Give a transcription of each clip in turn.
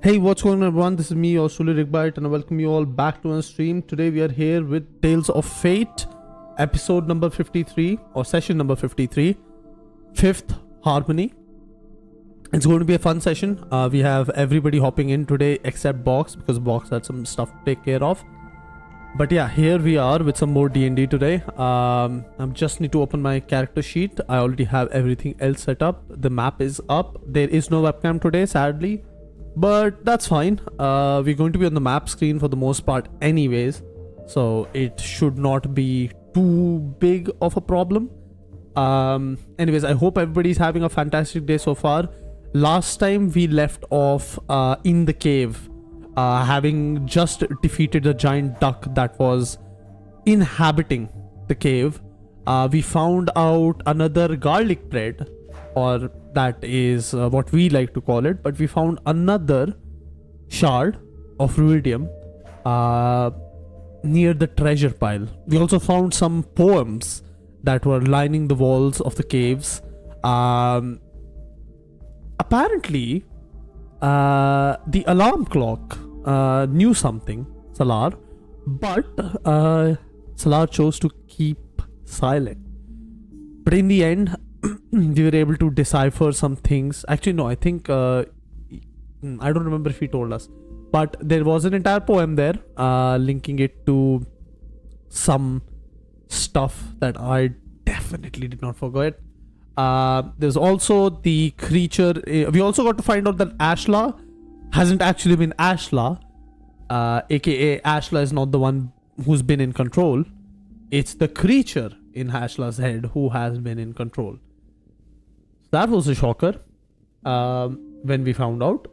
Hey, what's going on everyone? This is me, your Suli Rigbite, and I welcome you all back to our stream. Today we are here with Tales of Fate, episode number 53, or session number 53, Fifth Harmony. It's going to be a fun session. We have everybody hopping in today except Box, because Box had some stuff to take care of. But yeah, here we are with some more D&D today. I just need to open my character sheet. I already have everything else set up. The map is up. There is no webcam today, sadly. But that's fine. We're going to be on the map screen for the most part anyways, so it should not be too big of a problem. Anyways, I hope everybody's having a fantastic day so far. Last time we left off in the cave, having just defeated the giant duck that was inhabiting the cave. We found out another garlic bread, or that is what we like to call it, but we found another shard of ruidium near the treasure pile. We also found some poems that were lining the walls of the caves. Apparently the alarm clock knew something, Salar, but Salar chose to keep silent. But in the end, we were able to decipher some things. Actually, no, I think I don't remember if he told us, but there was an entire poem there linking it to some stuff that I definitely did not forget. There's also the creature. We also got to find out that Ashla hasn't actually been Ashla, aka Ashla is not the one who's been in control. It's the creature in Ashla's head who has been in control. That was a shocker when we found out.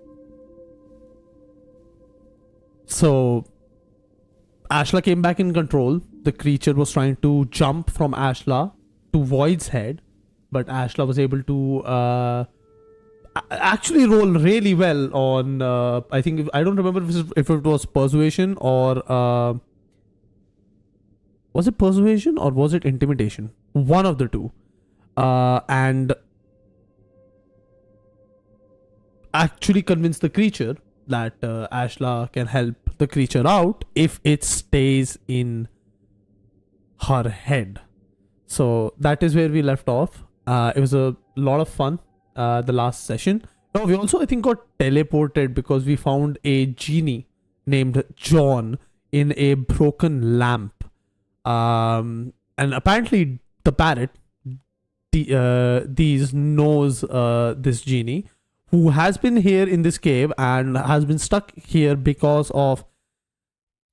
So Ashla came back in control. The creature was trying to jump from Ashla to Void's head, but Ashla was able to actually roll really well on I think, I don't remember if it was persuasion or was it persuasion or was it intimidation? One of the two. And actually convince the creature that Ashla can help the creature out if it stays in her head. So that is where we left off. It was a lot of fun, the last session. Now we also, I think, got teleported because we found a genie named John in a broken lamp. And apparently the parrot these knows this genie, who has been here in this cave and has been stuck here because of,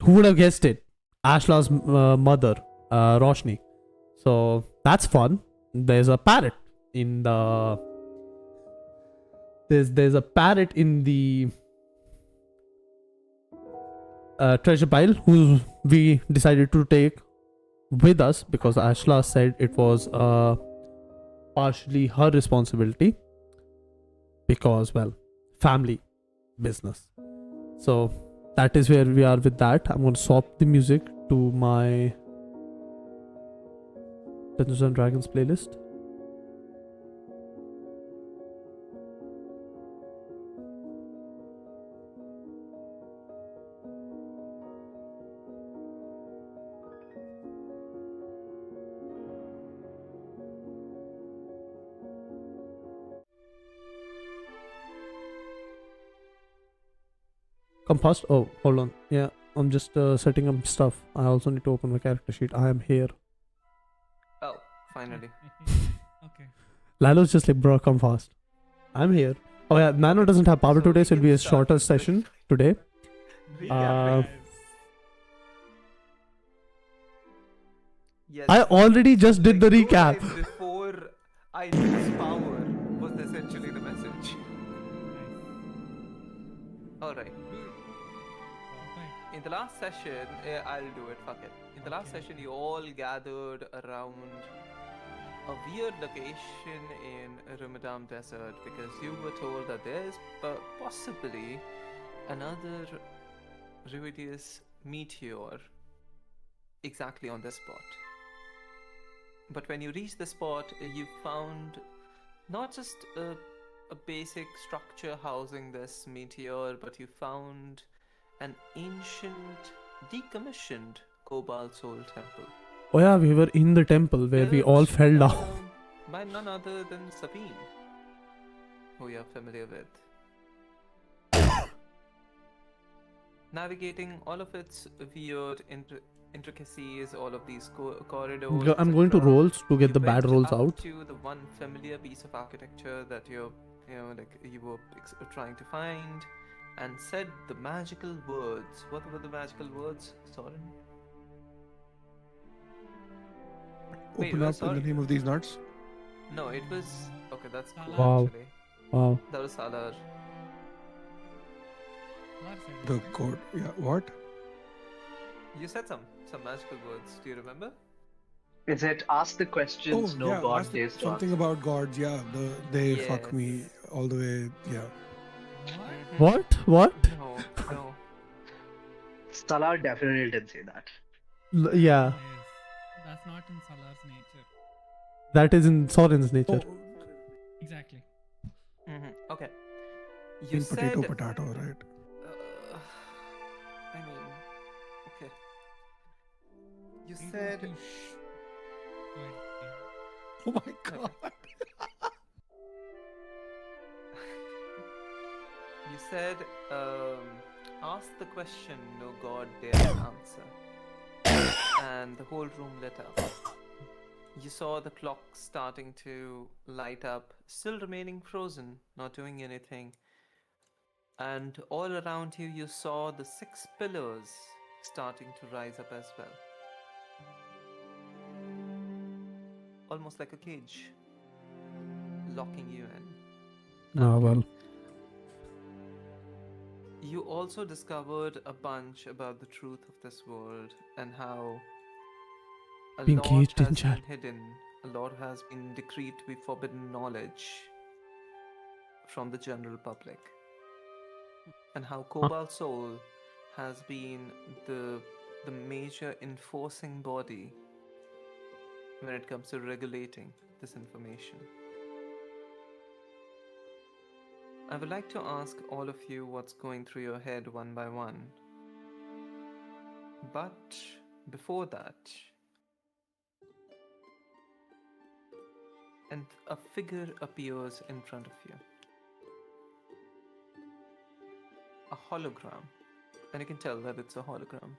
who would have guessed it, Ashla's mother, Roshni. So that's fun. There's a parrot in the there's a parrot in the treasure pile who we decided to take with us because Ashla said it was partially her responsibility because, well, family business. So that is where we are with that. I'm going to swap the music to my Dungeons and Dragons playlist. Compassed? Oh, hold on. Yeah, I'm just setting up stuff. I also need to open my character sheet. I am here. Oh, finally. Okay. Lalo's just like, bro, come fast. I'm here. Oh yeah, Nano doesn't have power today, so it'll be a shorter session today. Yes. I already just did the recap. Before I lose power was essentially the message. Alright. In the last session, I'll do it, fuck it. In the last session, you all gathered around a weird location in Rumadam Desert because you were told that there is possibly another Ruidius meteor exactly on this spot. But when you reached the spot, you found not just a a basic structure housing this meteor, but you found an ancient, decommissioned Cobalt Soul temple. Oh yeah, we were in the temple where we all built, fell down. by none other than Sabine, who you're familiar with. Navigating all of its weird intricacies, all of these corridors. I'm going to etc., rolls to get you the bad went rolls up out. to the one familiar piece of architecture that you were trying to find, and said the magical words. What were the magical words, Soren? Wait, Open where, up in sorry? the name of these nuts. No, it was okay. That's cool, Wow. actually. Wow. That was Salar. The code. Yeah. What? You said some magical words. Do you remember? Is it ask the questions no yeah. god ask dares to something answer? about gods. Yeah. They fuck me Yes. all the way. Yeah. Mhm. What? What? No, no. Salar definitely didn't say that. Yeah, Yes. That's not in Salar's nature. that is in Soren's nature. Oh, Exactly. Okay. You in said. potato, right? I mean, okay. You Please said. don't you shh. Go ahead. Oh my god. You said, ask the question no god dare answer. And the whole room lit up. You saw the clock starting to light up, still remaining frozen, not doing anything. And all around you, you saw the 6 pillars starting to rise up as well. Almost like a cage, locking you in. Ah, well. You also discovered a bunch about the truth of this world and how a Being lot caged in has chat. been hidden, a lot has been decreed to be forbidden knowledge from the general public, and how Cobalt Soul has been the major enforcing body when it comes to regulating this information. I would like to ask all of you what's going through your head one by one. But before that, and a figure appears in front of you. A hologram. And you can tell that it's a hologram.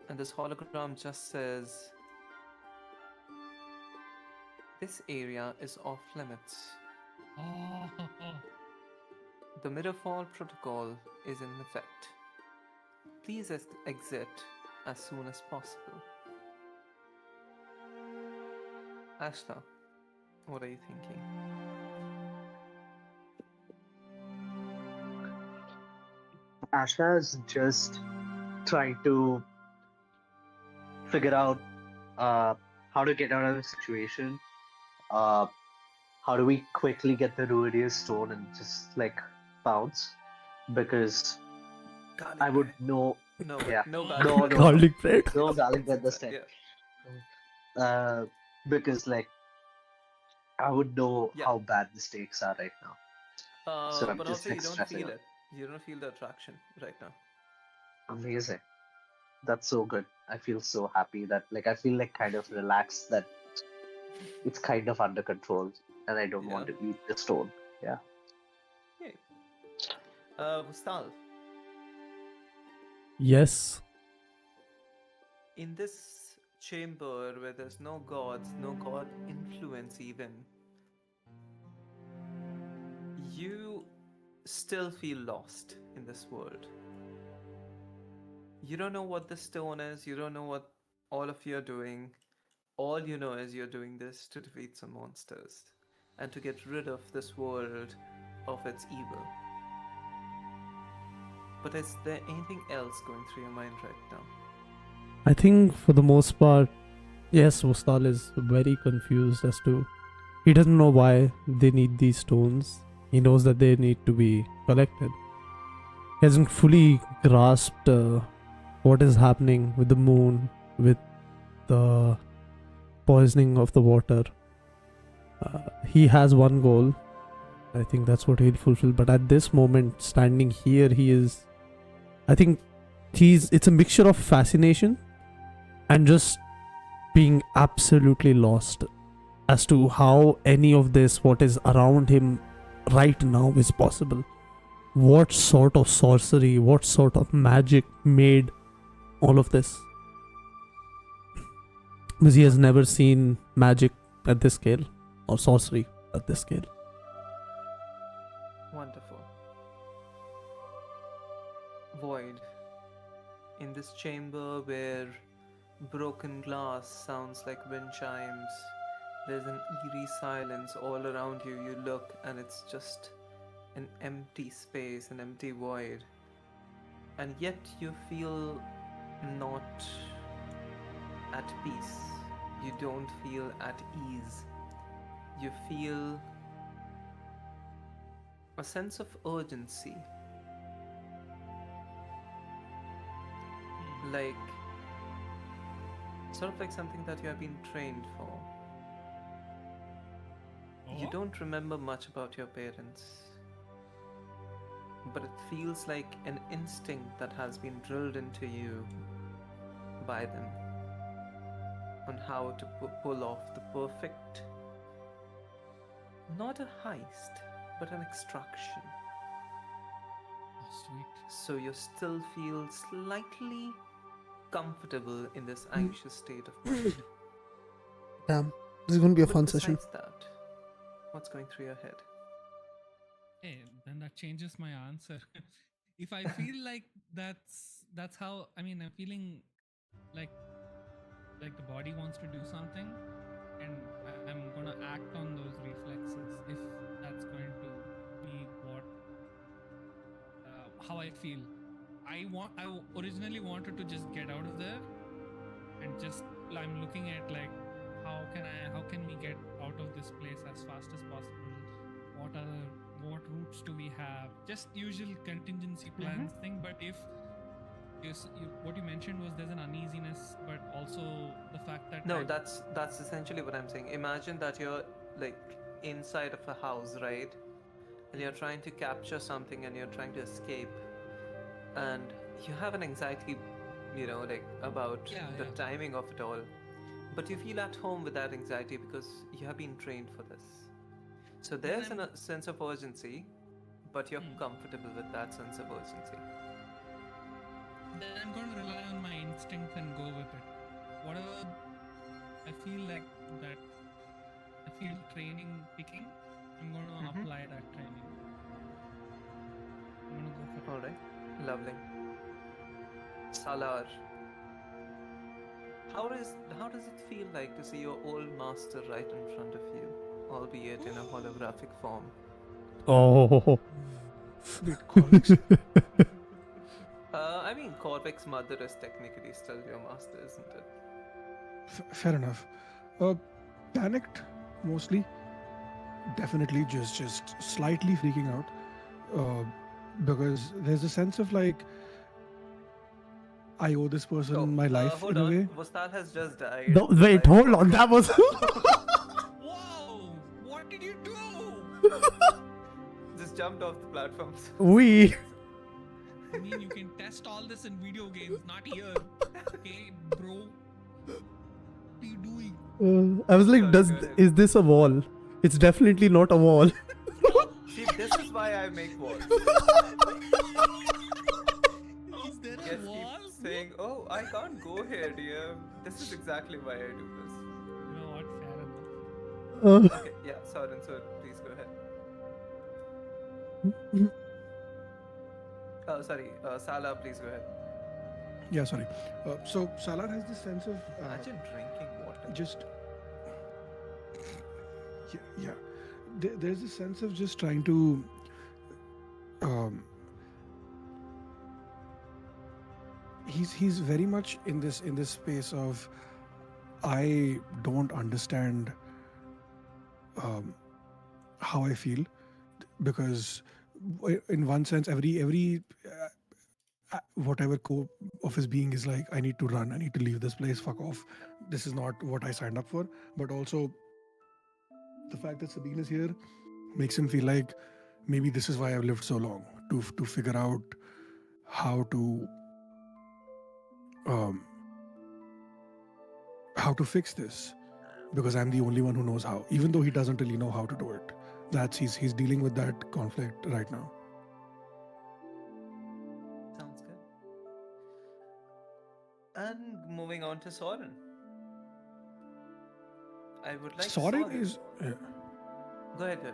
And this hologram just says, this area is off limits. Oh. The Mirrorfall protocol is in effect. Please exit as soon as possible. Ashta, what are you thinking? Ashna's just trying to figure out how to get out of the situation. How do we quickly get the Ruidius stone and just like bounce? Because I would know. No, Yeah. no, No, Garlic bread. No garlic bread this time. Yeah. Because like I would know Yeah. how bad the stakes are right now. So I'm But just, also like, you don't stressing feel out. it. You don't feel the attraction right now. Amazing. That's so good. I feel so happy that like I feel like kind of relaxed that it's kind of under control and I don't want to eat the stone. Yeah. Yay. Gustal, Yes. in this chamber where there's no gods, no god influence even, you still feel lost in this world. You don't know what the stone is, you don't know what all of you are doing. All you know is you're doing this to defeat some monsters and to get rid of this world of its evil. But is there anything else going through your mind right now? I think for the most part, yes, Vostal is very confused as to. He doesn't know why they need these stones. He knows that they need to be collected. He hasn't fully grasped what is happening with the moon, with the poisoning of the water. He has one goal. I think that's what he'll fulfill. But at this moment, standing here, he is. I think it's a mixture of fascination and just being absolutely lost as to how any of this, what is around him right now, is possible. What sort of sorcery, what sort of magic made all of this? Because he has never seen magic at this scale or sorcery at this scale. Wonderful. Void. In this chamber where broken glass sounds like wind chimes, there's an eerie silence all around you. You look and it's just an empty space, an empty void. And yet you feel not at peace. You don't feel at ease. You feel a sense of urgency. Like, sort of like something that you have been trained for. You Oh? don't remember much about your parents, but it feels like an instinct that has been drilled into you by them on how to pull off the perfect, not a heist, but an extraction. Oh, sweet. So you still feel slightly comfortable in this anxious state of mind. Damn, this is going to be a But fun session. besides that, what's going through your head? Hey, then that changes my answer. If I feel like that's how, I mean, I'm feeling like the body wants to do something, and I'm gonna act on those reflexes if that's going to be what how I feel. I originally wanted to just get out of there, and just I'm looking at like how can we get out of this place as fast as possible? What routes do we have? Just usual contingency plans thing. But if what you mentioned was there's an uneasiness, but also the fact that No, that's essentially what I'm saying. Imagine that you're like inside of a house, right? And you're trying to capture something and you're trying to escape. And you have an anxiety, like about the Yeah. timing of it all. But you feel at home with that anxiety because you have been trained for this. So there's I'm- a sense of urgency, but you're comfortable with that sense of urgency. Then I'm going to rely on my instinct and go with it. Whatever I feel like that, I feel training picking, I'm going to apply that training. I'm going to go for it. Alright, lovely. Salar. How does it feel like to see your old master right in front of you, albeit in a holographic form? Oh, Wait, Corvix? I mean, Corvix's mother is technically still your master, isn't it? Fair enough. Panicked, mostly. Definitely just slightly freaking out. Because there's a sense of like, I owe this person my life hold in a on. way. Vostal has just died. no, wait, hold on. That was. Whoa! What did you do? Just jumped off the platforms. we. I mean, you can test all this in video games, not here. Okay, bro. What are you doing? I was like, Sorry, go ahead. is this a wall? It's definitely not a wall. See, this is why I make walls. Is there a Yes, wall? keep saying, "Oh, I can't go here, dear." This is exactly why I do this. You know what? Fair enough. Okay, yeah, Soren, please go ahead. Sorry, Sala, please go ahead. Yeah, sorry. So Salar has this sense of Imagine drinking water. just yeah. There's a sense of just trying to he's very much in this space of I don't understand how I feel, because in one sense every whatever core of his being is like, I need to run, I need to leave this place, fuck off, this is not what I signed up for. But also the fact that Sabine is here makes him feel like maybe this is why I've lived so long, to figure out how to fix this, because I'm the only one who knows how, even though he doesn't really know how to do it. He's dealing with that conflict right now. Sounds good. And moving on to Soren. I would like Soren is Go ahead.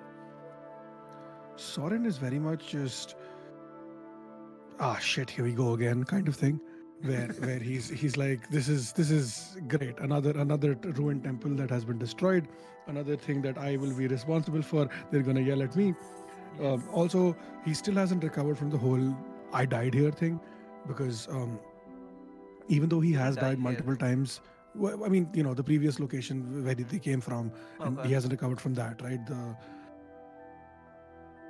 Soren is very much just shit, here we go again kind of thing, where he's like, this is great, another ruined temple that has been destroyed, another thing that I will be responsible for. They're gonna yell at me. Also, he still hasn't recovered from the whole I died here thing, because even though he has died multiple times, I mean, the previous location where they came from, and he hasn't recovered from that, right? The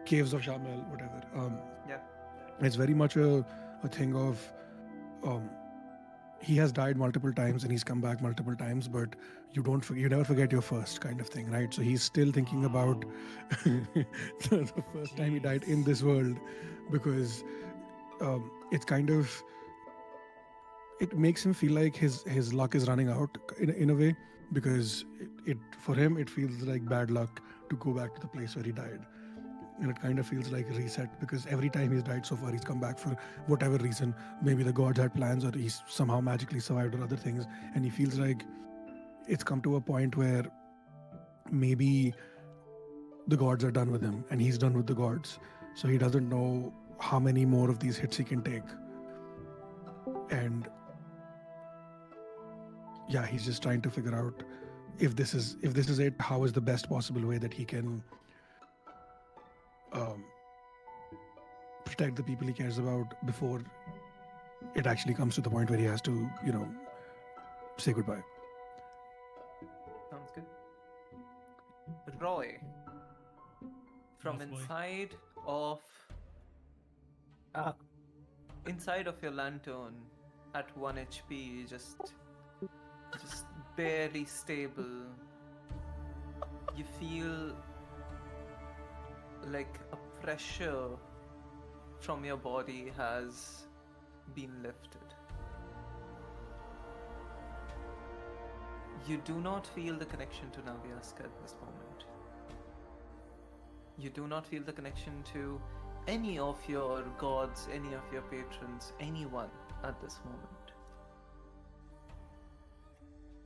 caves of Shamel, whatever. Yeah. It's very much a thing of he has died multiple times and he's come back multiple times, but you never forget your first kind of thing, right? So he's still thinking about the first time he died in this world, because it's kind of, it makes him feel like his luck is running out in a way, because it for him it feels like bad luck to go back to the place where he died. And it kind of feels like a reset, because every time he's died so far, he's come back for whatever reason. Maybe the gods had plans, or he's somehow magically survived, or other things. And he feels like it's come to a point where maybe the gods are done with him and he's done with the gods. So he doesn't know how many more of these hits he can take. And yeah, he's just trying to figure out if this is it, how is the best possible way that he can protect the people he cares about before it actually comes to the point where he has to, say goodbye. Sounds good. Roy, from Yes, boy. inside of your lantern at 1 HP, just barely stable. You feel like a pressure from your body has been lifted. You do not feel the connection to Naviaska at this moment. You do not feel the connection to any of your gods, any of your patrons, anyone at this moment.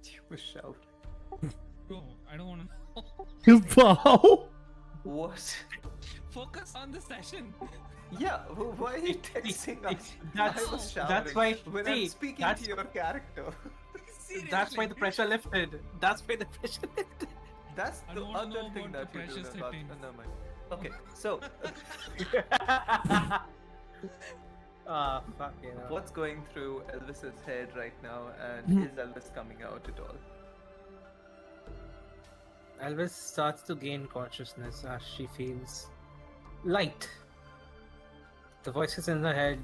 You were shouting. Bro, I don't want to know. Wow. What? Focus on the session. Yeah, why are you texting us? That's- I was shouting that's why- when I'm see, speaking that's- to your character. That's why the pressure lifted. That's why the pressure lifted. That's I the don't wanna other know thing about that the you do. pressure About, setting. never mind. Okay, so Fuck, what's going through Elvis's head right now, and is Elvis coming out at all? Elvis starts to gain consciousness as she feels light. The voices in her head,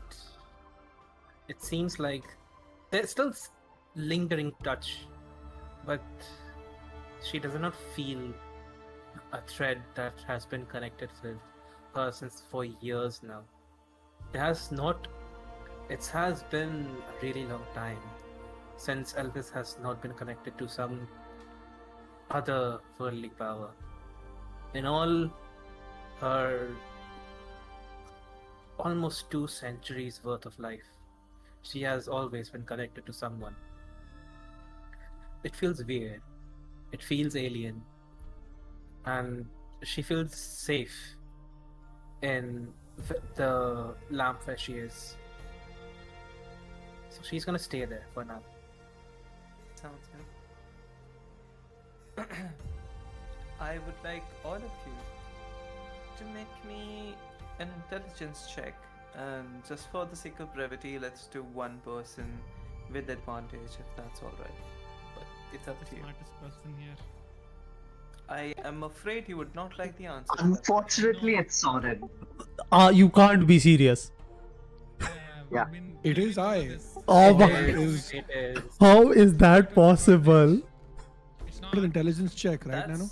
it seems like there's still lingering touch, but she does not feel a thread that has been connected with her since for years now. It has been a really long time since Elvis has not been connected to some other worldly power. In all her almost 2 centuries worth of life, she has always been connected to someone. It feels weird. It feels alien. And she feels safe in the lamp where she is. So she's gonna stay there for now. Sounds good. I would like all of you to make me an intelligence check, and just for the sake of brevity, let's do one person with advantage if that's alright. But it's up to you. Smartest person here. I am afraid you would not like the answer. to that. Unfortunately, it's Soren. You can't be serious. Yeah. It is I. Oh It my. is It is. How is that possible? It's not. an intelligence check, right, Nano?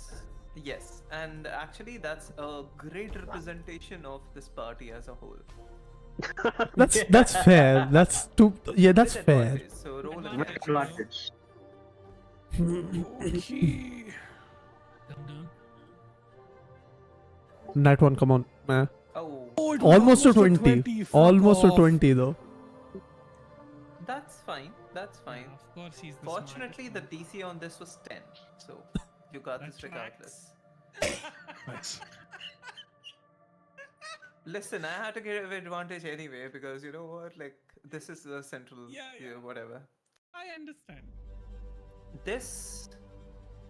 Yes, And actually, that's a great representation of this party as a whole. That's fair. That's With fair. advantage. So roll With again. With advantage. Okay. Dum-dum. Night one, come on, man. Oh, Oh, it was Almost to a 20. Fuck Almost to off. 20 though. that's fine. That's fine. Of course, he's the Fortunately, the smartest DC on this was 10. So you got That this regardless. Nice. Listen, I had to give advantage anyway because you know what? Like, this is the central, Yeah. whatever. I understand. This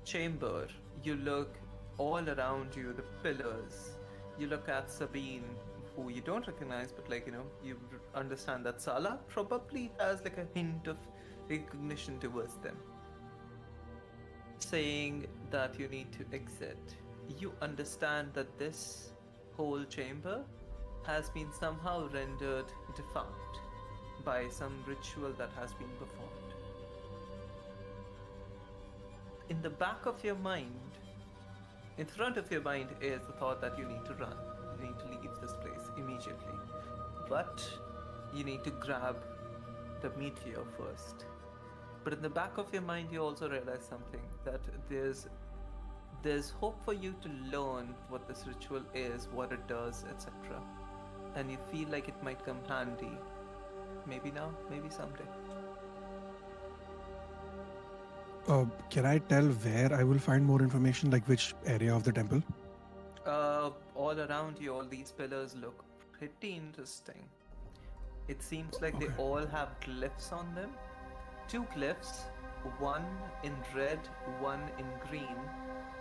chamber, you look all around you, the pillars. You look at Sabine, who you don't recognize, but like, you understand that Sala probably has like a hint of recognition towards them. Saying that you need to exit. You understand that this whole chamber has been somehow rendered defunct by some ritual that has been performed. In the back of your mind, in front of your mind is the thought that you need to run. You need to leave this place immediately. But you need to grab the meteor first. But in the back of your mind, you also realize something, that there's hope for you to learn what this ritual is, what it does, etc. And you feel like it might come handy. Maybe now, maybe someday. Can I tell where I will find more information, like which area of the temple? All around you, all these pillars look pretty interesting. It seems like they Okay. all have glyphs on them. 2 glyphs, one in red, one in green,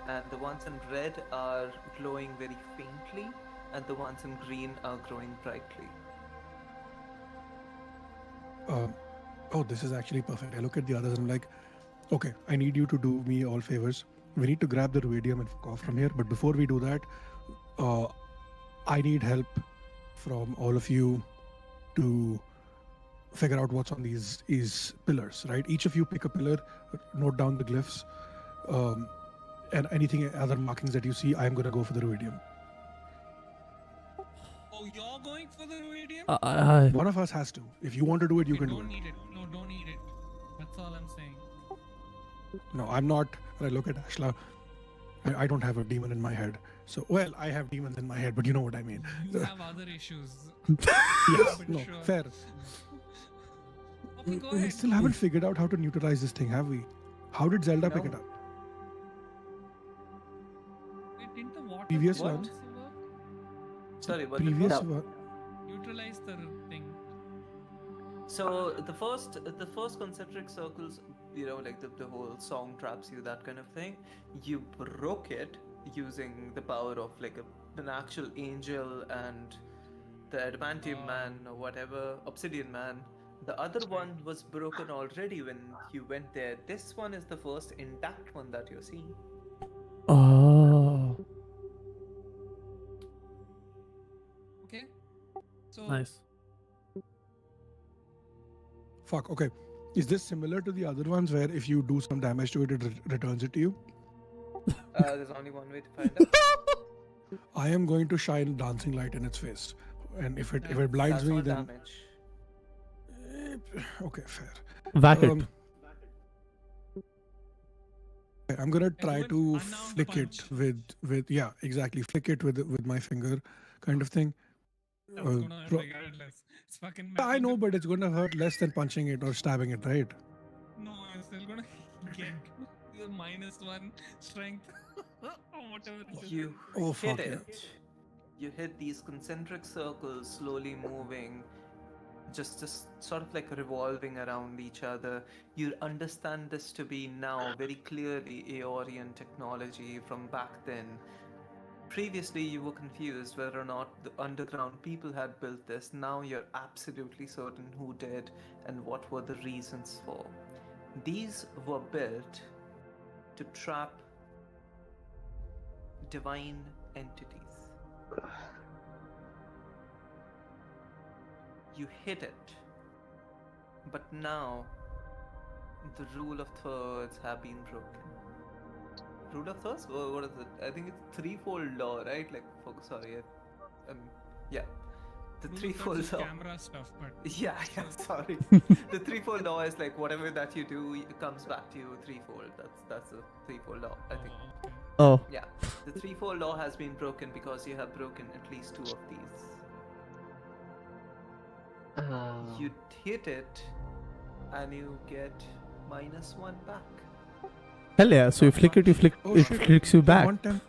and the ones in red are glowing very faintly, and the ones in green are glowing brightly. Oh, this is actually perfect. I look at the others and I'm like, okay, I need you to do me all favors. We need to grab the ruidium and fuck off from here. But before we do that, I need help from all of you to figure out what's on these pillars, right? Each of you pick a pillar, note down the glyphs, and anything other markings that you see. I'm gonna go for the ruidium. Oh, you're going for the ruidium? One of us has to. If you want to do it, you We can do don't it. need it. No, don't need it. That's all I'm saying. No, I'm not. I look at Ashla. I don't have a demon in my head. So, well, I have demons in my head, but you know what I mean. You have other issues. Yes, But no, sure. fair. Okay, go We ahead. still haven't figured out how to neutralize this thing, have we? How did Zelda pick No. it up? Wait, didn't the water Previous also ones? work? Sorry, what Previous did one. Neutralize the thing. So the first concentric circles, like the whole song traps you, that kind of thing. You broke it using the power of like an actual angel and the adamantium man or whatever, obsidian man. The other one was broken already when you went there. This one is the first intact one that you're seeing. Oh, Okay. So nice. Fuck, okay. Is this similar to the other ones where if you do some damage to it, it returns it to you? There's only one way to find out. I am going to shine dancing light in its face. And if it blinds That's me, all then... damage. Okay, fair. Whack it. Okay, I'm gonna try do an to unarmed flick it punch. with yeah, exactly. Flick it with my finger, kind of thing. that's gonna hurt regardless. It's fucking I metal. know, but it's gonna hurt less than punching it or stabbing it, right? No, I'm still gonna get your -1 strength or whatever it is. You Oh, hit fuck, yeah. it. You hit these concentric circles slowly moving, just sort of like revolving around each other. You understand this to be now very clearly Aeorian technology from back then. Previously, you were confused whether or not the underground people had built this. Now you're absolutely certain who did and what were the reasons for. These were built to trap divine entities. You hit it, but now the rule of thirds have been broken. rule of thirds? What is it? I think it's threefold law, right? Like, sorry, yeah, the Rule of threefold thirds is law. camera stuff, but Yeah, sorry. The threefold law is like whatever that you do, it comes back to you threefold. That's the threefold law, I think. okay. Oh. Yeah, the threefold law has been broken because you have broken at least 2 of these. You hit it, and you get -1 back. Hell yeah. So you flick it, Oh, it shit. flicks you back. One time.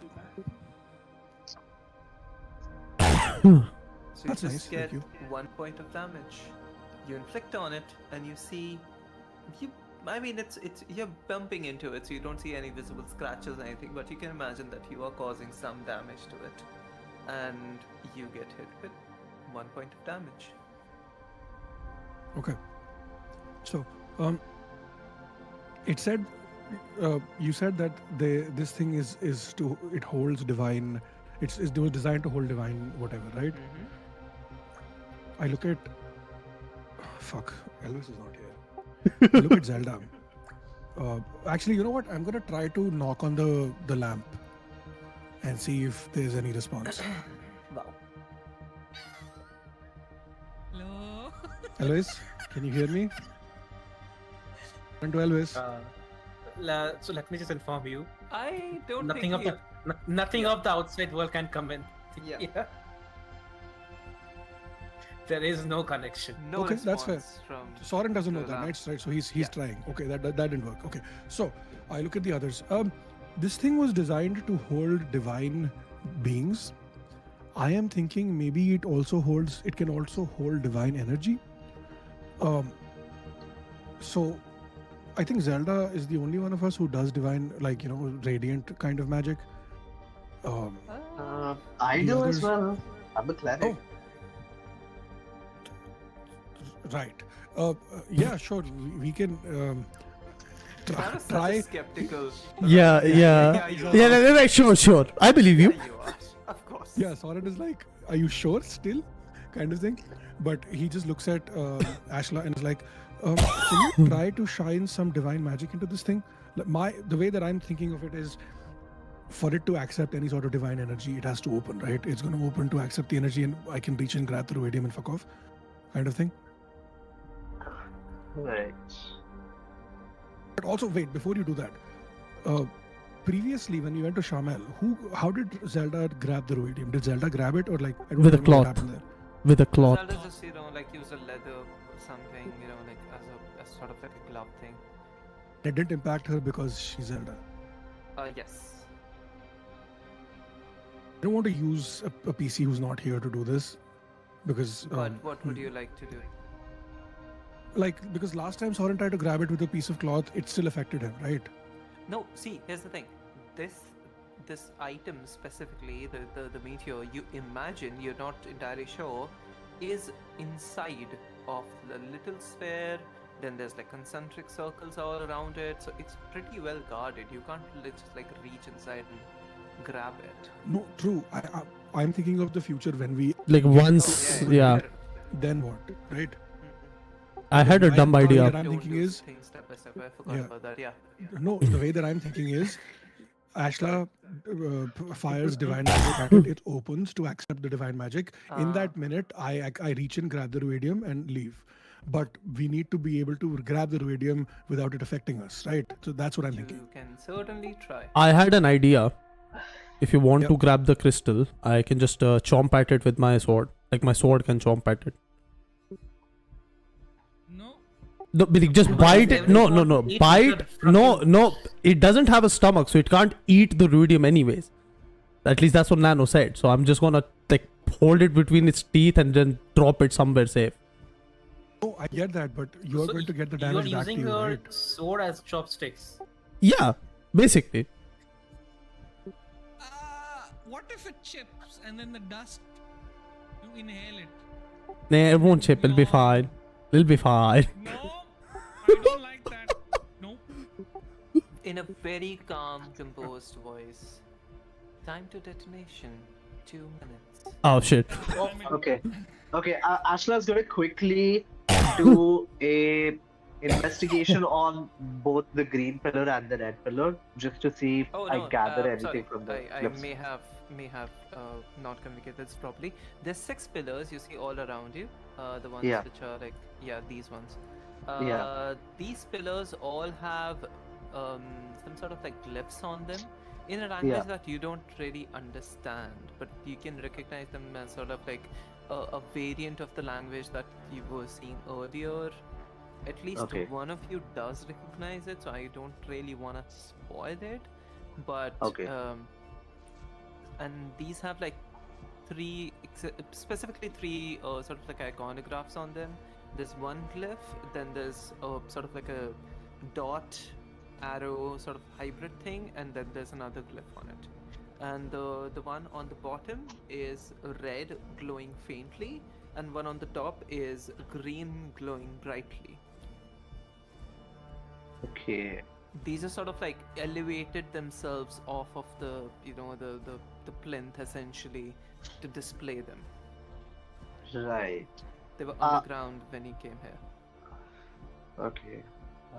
So you That's just nice, get thank you. 1 point of damage. You inflict on it, and you see, I mean, it's you're bumping into it, so you don't see any visible scratches or anything. But you can imagine that you are causing some damage to it, and you get hit with 1 point of damage. Okay. So, it said, you said that this thing it holds divine. It was designed to hold divine whatever, right? I look at. Fuck, Elvis is not here. I look at Zelda. Actually, you know what? I'm gonna try to knock on the lamp and see if there's any response. Wow. Hello. Elvis, can you hear me? Turn to Elvis. So let me just inform you. I don't Nothing think of nothing of the outside world can come in. Yeah. There is no connection. No Okay, that's fair. response from Soren doesn't know the that, lamp. right? So he's Yeah. trying. Okay, that didn't work. Okay, so I look at the others. This thing was designed to hold divine beings. I am thinking maybe it can also hold divine energy. So I think Zelda is the only one of us who does divine, like, radiant kind of magic. I The do others- as well. I'm a cleric. Oh. Right. Yeah, sure. We can That was such try. a skeptical. Yeah. Yeah. Sure. I believe you. Yeah, you are. Of course. Yeah, Soren is like, "Are you sure still?" kind of thing. But he just looks at Ashla and is like, "Can you try to shine some divine magic into this thing?" The way that I'm thinking of it is, for it to accept any sort of divine energy, it has to open, right? It's going to open to accept the energy, and I can reach and grab the ruidium and fuck off, kind of thing. Right. But also, wait, before you do that, previously when we went to Shamel, how did Zelda grab the ruidium? Did Zelda grab it, or like I don't With a know what cloth. happened there? With a cloth. Zelda just, like use a leather or something, like as sort of like a glove thing. It didn't impact her because she's Zelda. Yes. I don't want to use a PC who's not here to do this, because But what would you like to do? because last time Soren tried to grab it with a piece of cloth, it still affected him, right? No, see, here's the thing. This item specifically, the meteor, you imagine, you're not entirely sure, is inside of the little sphere. Then there's like concentric circles all around it, so it's pretty well guarded. You can't just like reach inside and grab it. No, true. I'm thinking of the future when we. Like once. Yeah. Then what, right? I had a dumb the way idea. that I'm Don't thinking do is, things step by step. I forgot Yeah. about that. Yeah. no, the way that I'm thinking is, Ashla fires divine magic at it. It opens to accept the divine magic. In that minute, I reach in, grab the ruidium, and leave. But we need to be able to grab the ruidium without it affecting us, right? So that's what I'm thinking. You can certainly try. I had an idea. If you want Yep. to grab the crystal, I can just chomp at it with my sword. Like my sword can chomp at it. No. No, but just bite it. No. Eat Bite. the No. It doesn't have a stomach, so it can't eat the ruidium anyways. At least that's what Nano said. So I'm just gonna like hold it between its teeth and then drop it somewhere safe. Oh, I get that, but you're So going to get the you're damage back to using you, your right? sword as chopsticks. Yeah, basically. What if it chips and then the dust, you inhale it? Nah, it won't chip. It'll be No. fine. It'll be fine. No, I don't like that. No. In a very calm, composed voice. Time to detonation. 2 minutes. Oh shit. Okay. Okay. Ashla's gonna quickly do a investigation on both the green pillar and the red pillar, just to see if Oh I no, gather anything sorry. from the I glyphs. may have not communicated this properly. There's 6 pillars you see all around you. The ones Yeah, which are like these ones. yeah. These pillars all have some sort of like glyphs on them in a Yeah. language that you don't really understand, but you can recognize them as sort of like a variant of the language that you were seeing earlier. At least Okay. one of you does recognize it, so I don't really want to spoil it. But Okay. and these have like specifically three sort of like iconographs on them. There's one glyph, then there's sort of like a dot arrow sort of hybrid thing, and then there's another glyph on it. And the one on the bottom is red glowing faintly, and one on the top is green glowing brightly. Okay. These are sort of like elevated themselves off of the the plinth essentially to display them. Right. They were Uh, underground when he came here. Okay.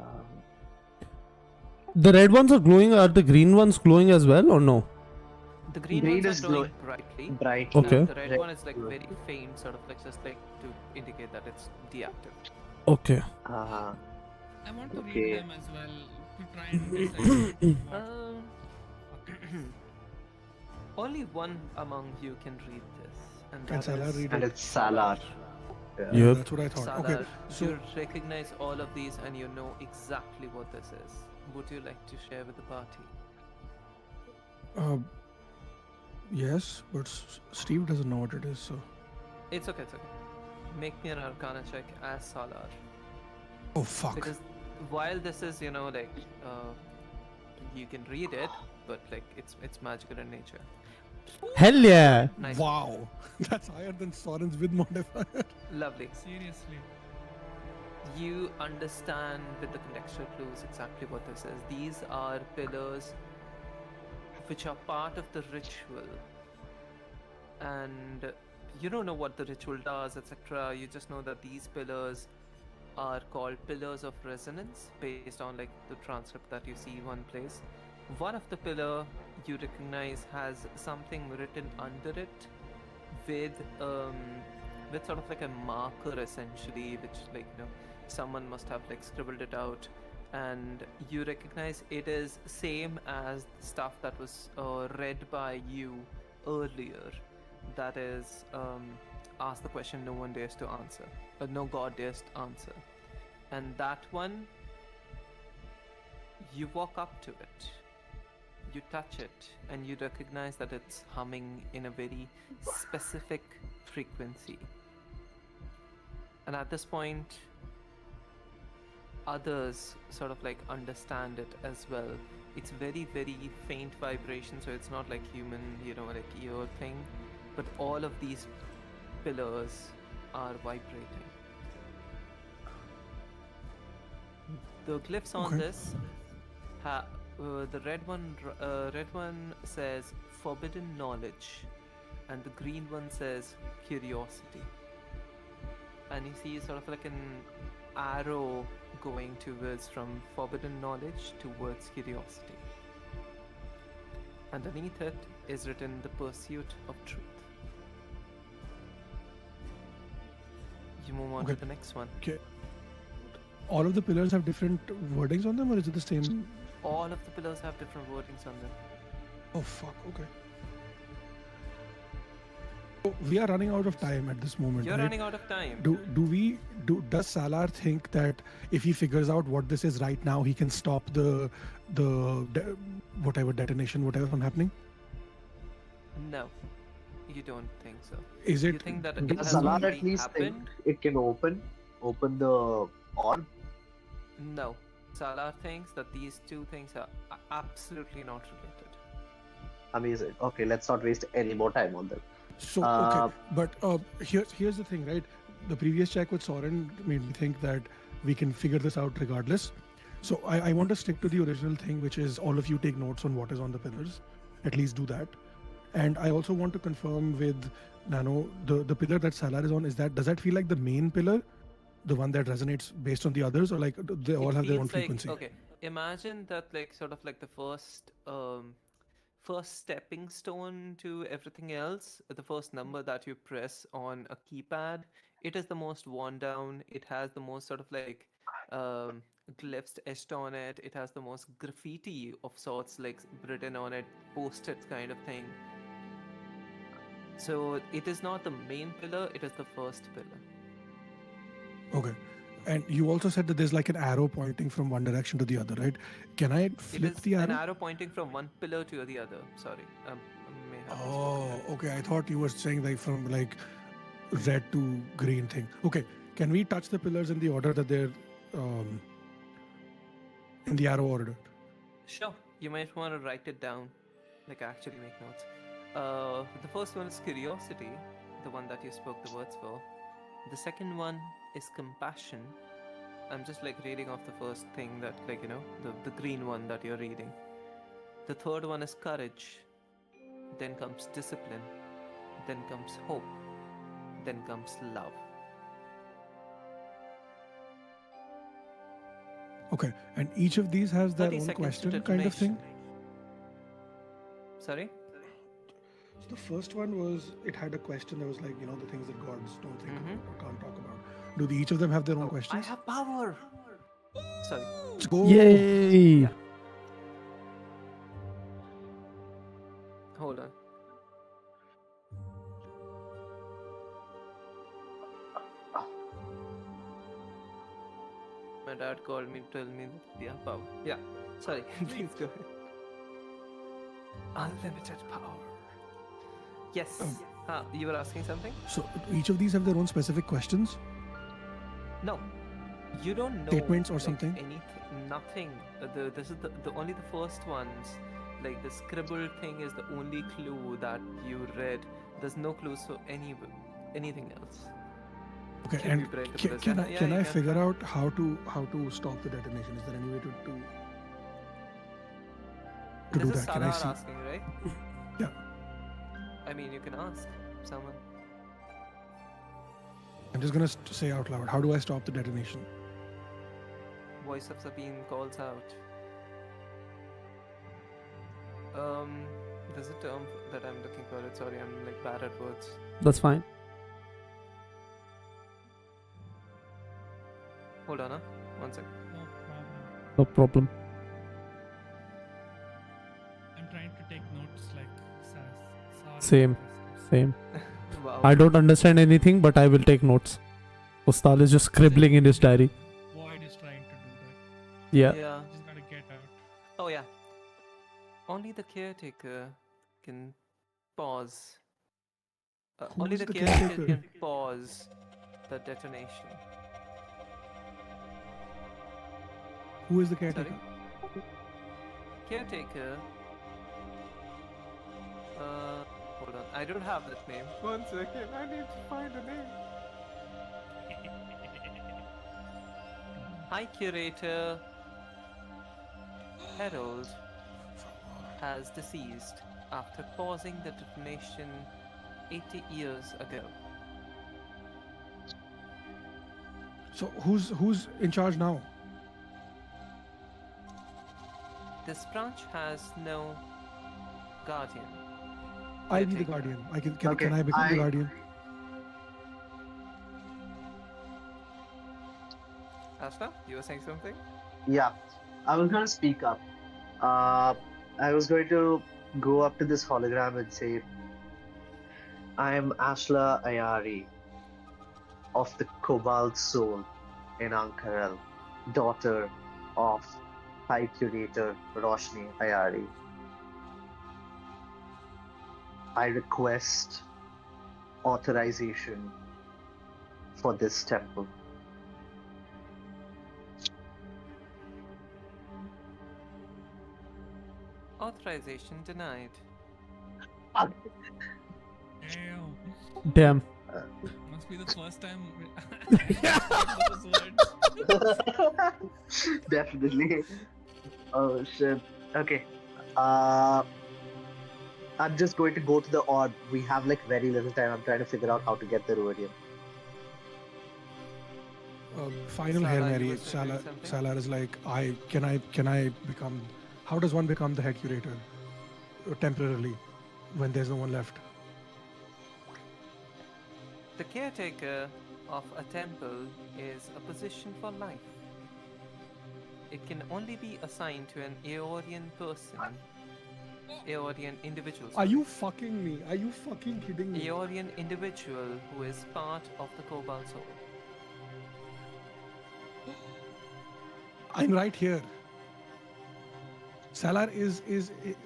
Um, The red ones are glowing. Are the green ones glowing as well, or no? The green Green ones is are glowing brightly. brightly. Okay. And the red Red one is like glowing. very faint, sort of like just like to indicate that it's deactive. Okay. Uh, I want to Okay. read them as well to try and decide what. Um, only one among you can read this, and Can that Salar is read and it? it's Salar. Yeah. Yep. That's what I thought. Salar. Okay, so You recognize all of these and you know exactly what this is. Would you like to share with the party? uh, yes, but Steve doesn't know what it is. So It's okay, it's okay. Make me an Arcana check as Salar. oh fuck. Because while this is, like, you can read it, but like it's magical in nature. Hell yeah. Nice. Wow, that's higher than Soren's with modifier. Lovely. Seriously. You understand with the contextual clues exactly what this is. These are pillars which are part of the ritual, and you don't know what the ritual does, etc. You just know that these pillars are called pillars of resonance based on like the transcript that you see one place. One of the pillar you recognize has something written under it with sort of like a marker essentially, which like someone must have like scribbled it out, and you recognize it is same as stuff that was read by you earlier. That is, ask the question no one dares to answer, but no god dares to answer. And that one, you walk up to it, you touch it, and you recognize that it's humming in a very specific frequency. And at this point, others sort of like understand it as well. It's very, very faint vibration, so it's not like human, like ear thing, but all of these pillars are vibrating. The glyphs on Okay. this, the red one says forbidden knowledge, and the green one says curiosity. And you see sort of like an arrow going towards from forbidden knowledge towards curiosity. Underneath it is written the pursuit of truth. You move on to Okay. the next one. Okay. All of the pillars have different wordings on them, or is it the same? All of the pillars have different wordings on them. Oh fuck. Okay. So we are running out of time at this moment. You're right? running out of time. Does Salar think that if he figures out what this is right now, he can stop the whatever detonation, whatever from happening? No, you don't think so. Is You it? think that it do- Does has Salar already at least happened? think it can open the orb? No. Salar thinks that these two things are absolutely not related. Amazing. Okay, let's not waste any more time on them. So Uh, okay, but here's the thing, right? The previous check with Soren made me think that we can figure this out regardless. So I want to stick to the original thing, which is all of you take notes on what is on the pillars. At least do that. And I also want to confirm with Nano the pillar that Salar is on. Does that feel like the main pillar? the one that resonates based on the others, or like they all It have their own feels like, frequency? okay, imagine that like sort of like the first stepping stone to everything else, the first number that you press on a keypad, it is the most worn down, it has the most sort of like glyphs etched on it, it has the most graffiti of sorts like written on it, post-its kind of thing. So it is not the main pillar, it is the first pillar. Okay. And you also said that there's like an arrow pointing from one direction to the other, right? Can I It flip is the an arrow? arrow pointing from one pillar to the other. Sorry, I may have misspoken Oh, there. okay. I thought you were saying like from like red to green thing. Okay. Can we touch the pillars in the order that they're um, in the arrow order? Sure, you might want to write it down, like actually make notes. The first one is curiosity, the one that you spoke the words for. The second one is compassion. I'm just like reading off the first thing that, like, the green one that you're reading. The third one is courage. Then comes discipline. Then comes hope. Then comes love. Okay. And each of these has their 30 own seconds to question kind of thing. detonation. Sorry? So the first one was it had a question that was like, the things that gods don't think about or can't talk about. Do each of them have their own I questions? have power! Sorry. Let's go. Yay! Yeah. Hold on. My dad called me to tell me that we have power. Yeah. Sorry. Please go ahead. Unlimited power. Yes. You were asking something? So each of these have their own specific questions? No. You don't know Statements or like, something? Anything. Nothing. This is the only the first ones. Like the scribbled thing is the only clue that you read. There's no clues for anything else. Okay, Can and we break can, this? can Yeah, I yeah, can you I can figure try. out how to stop the detonation? Is there any way to This do is that? Can I Salar see? asking, right? Yeah, I mean, you can ask someone. I'm just gonna say out loud. How do I stop the detonation? Voice of Sabine calls out. There's a term that I'm looking for it. Sorry, I'm like bad at words. That's fine. Hold on, 1 sec. No problem. No problem. I'm trying to take notes like Sorry. Same. Same. Wow. I don't understand anything, but I will take notes. Ustad is just scribbling in his diary. Void is trying to do that. Yeah. Yeah. Just gotta get out. Oh yeah. Only the caretaker can pause. Only Who's the the caretaker caretaker? can pause the detonation. Who is the caretaker? Sorry? Caretaker. Hold on. I don't have that name. 1 second. I need to find a name. Hi, curator. Harold has deceased after pausing the detonation 80 years ago. So who's in charge now? This branch has no guardian. I'll be the Caretaker. guardian. Okay, Can I become the I- guardian? Ashna, you were saying something? Yeah, I was gonna speak up. I was going to go up to this hologram and say, I am Ashla Ayari of the Cobalt Soul in Ank'harel, daughter of High Curator Roshni Ayari. I request authorization for this temple. Authorization denied. Damn. Damn. Must be the first time those words. Definitely. Oh shit. Okay. I'm just going to go to the orb. We have like very little time. I'm trying to figure out how to get the Ruidium. Final Hail Salar, you Mary. were saying something? Salar is like, can I become? How does one become the head curator temporarily when there's no one left? The caretaker of a temple is a position for life. It can only be assigned to an Aeorian person. Aeorian individual. Are sorry. you fucking me? Are you fucking kidding me? Aeorian individual who is part of the Cobalt Soul. I'm right here. Salar is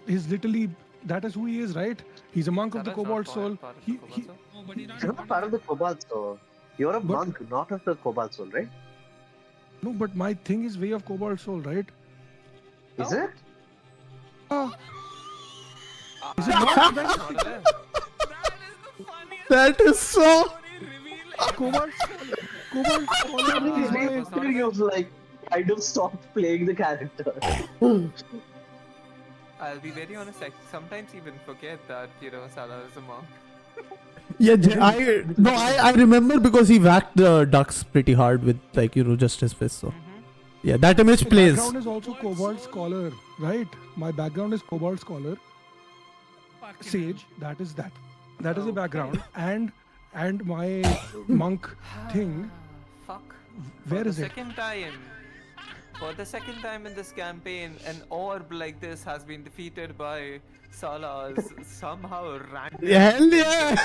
literally, that is who he is, right? He's a monk of the Salar's not Cobalt part- Soul. part of the Cobalt Soul. No, but he's not. You're not part of the Cobalt Soul. You're a But- monk, not of the Cobalt Soul, right? No, but my thing is way of Cobalt Soul, right? Is it? Is it not? Not aware. That is so. Cobalt Soul. Cobalt Soul is was my. not aware. You've like kind of stopped playing the character. I'll be very honest, I sometimes even forget that, Salar is a monk. Yeah, I remember because he whacked the ducks pretty hard with just his fist. So yeah, that image My plays. background is also Cobalt Scholar, right? My background is Cobalt Scholar, Sage. That is that. That is the background, and my monk thing. Fuck. Where is the it? second time. For the second time in this campaign, an orb like this has been defeated by Salas somehow random. Hell yeah!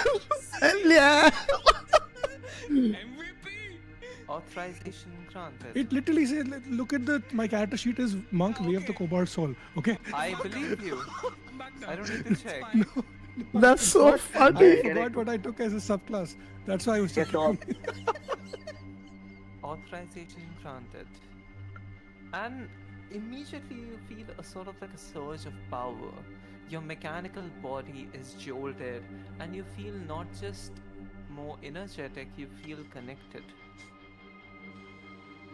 Hell yeah! MVP. Authorization granted. It literally says, look at my character sheet is monk way of the Cobalt Soul. Okay. I believe you. Back down. I don't need to check. That's so I funny. forgot what I took as a subclass. That's why I was Get checking. off. Authorization granted. And immediately you feel a sort of like a surge of power. Your mechanical body is jolted, and you feel not just more energetic, you feel connected.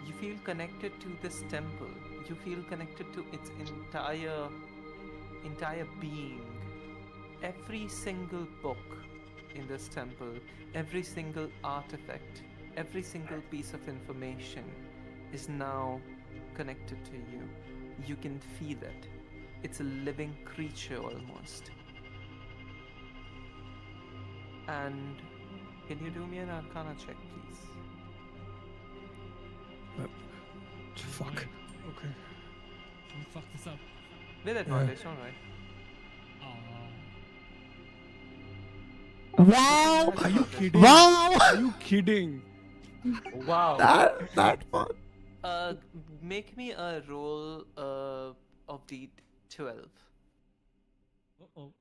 You feel connected to this temple. You feel connected to its entire being. Every single book in this temple, every single artifact, every single piece of information is now connected to you. You can feel it. It's a living creature almost. And can you do me an Arcana check, please? Fuck. Okay. Don't fuck this up. With advantage, alright. Oh. Wow! Are you kidding? Wow! Are you kidding? Wow. That fun. Make me a roll of D12 Uh-oh.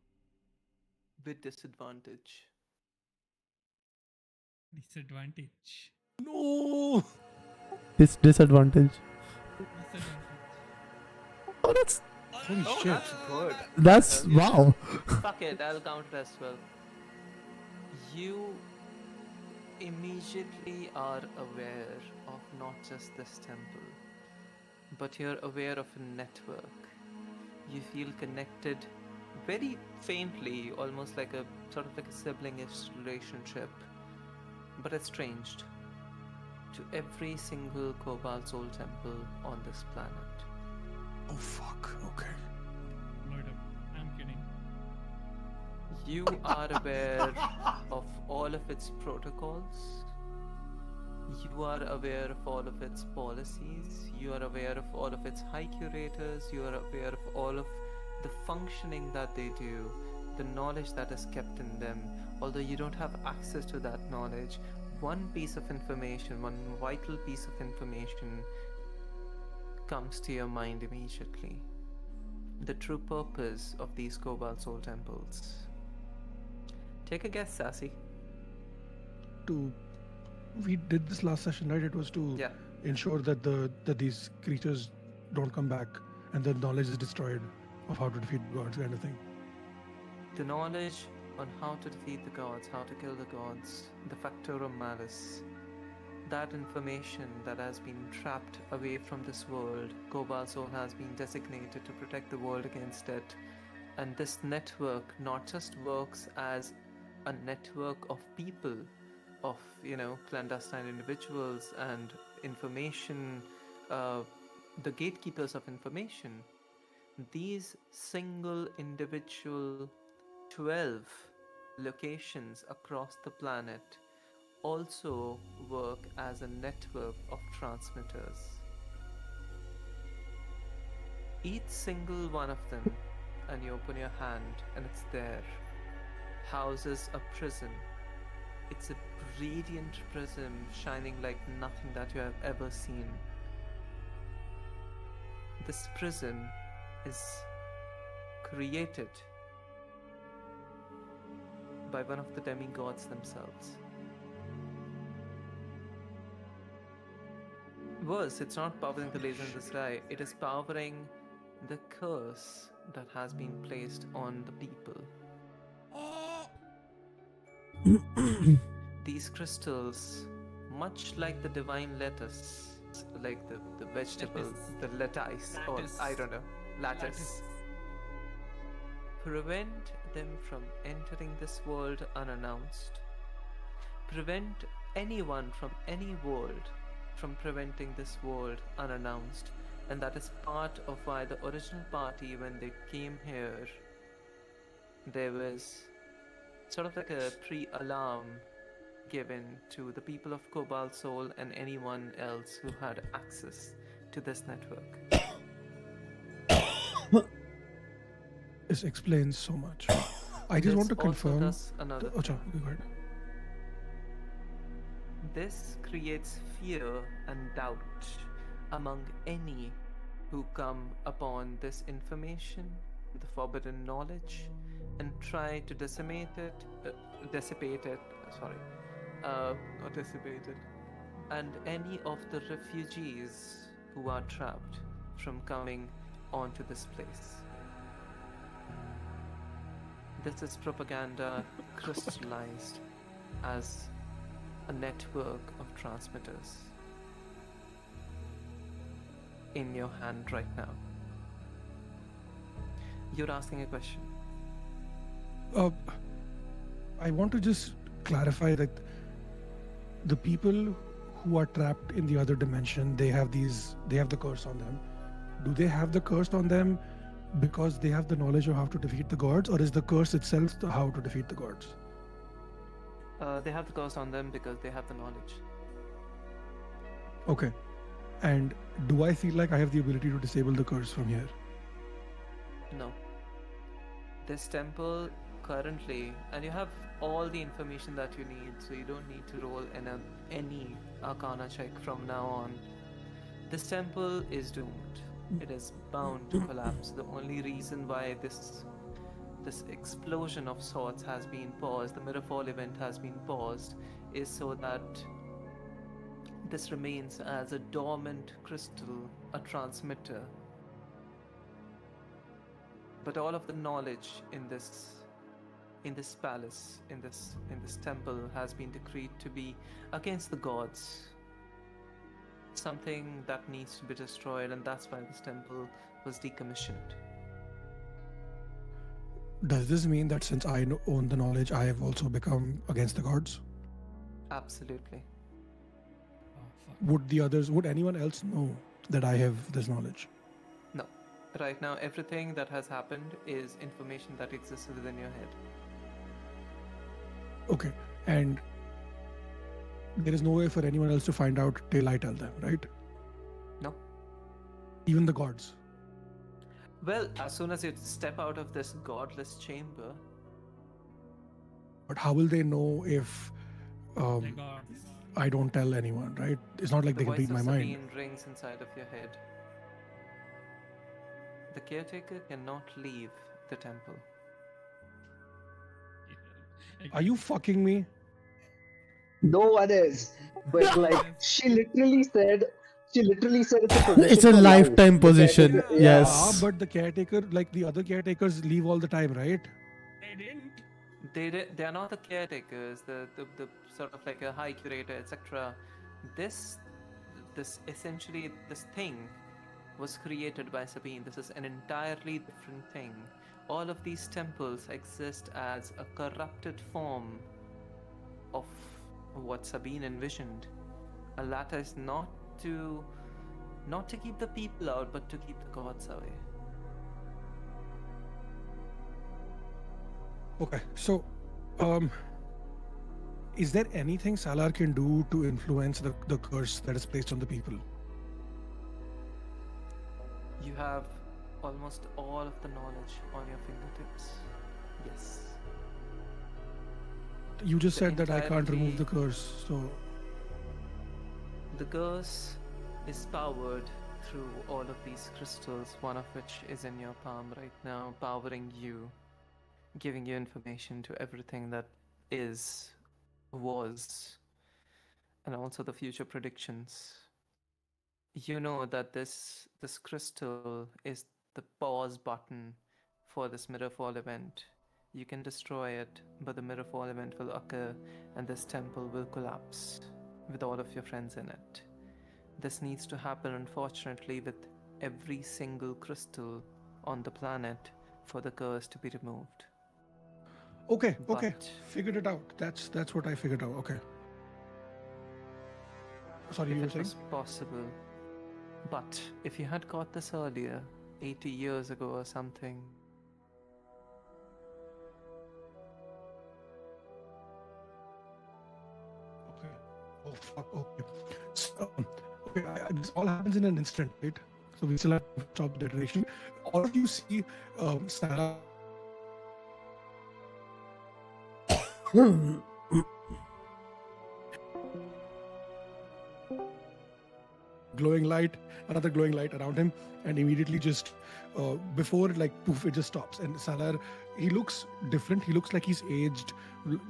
with disadvantage. Disadvantage. No. This disadvantage. Disadvantage. Oh, that's Holy shit. That's good. that's wow. Fuck it, I'll count it as well. You immediately are aware of not just this temple, but you're aware of a network. You feel connected very faintly, almost like a sort of like a sibling-ish relationship, but estranged, to every single Cobalt Soul temple on this planet. Oh fuck. Okay. Load up. I'm kidding. You are aware of all of its protocols. You are aware of all of its policies. You are aware of all of its high curators. You are aware of all of the functioning that they do, the knowledge that is kept in them. Although you don't have access to that knowledge, one piece of information, one vital piece of information comes to your mind immediately. The true purpose of these Cobalt Soul temples. Take a guess, Sassy. We did this last session, right? It was to Yeah. ensure that that these creatures don't come back and the knowledge is destroyed of how to defeat gods, kind of thing. The knowledge on how to defeat the gods, how to kill the gods, the Factorum Malice. That information that has been trapped away from this world, Cobalt Soul has been designated to protect the world against it. And this network not just works as a network of people, of clandestine individuals and information, the gatekeepers of information. These single individual 12 locations across the planet also work as a network of transmitters. Each single one of them, and you open your hand and it's there, houses a prism. It's a radiant prism shining like nothing that you have ever seen. This prism is created by one of the demigods themselves. Worse, it's not powering the laser in the sky, it is powering the curse that has been placed on the people. These crystals, much like the divine lettuce, like the vegetable, the lettuce, or I don't know, lattice, prevent them from entering this world unannounced. Prevent anyone from any world from preventing this world unannounced. And that is part of why the original party, when they came here, there was sort of like a pre-alarm given to the people of Cobalt Soul and anyone else who had access to this network. This explains so much. I just want to confirm. Thus another Oh, sorry, go ahead. This creates fear and doubt among any who come upon this information, the forbidden knowledge, and try to dissipate it, and any of the refugees who are trapped from coming onto this place. This is propaganda crystallized as a network of transmitters in your hand right now. You're asking a question. I want to just clarify that the people who are trapped in the other dimension, they have the curse on them. Do they have the curse on them because they have the knowledge of how to defeat the gods, or is the curse itself how to defeat the gods? They have the curse on them because they have the knowledge. Okay. And do I feel like I have the ability to disable the curse from here? No. This temple currently, and you have all the information that you need, so you don't need to roll any arcana check from now on. This temple is doomed. It is bound to collapse. The only reason why this explosion of sorts has been paused, the Mirrorfall event has been paused, is so that this remains as a dormant crystal, a transmitter. But all of the knowledge in this palace, in this temple, has been decreed to be against the gods. Something that needs to be destroyed, and that's why this temple was decommissioned. Does this mean that since I own the knowledge, I have also become against the gods? Absolutely. Oh, fuck. Would anyone else know that I have this knowledge? No. Right now, everything that has happened is information that exists within your head. Okay. And there is no way for anyone else to find out till I tell them, right? No. Even the gods. Well, as soon as you step out of this godless chamber, But how will they know if They got I don't tell anyone, right? It's not like the they can voice read of my mind. Sabine rings inside of your head. The caretaker cannot leave the temple. Are you fucking me? No one is. But like she literally said it's a position It's a for life. lifetime The position. caretaker- yeah. Yes. But the caretaker, like the other caretakers, leave all the time, right? They didn't. They are not the caretakers, the sort of like a high curator, etc. This essentially, this thing was created by Sabine. This is an entirely different thing. All of these temples exist as a corrupted form of what Sabine envisioned. A ladder is not to keep the people out, but to keep the gods away. Okay, so is there anything Salar can do to influence the curse that is placed on the people? You have almost all of the knowledge on your fingertips. Yes. You just The said that I can't remove the entirety- curse, so The curse is powered through all of these crystals, one of which is in your palm right now, powering you, giving you information to everything that is, was, and also the future predictions. You know that this crystal is the pause button for this mirrorfall event. You can destroy it, but the mirrorfall event will occur and this temple will collapse with all of your friends in it. This needs to happen, unfortunately, with every single crystal on the planet for the curse to be removed. okay, But figured it out. That's what I figured out. Okay. Sorry, if you were it saying? was possible. But if you had got this earlier, 80 years ago or something, Okay. Oh fuck. Okay. So, okay. This all happens in an instant, right? So we still have to stop the detonation. All of you see Sarah glowing light, another glowing light around him, and immediately just before like poof, it just stops. And Salar, he looks different. He looks like he's aged.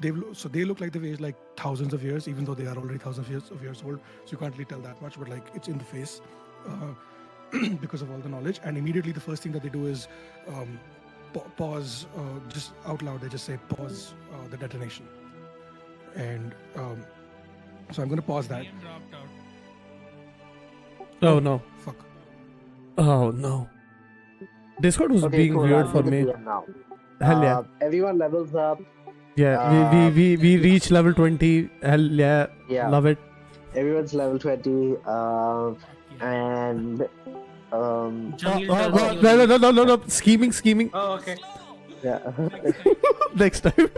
They look like they've aged like thousands of years, even though they are already thousands of years old. So you can't really tell that much, but like it's in the face because of all the knowledge. And immediately the first thing that they do is pause, just out loud. They just say pause the detonation, and so I'm going to pause that. DM dropped out. Oh no. Fuck. Oh no. Discord was Okay, being cool. weird I'll for be the me. DM now. Hell yeah. Everyone levels up. Yeah, we reached level 20. Hell yeah. Yeah. Love it. Everyone's level 20. And Jamil Oh, tells no, you- no. Scheming. Oh, okay. yeah. Next time.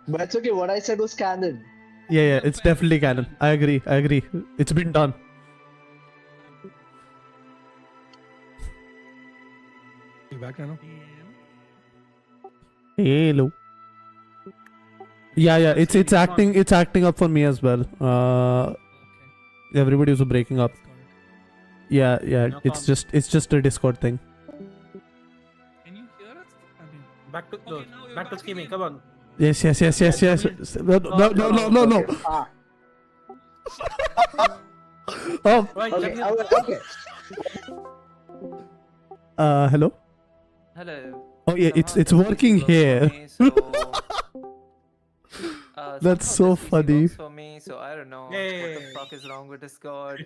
But it's okay. What I said was canon. Yeah, it's definitely canon. I agree. It's been done. You back now? Hello. Yeah, it's acting up for me as well. Okay. Everybody was breaking up. Discord. Yeah, No it's comment. just a Discord thing. Can you hear us? I mean, Back to Okay, now you're back to back scheming. again. Come on. Yes. No. Okay. Oh, Right, Okay. Jamil. Okay. hello. hello. Oh yeah, it's Somehow this working works for here. me, so, That's somehow so this PC funny. works for me, so I don't know what the Yay. fuck is wrong with Discord.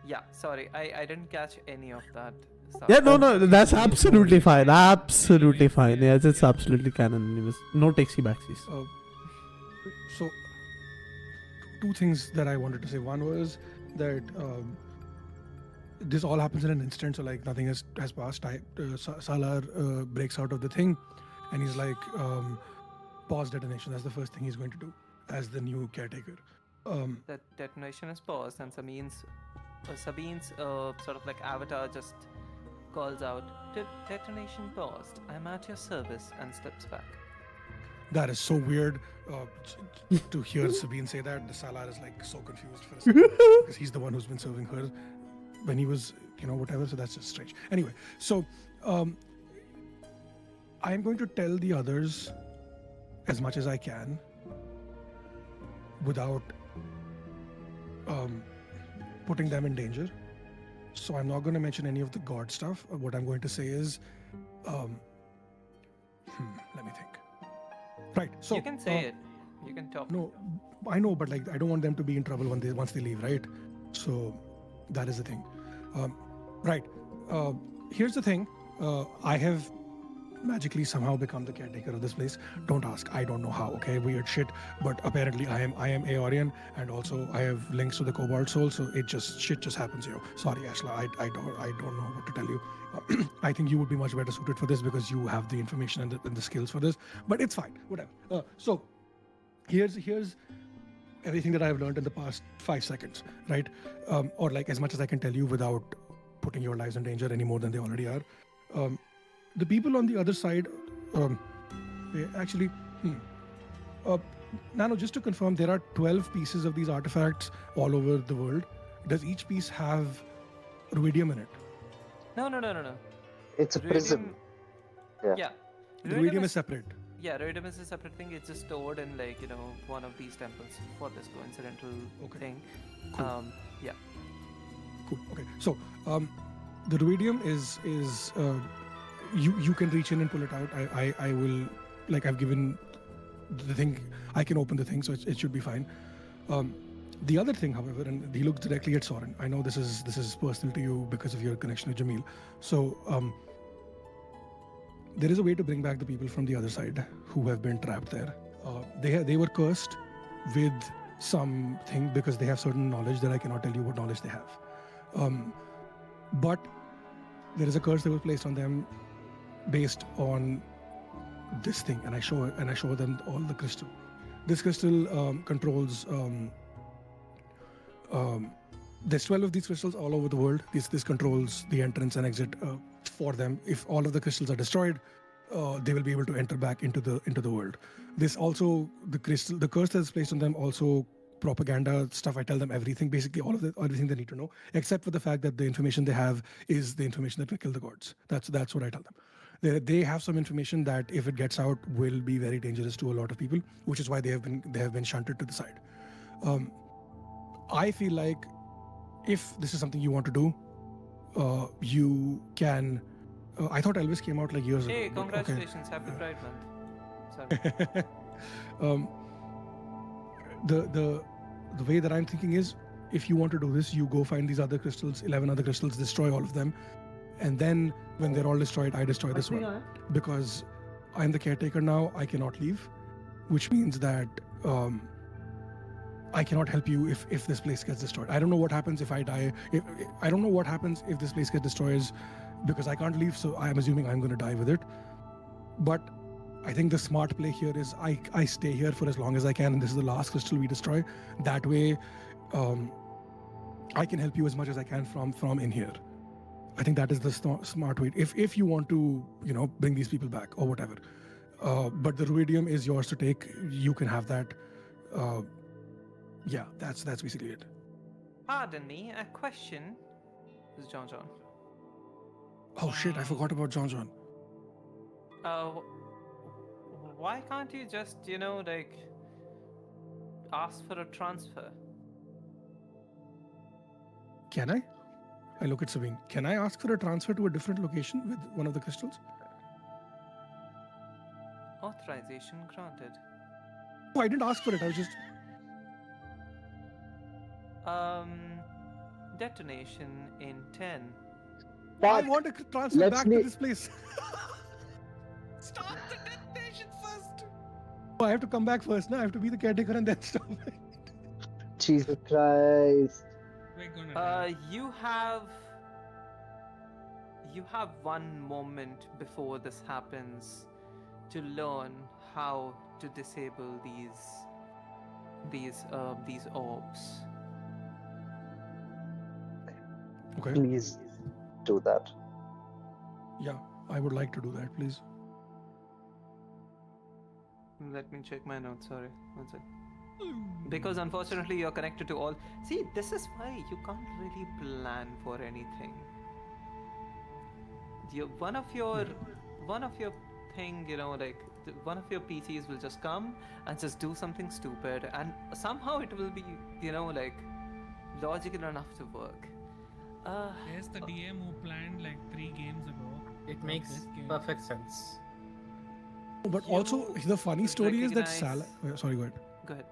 Yeah, sorry, I didn't catch any of that stuff. Yeah, no, that's absolutely fine. Absolutely fine. Yes, it's absolutely canon. Anyways, no takesy backsies. So, two things that I wanted to say. One was that this all happens in an instant, so like nothing has passed. Salar breaks out of the thing, and he's like, pause detonation. That's the first thing he's going to do as the new caretaker. That detonation is paused, and Sabine's sort of like avatar just calls out, "Detonation paused. I'm at your service," and steps back. That is so weird to hear Sabine say that. The Salar is like so confused for a second because he's the one who's been serving her when he was, whatever. So that's just strange. Anyway, so I'm going to tell the others as much as I can without putting them in danger. So I'm not going to mention any of the god stuff. What I'm going to say is, let me think. Right. So you can say it. You can talk. No, I know, but like I don't want them to be in trouble once they leave, right? So that is the thing. Right. Here's the thing. I have magically somehow become the caretaker of this place. Don't ask. I don't know how. Okay, weird shit. But apparently, I am Aeorian, and also I have links to the Cobalt Soul. So shit just happens here. Sorry, Ashla. I don't know what to tell you. I think you would be much better suited for this because you have the information and the skills for this. But it's fine. Whatever. So here's everything that I've learned in the past 5 seconds, right? Or like as much as I can tell you without putting your lives in danger any more than they already are. The people on the other side, actually, Nano, just to confirm, there are 12 pieces of these artifacts all over the world. Does each piece have ruidium in it? No. It's a prism. Yeah. Yeah. Ruidium is separate. Yeah, ruidium is a separate thing. It's just stored in one of these temples for this coincidental thing. Cool. Yeah. Cool. Okay. So, the ruidium is you can reach in and pull it out. I will, like, I've given the thing. I can open the thing, so it should be fine. The other thing, however, and he looks directly at Soren. I know this is personal to you because of your connection with Jamil. So there is a way to bring back the people from the other side who have been trapped there. They were cursed with something because they have certain knowledge that I cannot tell you what knowledge they have. But there is a curse that was placed on them based on this thing, and I show them all the crystal. This crystal controls. There's 12 of these crystals all over the world. This controls the entrance and exit for them. If all of the crystals are destroyed, they will be able to enter back into the world. This also the curse that's placed on them also propaganda stuff. I tell them everything, basically everything they need to know, except for the fact that the information they have is the information that will kill the gods. That's what I tell them. They have some information that if it gets out will be very dangerous to a lot of people, which is why they have been shunted to the side. I feel like if this is something you want to do, you can. I thought Elvis came out like years ago. Hey, but okay. congratulations! Happy Pride Month. Sorry. The way that I'm thinking is, if you want to do this, you go find these other crystals, 11 other crystals, destroy all of them, and then when they're all destroyed, I destroy this one. Because I'm the caretaker now, I cannot leave, which means that I cannot help you if this place gets destroyed. I don't know what happens if I die. I don't know what happens if this place gets destroyed because I can't leave, so I'm assuming I'm going to die with it. But I think the smart play here is I stay here for as long as I can, and this is the last crystal we destroy. That way, I can help you as much as I can from in here. I think that is the smart way. If you want to, bring these people back or whatever. But the ruidium is yours to take. You can have that. Yeah, that's basically it. Pardon me, a question. This is John. Oh shit! I forgot about John. Why can't you just, ask for a transfer? Can I? I look at Sabine. Can I ask for a transfer to a different location with one of the crystals? Authorization granted. Oh, I didn't ask for it. I was just. Detonation in 10. I want to transfer back to this place. Start the detonation first. Oh, I have to come back first. No, I have to be the caretaker and then stop. Jesus Christ. We're gonna die. You have one moment before this happens to learn how to disable these orbs. Okay. Please do that. Yeah, I would like to do that, please. Let me check my notes. Sorry, one sec. Because unfortunately you're connected to all. See, this is why you can't really plan for anything. One of your thing, one of your PCs will just come and just do something stupid, and somehow it will be, logical enough to work. There's the DM who planned like 3 games ago. It makes this game. perfect sense. But also, the funny story is that Salah. Sorry, go ahead. Go ahead.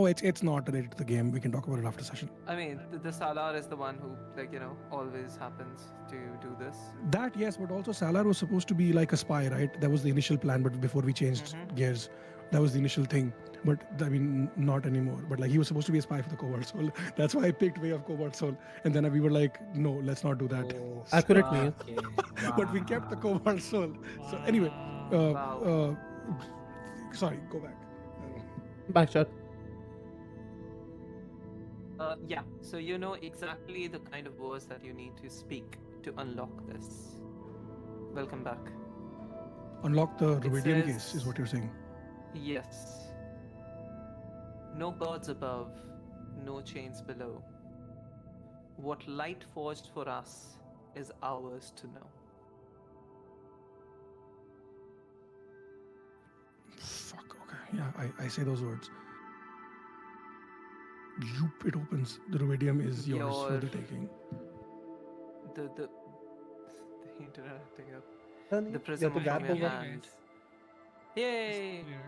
Oh, it's not related to the game. We can talk about it after session. I mean, the Salar is the one who, like, always happens to do this. That yes, but also Salar was supposed to be like a spy, right? That was the initial plan, but before we changed gears, that was the initial thing. But I mean, not anymore. But like he was supposed to be a spy for the Cobalt Soul. That's why I picked Way of Cobalt Soul. And then we were like, no, let's not do that. Oh, Accurate me. okay. But we kept the Cobalt Soul. So anyway, Wow. sorry, go back. Back chat. Yeah, so you know exactly the kind of words that you need to speak to unlock this. Welcome back. Unlock the Ruidian says- case is what you're saying. Yes. No gods above, no chains below. What light forged for us is ours to know. Fuck, okay. Yeah, I say those words. Yoop, it opens. The Ruidium is yours for the Your- taking. The internet acting up. The The prism from your over. hand. Yay! Weird.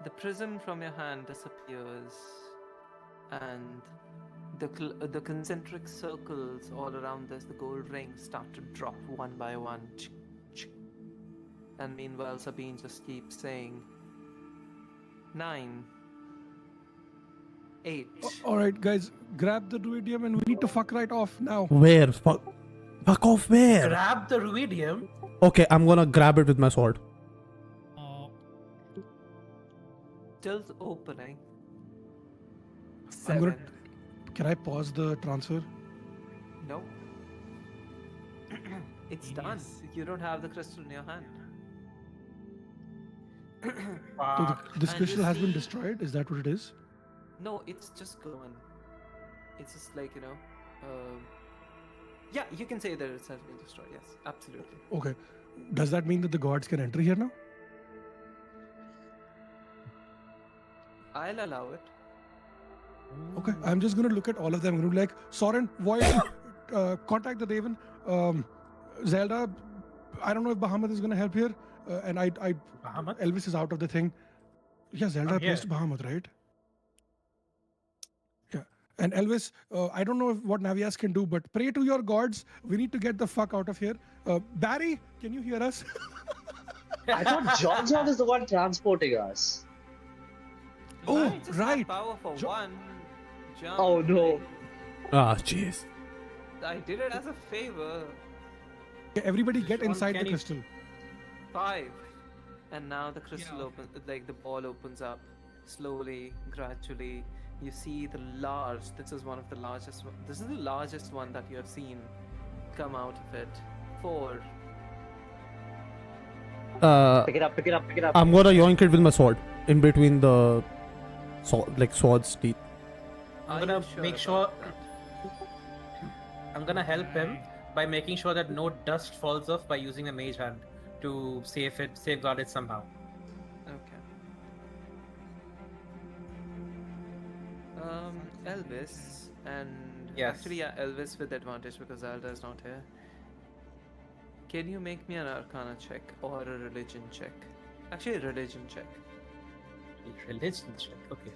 The prism from your hand disappears, and the concentric circles all around this, the gold rings, start to drop one by one. And meanwhile, Sabine just keeps saying, 9, 8. All right, guys, grab the Ruidium and we need to fuck right off now. Where? Fuck off where? Grab the Ruidium. Okay, I'm gonna grab it with my sword. Oh, Still opening. I'm gonna. 7. Can I pause the transfer? No. It's done. Genius. You don't have the crystal in your hand. So Fuck. this And crystal you has been see- destroyed. Is that what it is? No, it's just gone. It's just like, yeah, you can say that it has been destroyed. Yes, absolutely. Okay. Does that mean that the gods can enter here now? I'll allow it. Okay. I'm just gonna look at all of them. I'm gonna be like, Soren, Void, contact the Raven. Zelda, I don't know if Bahamut is gonna help here. And Bahamut? Elvis is out of the thing. Yeah, Zelda I'm placed here. Bahamut, right? Yeah. And Elvis, I don't know what Navias can do, but pray to your gods. We need to get the fuck out of here. Barry, can you hear us? I thought John is the one transporting us. Oh, I just right. Had power for Jo- one jump. Oh, no. Ah, jeez. I did it as a favor. Okay, everybody get Sean, inside the can you- crystal. 5. And now the crystal okay. opens, like the ball opens up slowly, gradually. You see the large. This is one of the largest. This is the largest one that you have seen come out of it. 4. Pick it up, pick it up, pick it up. I'm gonna yoink it with my sword in between the sword's teeth. I'm Are gonna you sure make about sure. that? I'm gonna help him by making sure that no dust falls off by using a mage hand to safeguard it somehow. Okay. Elvis and Yes. actually, yeah, Elvis with advantage because Zelda is not here. Can you make me an Arcana check or a religion check? Actually, a religion check. Religion check. Okay,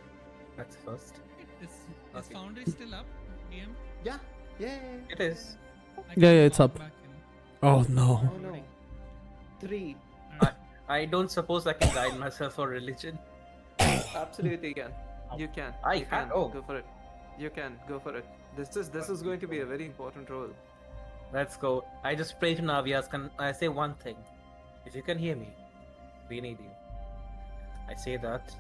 that's first. is Okay. Foundry still up? DM? Yeah. Yay. It is. I Yeah, can it's log up. back in. Oh no. Oh no. 3. I don't suppose I can guide myself for religion. Absolutely, you can. You can. I You can? Oh. Go for it. You can go for it. This is going to be a very important role. Let's go. I just pray to Navias. Can I say one thing? If you can hear me, we need you. I say that,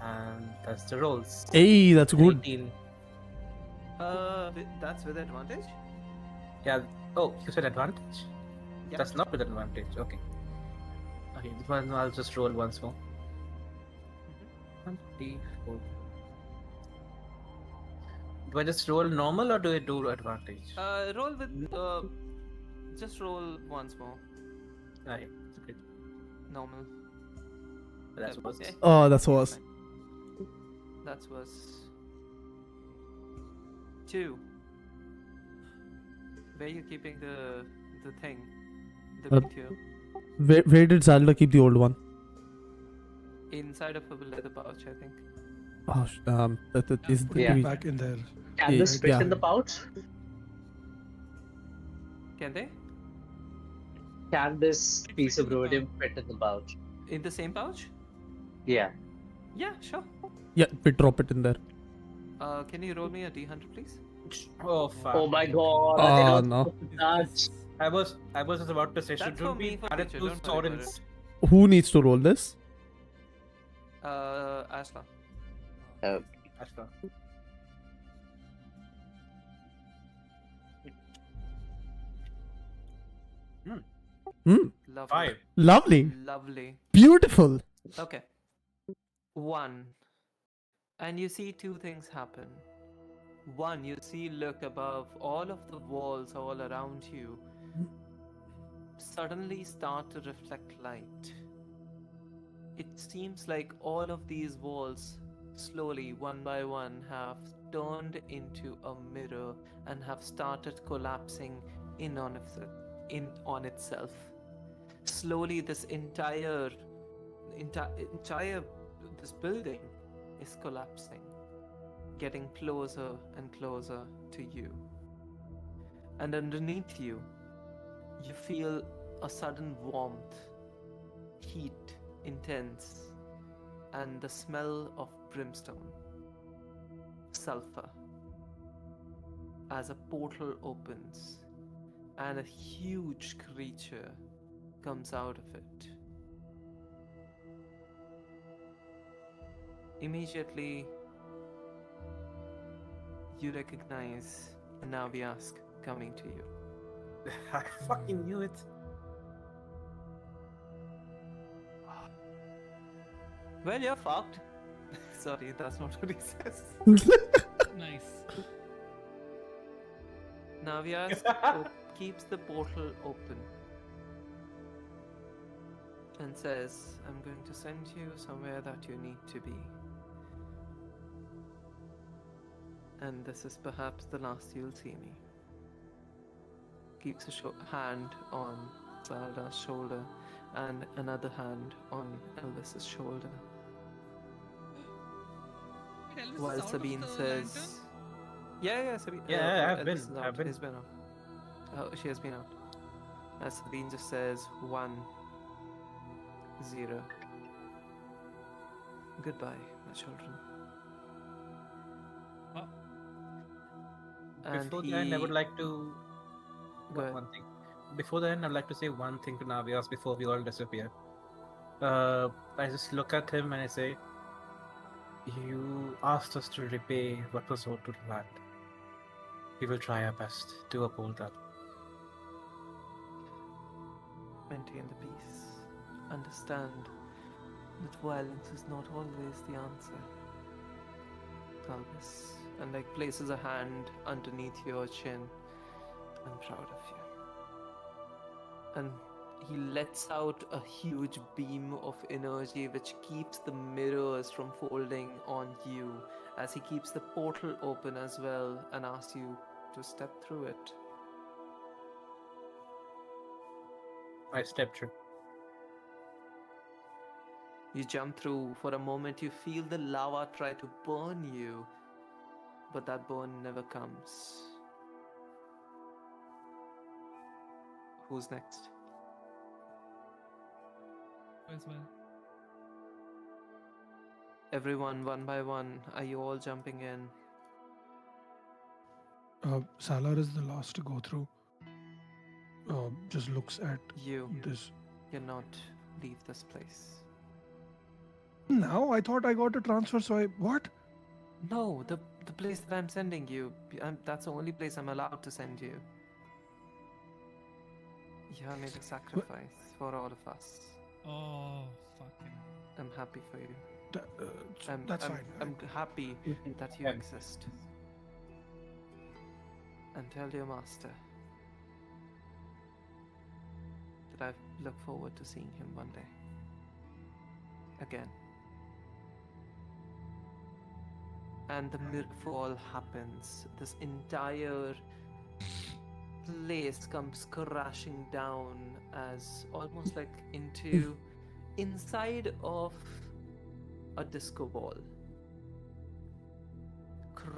and that's the rolls. Hey, that's good. 18. That's with advantage. Yeah. Oh, you said advantage. Yeah. That's not with advantage. Okay. Okay. This one I'll just roll once more. 24. Do I just roll normal or do I do advantage? Roll with just roll once more. Right. Okay. Normal. That's worse. Okay. Oh, that's worse. Fine. That's worse. 2. Where are you keeping the thing? The Uh, video? Where did Zelda keep the old one? Inside of a leather pouch, I think. That is Put Yeah. it we- back in there. Can Yeah, this fit yeah. in the pouch? Can they? Can this It piece fit of in the ruidium fit in the pouch? In the same pouch? Yeah. Yeah, sure. Yeah, we drop it in there. Can you roll me a d100, please? Oh fuck. Oh my god, Oh, I was no. supposed to touch. I was just about to say, That's should for we me for add it future, to don't worry about Soren's? Who needs to roll this? Ashla. Ashla. Hmm. Lovely. 5. Lovely. Lovely. Beautiful. Okay. 1. And you see two things happen. One, you see look above all of the walls all around you suddenly start to reflect light. It seems like all of these walls slowly, one by one, have turned into a mirror and have started collapsing in on itself. Slowly, this entire this building is collapsing, getting closer and closer to you. And underneath you, you feel a sudden warmth, heat, intense, and the smell of brimstone, sulfur, as a portal opens and a huge creature comes out of it. Immediately, you recognize Naviask coming to you. I fucking knew it. Well, you're fucked. Sorry, that's not what he says. Nice. Naviask keeps the portal open and says, I'm going to send you somewhere that you need to be. And this is perhaps the last you'll see me. Keeps a hand on Zalda's shoulder and another hand on Elvis's shoulder. Wait, Elvis is While out of Sabine the says, lantern? Yeah, Sabine. Yeah, I've Elvis been. is out. I've been. He's been out. Oh, she has been out. As Sabine just says, 1, 0. Goodbye, my children. Oh, And Before the end, I would like to. Go ahead. One thing. Before the end, I'd like to say one thing to Navias before we all disappear. I just look at him and I say, you asked us to repay what was owed to the land. We will try our best to uphold that. Maintain the peace. Understand that violence is not always the answer. Albus, and places a hand underneath your chin. I'm proud of you. And he lets out a huge beam of energy which keeps the mirrors from folding on you as he keeps the portal open as well and asks you to step through it. I step through. You jump through. For a moment you feel the lava try to burn you, but that burn never comes. Who's next? as well. Everyone, one by one, are you all jumping in? Salar is the last to go through. Just looks at You this. cannot leave this place. Now I thought I got a transfer, so I what? No, the place that I'm sending you, that's the only place I'm allowed to send you. You have made a sacrifice for all of us. Oh, fucking. I'm happy for you. That's I'm, fine. I'm happy that you Yeah. exist. And tell your master that I look forward to seeing him one day. Again. And the mirror happens. This entire place comes crashing down as almost like into inside of a disco ball.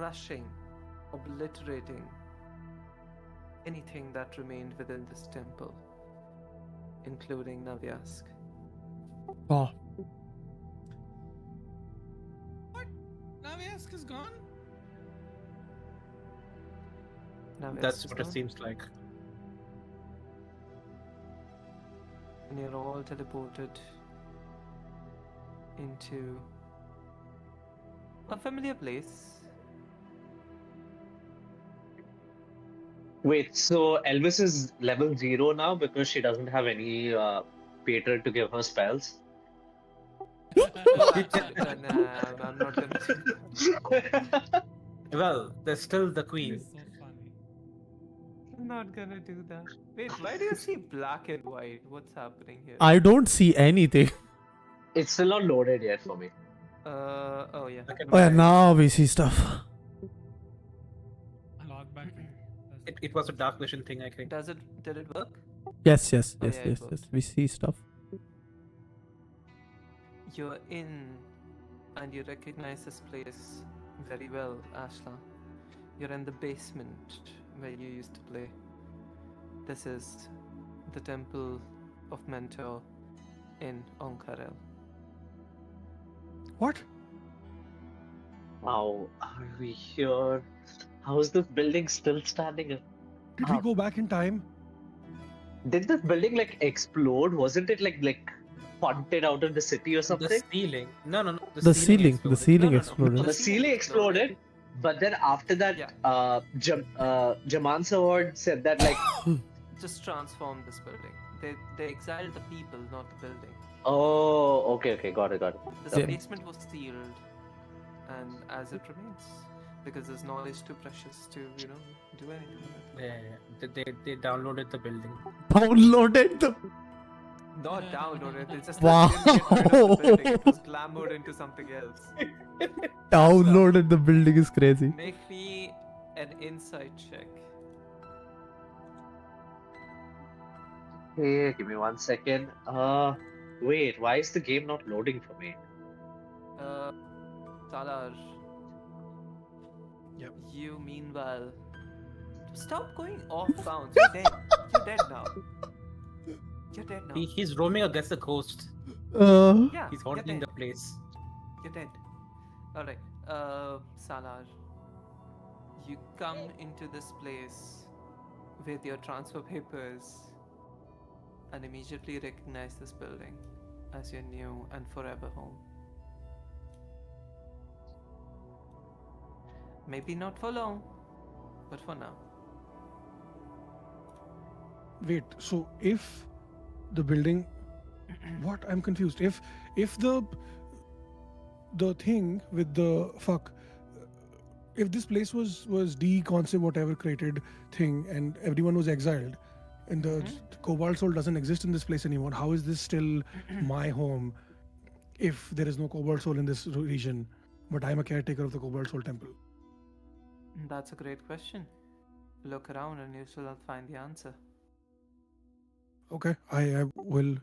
crushing, obliterating anything that remained within this temple, including Navyask. Oh, What? Naviask is gone? Navyask That's is what it gone, seems like. and you're all teleported into a familiar place. Wait, so Elvis is level 0 now because she doesn't have any patron to give her spells? Oh, absolutely. Nah, I'm not gonna do that. Well, there's still the This queen. is so funny. I'm not gonna do that. Wait, why do you see black and white? What's happening here? I don't see anything. It's still not loaded yet for me. Oh yeah. Black and Oh yeah, white. now we see stuff. Log back in. It was a dark vision thing, I think. Did it work? Yes, yes, Oh, yes, yeah, it yes, worked. yes. We see stuff. You're in, and you recognize this place very well, Ashla. You're in the basement where you used to play. This is the Temple of Mentor in Ank'harel. What? How are we here? How is this building still standing? Did we go back in time? Did this building like explode? Wasn't it like punted out of the city or The something? ceiling. No. The ceiling exploded. No. exploded. The ceiling exploded, but then after that, Yeah. Jaman Saward said that like, Just transform this building. They exiled the people, not the building. oh, okay, got it. This Yeah. basement was sealed, and as it remains, because there's knowledge too precious to do anything with. Yeah. They downloaded the building. Downloaded the. Not downloaded. It's just Wow. that didn't get rid of the building. It was glamoured into something else. Downloaded the building is crazy. Make me an insight check. hey, give me 1 second. Wait, why is the game not loading for me? Salar. Yep. You meanwhile. Stop going off bounds. You're dead. You're dead now. You're dead now. He's roaming against the ghost. Yeah. He's you're haunting dead. the place. You're dead. Alright. Salar. You come into this place with your transfer papers and immediately recognize this building as your new and forever home. Maybe not for long, but for now. Wait, so if the building, what? I'm confused. If the thing with the fuck, if this place was concept whatever created thing and everyone was exiled, and the Cobalt Soul doesn't exist in this place anymore, how is this still my home? If there is no Cobalt Soul in this region, but I'm a caretaker of the Cobalt Soul Temple. That's a great question. Look around and you shall find the answer. Okay, I will.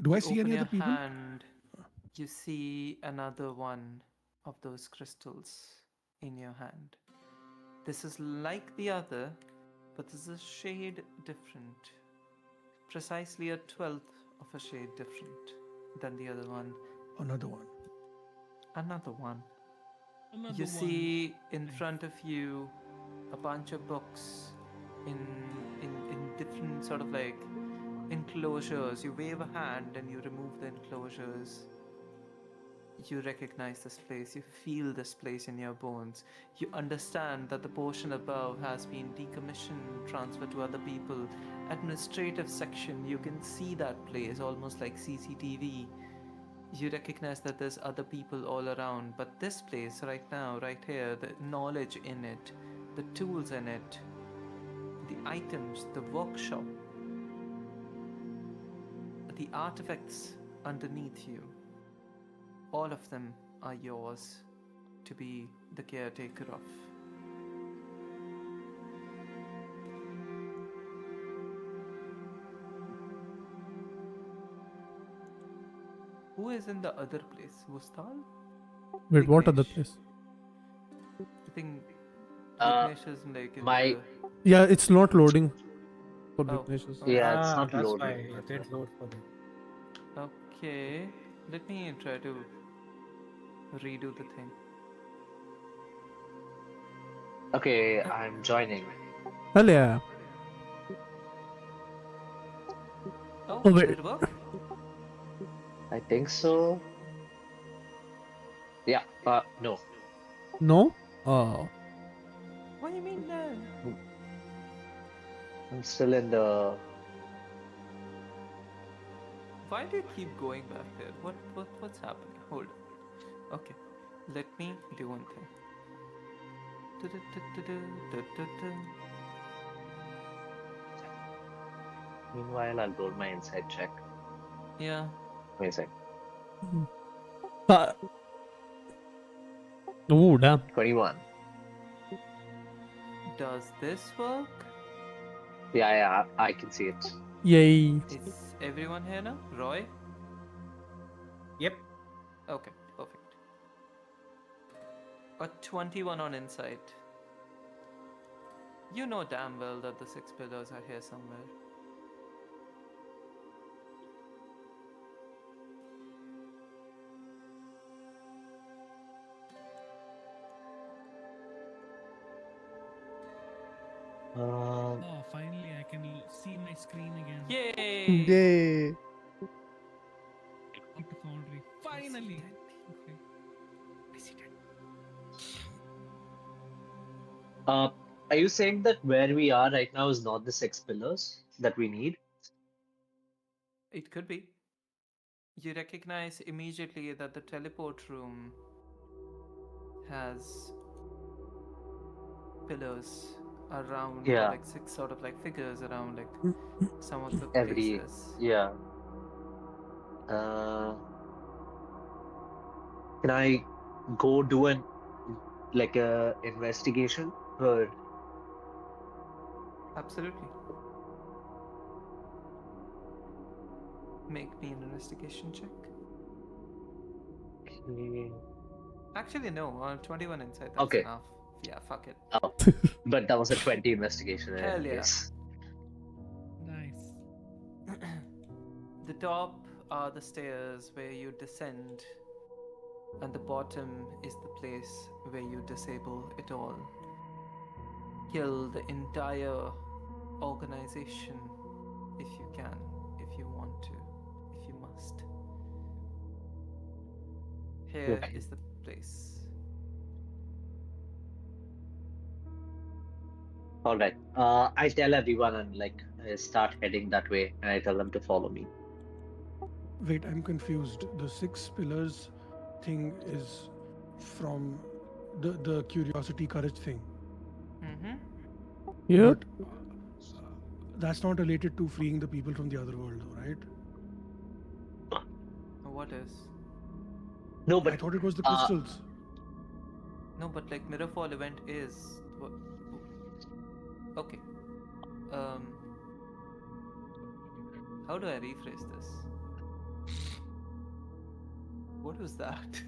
Do I see Open any your other people? hand, you see another one of those crystals in your hand. This is like the other, but this is a shade different. Precisely a 12th of a shade different than the other one. Another one. Another one. Another You one. see in front of you a bunch of books in different sort of like enclosures. You wave a hand and you remove the enclosures. You recognize this place. You feel this place in your bones. You understand that the portion above has been decommissioned, transferred to other people. Administrative section, you can see that place almost like CCTV. You recognize that there's other people all around, but this place right now, right here, the knowledge in it, the tools in it, the items, the workshop, the artifacts underneath you, all of them are yours to be the caretaker of. Who is in the other place? Vustal? Wait, what other Vignesh. place? think Uh, Vignesh is like in my- the... Yeah, it's not loading for Oh, Vignesh. okay. Yeah, it's not that's loading. why it did load for them. Okay, let me try to redo the thing. Okay, I'm joining. Hell yeah. Oh, Oh, wait. did it work? I think so. Yeah, no. No? Oh. What do you mean no? I'm still in the. Why do you keep going back there? What's happening? Hold on. Okay, let me do one thing. Du-du-du-du-du-du-du-du. Meanwhile, I'll roll my inside check. Yeah. Wait a sec. Oh, damn. 21. Does this work? Yeah, I can see it. Yay. Is everyone here now? Roy? Yep. Okay, perfect. A 21 on insight. You know damn well that the 6 pillars are here somewhere. Um, Oh, finally I can see my screen again. Yay! Yay. Out of foundry. Finally. Okay. are you saying that where we are right now is not the 6 pillars that we need? It could be. You recognize immediately that the teleport room has pillars around, or Yeah. like 6 sort of like figures around like some of the Every. places. Yeah. Can I go do an like a investigation or Absolutely. Make me an investigation check. okay. Actually, no, 21 inside, that's Okay. enough. Yeah, fuck it. But that was a 20 investigation in Hell any yeah. case. Nice. The top are the stairs where you descend, and the bottom is the place where you disable it all. Kill the entire organization if you can, if you want to, if you must. Here Okay. is the place. All right. I tell everyone and like I start heading that way, and I tell them to follow me. Wait, I'm confused. The 6 pillars thing is from the curiosity courage thing. Mm-hmm. Yep. But that's not related to freeing the people from the other world, though, right? What is? No, I but thought it was the crystals. No, but like Mirrorfall event is what? Okay. How do I rephrase this? What was that?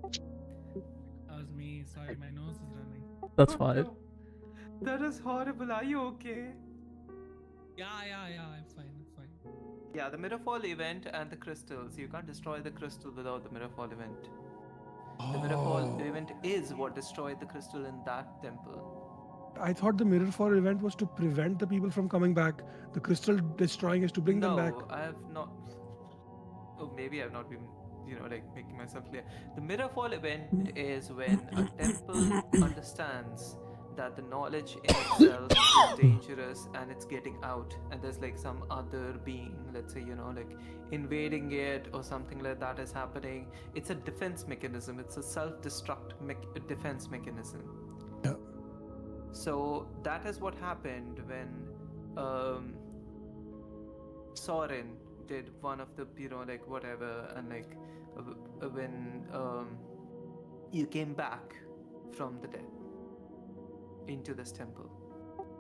That was me. Sorry, my nose is running. That's Oh, fine. no. That is horrible. Are you okay? Yeah, I'm fine. Yeah, the Mirrorfall event and the crystals. You can't destroy the crystal without the Mirrorfall event. The Mirrorfall event is what destroyed the crystal in that temple. I thought the Mirrorfall event was to prevent the people from coming back. The crystal destroying is to bring them back. No, I have not. Oh, maybe I've not been, like making myself clear. The Mirrorfall event is when a temple understands that the knowledge in itself is dangerous and it's getting out, and there's like some other being, let's say, like invading it or something like that is happening. It's a defense mechanism, it's a self-destruct defense mechanism. Yeah. So that is what happened when Soren did one of the, like whatever, and like when you came back from the dead into this temple.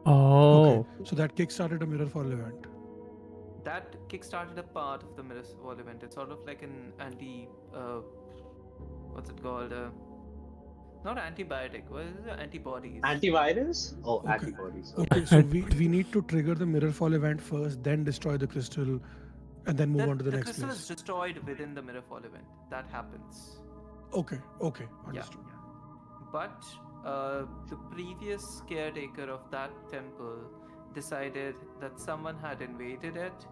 Oh. Okay. So that kickstarted a Mirrorfall event. That kickstarted a part of the Mirrorfall event. It's sort of like an anti, what's it called? Not antibiotic. What is it? Antibodies. Antivirus? Oh, Okay. antibodies. Okay, so we need to trigger the mirror fall event first, then destroy the crystal, and then move on to the next crystal place. is destroyed within the mirror fall event. That happens. Okay, understood. But the previous caretaker of that temple decided that someone had invaded it,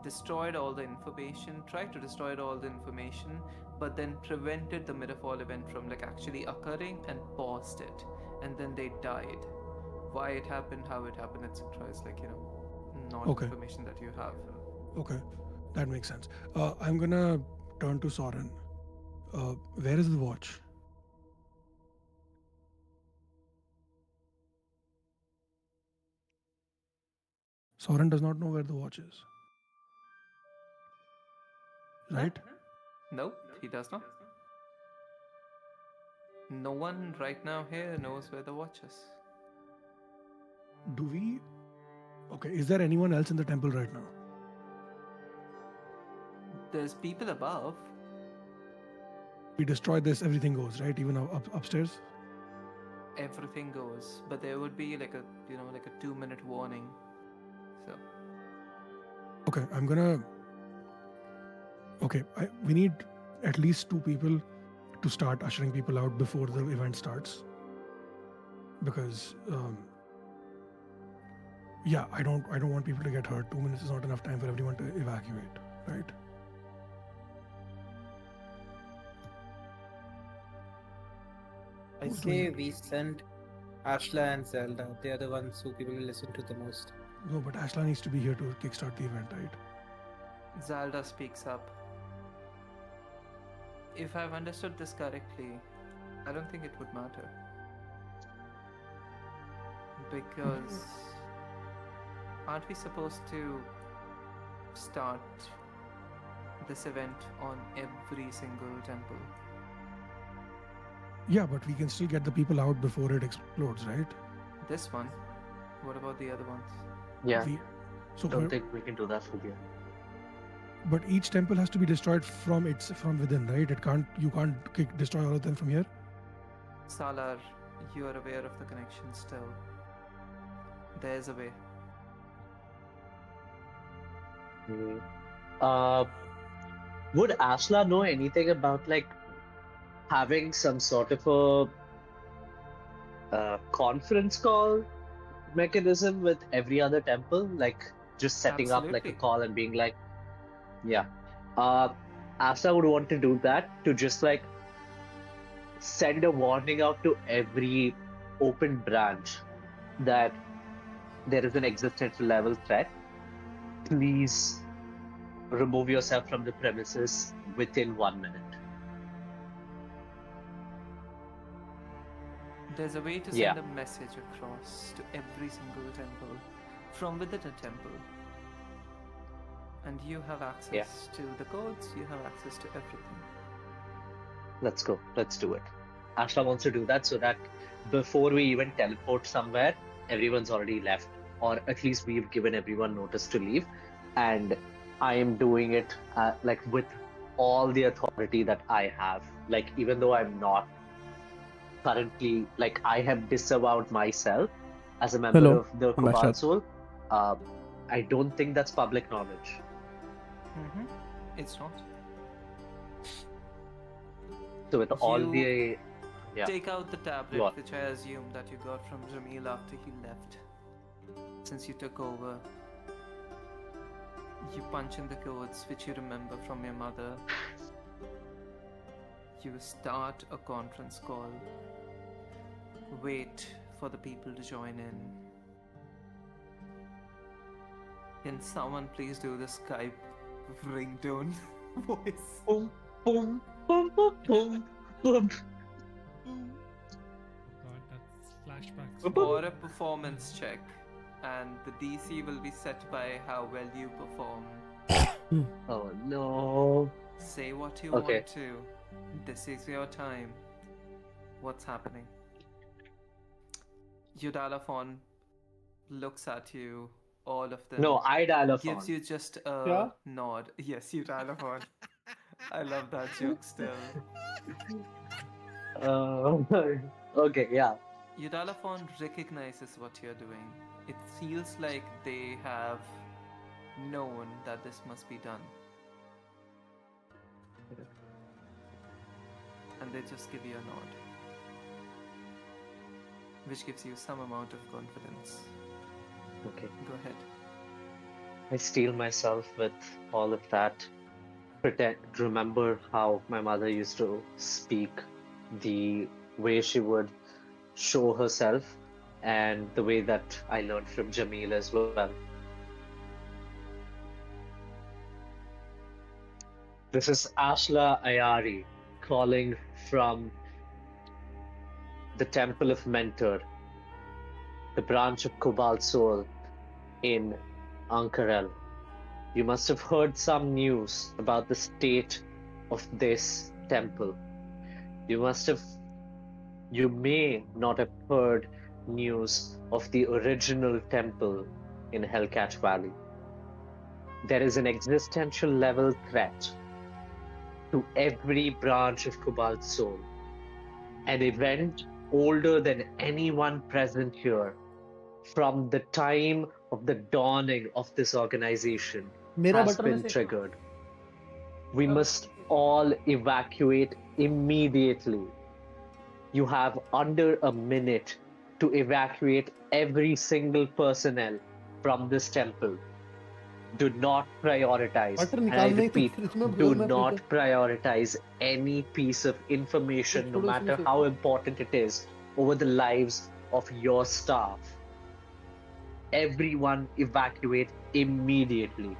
destroyed all the information, tried to destroy all the information, but then prevented the mirror fall event from like actually occurring and paused it, and then they died. Why it happened, how it happened, etc. is like not Okay. information that you have. Okay, that makes sense. I'm gonna turn to Soren. Where is the watch? Soren does not know where the watch is. Right? Nope, he does not. No one right now here knows where the watch is. Do we? Okay, is there anyone else in the temple right now? There's people above. We destroy this, everything goes, right? Even upstairs? Everything goes, but there would be like a 2-minute warning. So Okay, I'm gonna. Okay, we need at least 2 people to start ushering people out before the event starts. Because, yeah, I don't want people to get hurt. 2 minutes is not enough time for everyone to evacuate, right? I Who's doing say it? we send Ashla and Zelda. They are the ones who people will listen to the most. No, but Ashla needs to be here to kickstart the event, right? Zelda speaks up. If I've understood this correctly, I don't think it would matter. Because aren't we supposed to start this event on every single temple? Yeah, but we can still get the people out before it explodes, right? This one? What about the other ones? Yeah. So Don't think we can do that from here. but each temple has to be destroyed from within, right? You can't destroy all of them from here. Salar, you are aware of the connection still. There's a way. Would Ashla know anything about like having some sort of a conference call mechanism with every other temple, like just setting up like a Absolutely. call and being like, yeah. Ashla would want to do that to just like send a warning out to every open branch that there is an existential level threat. Please remove yourself from the premises within 1 minute. There's a way to Yeah. send a message across to every single temple from within a temple. And you have access to the codes, you have access to everything. Let's go. Let's do it. Ashla wants to do that so that before we even teleport somewhere, everyone's already left. Or at least we've given everyone notice to leave. And I am doing it like with all the authority that I have. Like, even though I'm not currently, like, I have disavowed myself as a member Hello, of the I'm back, Cobalt Shad. Soul. I don't think that's public knowledge. It's not. So with all You the yeah. Take out the tablet, What? which I assume that you got from Jamil after he left. Since you took over, you punch in the codes which you remember from your mother. You start a conference call. Wait for the people to join in. Can someone please do the Skype ringtone voice? Boom, boom, boom, boom, boom, boom. God, that's flashbacks. Or a performance check, and the DC will be set by how well you perform. Oh no. Say what you Okay. want to. This is your time. What's happening? Udalaphon looks at you, all of them. No, I dial a Gives phone. you just a Yeah? nod. Yes, Udalaphon. I love that joke still. Okay, yeah. Udalaphon recognizes what you're doing. It feels like they have known that this must be done. And they just give you a nod. Which gives you some amount of confidence. Okay. Go ahead. I steel myself with all of that. Remember how my mother used to speak, the way she would show herself, and the way that I learned from Jamil as well. This is Ashla Ayari calling from the Temple of Mentor, the branch of Cobalt Soul in Ank'harel. You must have heard some news about the state of this temple. You must have, you may not have heard news of the original temple in Hellcat Valley. There is an existential level threat to every branch of Cobalt Soul. An event older than anyone present here from the time of the dawning of this organization मेरा has button में been से triggered. We must all evacuate immediately. You have under a minute to evacuate every single personnel from this temple. Do not prioritize, button and I निकालने तो repeat, फिर इसमें do भरो मैं not फिर prioritize any piece of information, no छोड़ो इसमें matter से how important it is, over the lives of your staff. Everyone evacuate immediately.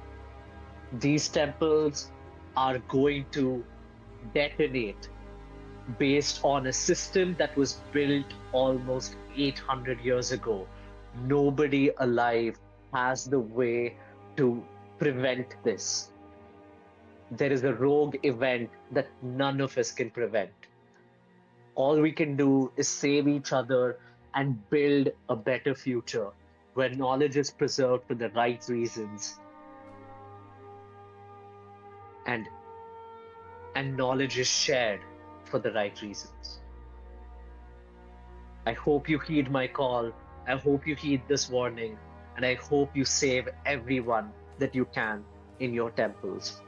These temples are going to detonate based on a system that was built almost 800 years ago. Nobody alive has the way to prevent this. There is a rogue event that none of us can prevent. All we can do is save each other and build a better future where knowledge is preserved for the right reasons and knowledge is shared for the right reasons. I hope you heed my call. I hope you heed this warning. And I hope you save everyone that you can in your temples.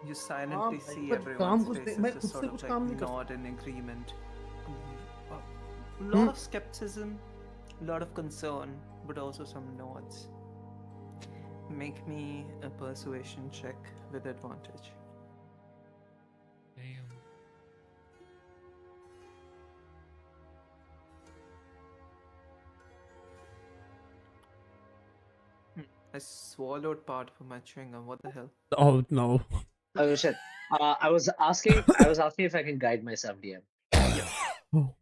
You silently भाई, see but everyone's काम कुछ faces मैं just खुद sort से of कुछ like काम नहीं कर nod in agreement. A lot of skepticism, a lot of concern, but also some nods. Make me a persuasion check with advantage. Damn. I swallowed part of my chewing gum. What the hell? Oh no. Oh shit. I was asking if I can guide myself, DM. Oh.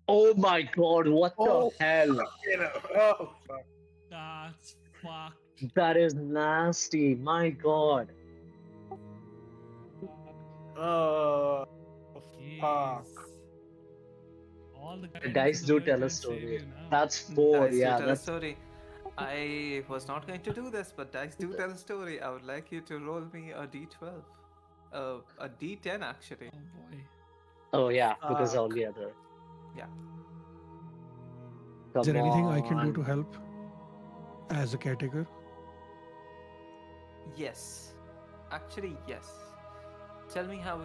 Oh my god, what the hell? Oh, fuck. That's fucked. That is nasty. My god. Oh, fuck. Jeez. All the The guidance dice in the do world tell a can't save story. you now. That's 4, Dice yeah. do tell a That's story. I was not going to do this, but dice do tell a story. I would like you to roll me a d12. A d10 actually. Oh boy. oh yeah, because Fuck. only other. Yeah. Is there Come anything I can do on. to help as a caretaker? Yes. Actually, yes. Tell me how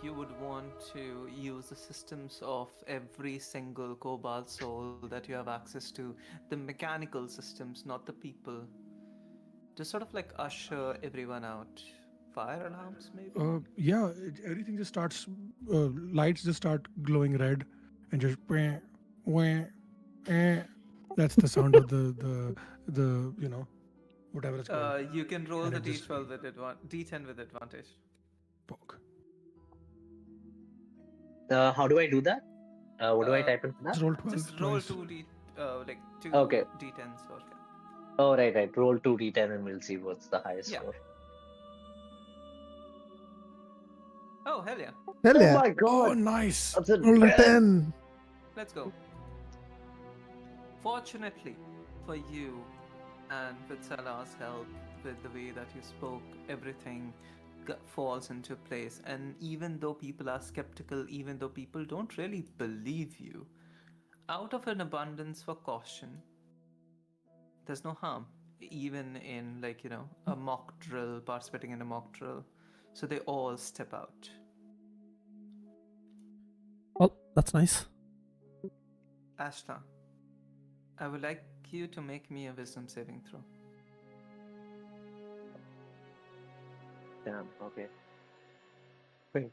you would want to use the systems of every single Cobalt soul that you have access to, the mechanical systems, not the people, to sort of like usher everyone out. Fire alarms, maybe? Yeah, everything just starts, lights just start glowing red and just wah, wah, eh. That's the sound of the whatever it's called. You can roll And the it just d12 with d10 with advantage. poke. How do I do that? What do I type in for that? Just roll 12 Just roll twice. two Okay. d10s. Okay. Oh, right. Roll 2d10 and we'll see what's the highest Yeah. score. Oh hell yeah! Hell Oh yeah. my Oh, god! nice. That's a Roll a 10. 10. Let's go. Fortunately for you, and with Salah's help, with the way that you spoke, everything falls into place. And even though people are skeptical, even though people don't really believe you, out of an abundance for caution, there's no harm, even in, like, a mock drill, participating in a mock drill. So they all step out. Well, that's nice. Ashla, I would like you to make me a wisdom saving throw. Damn, okay. Wait,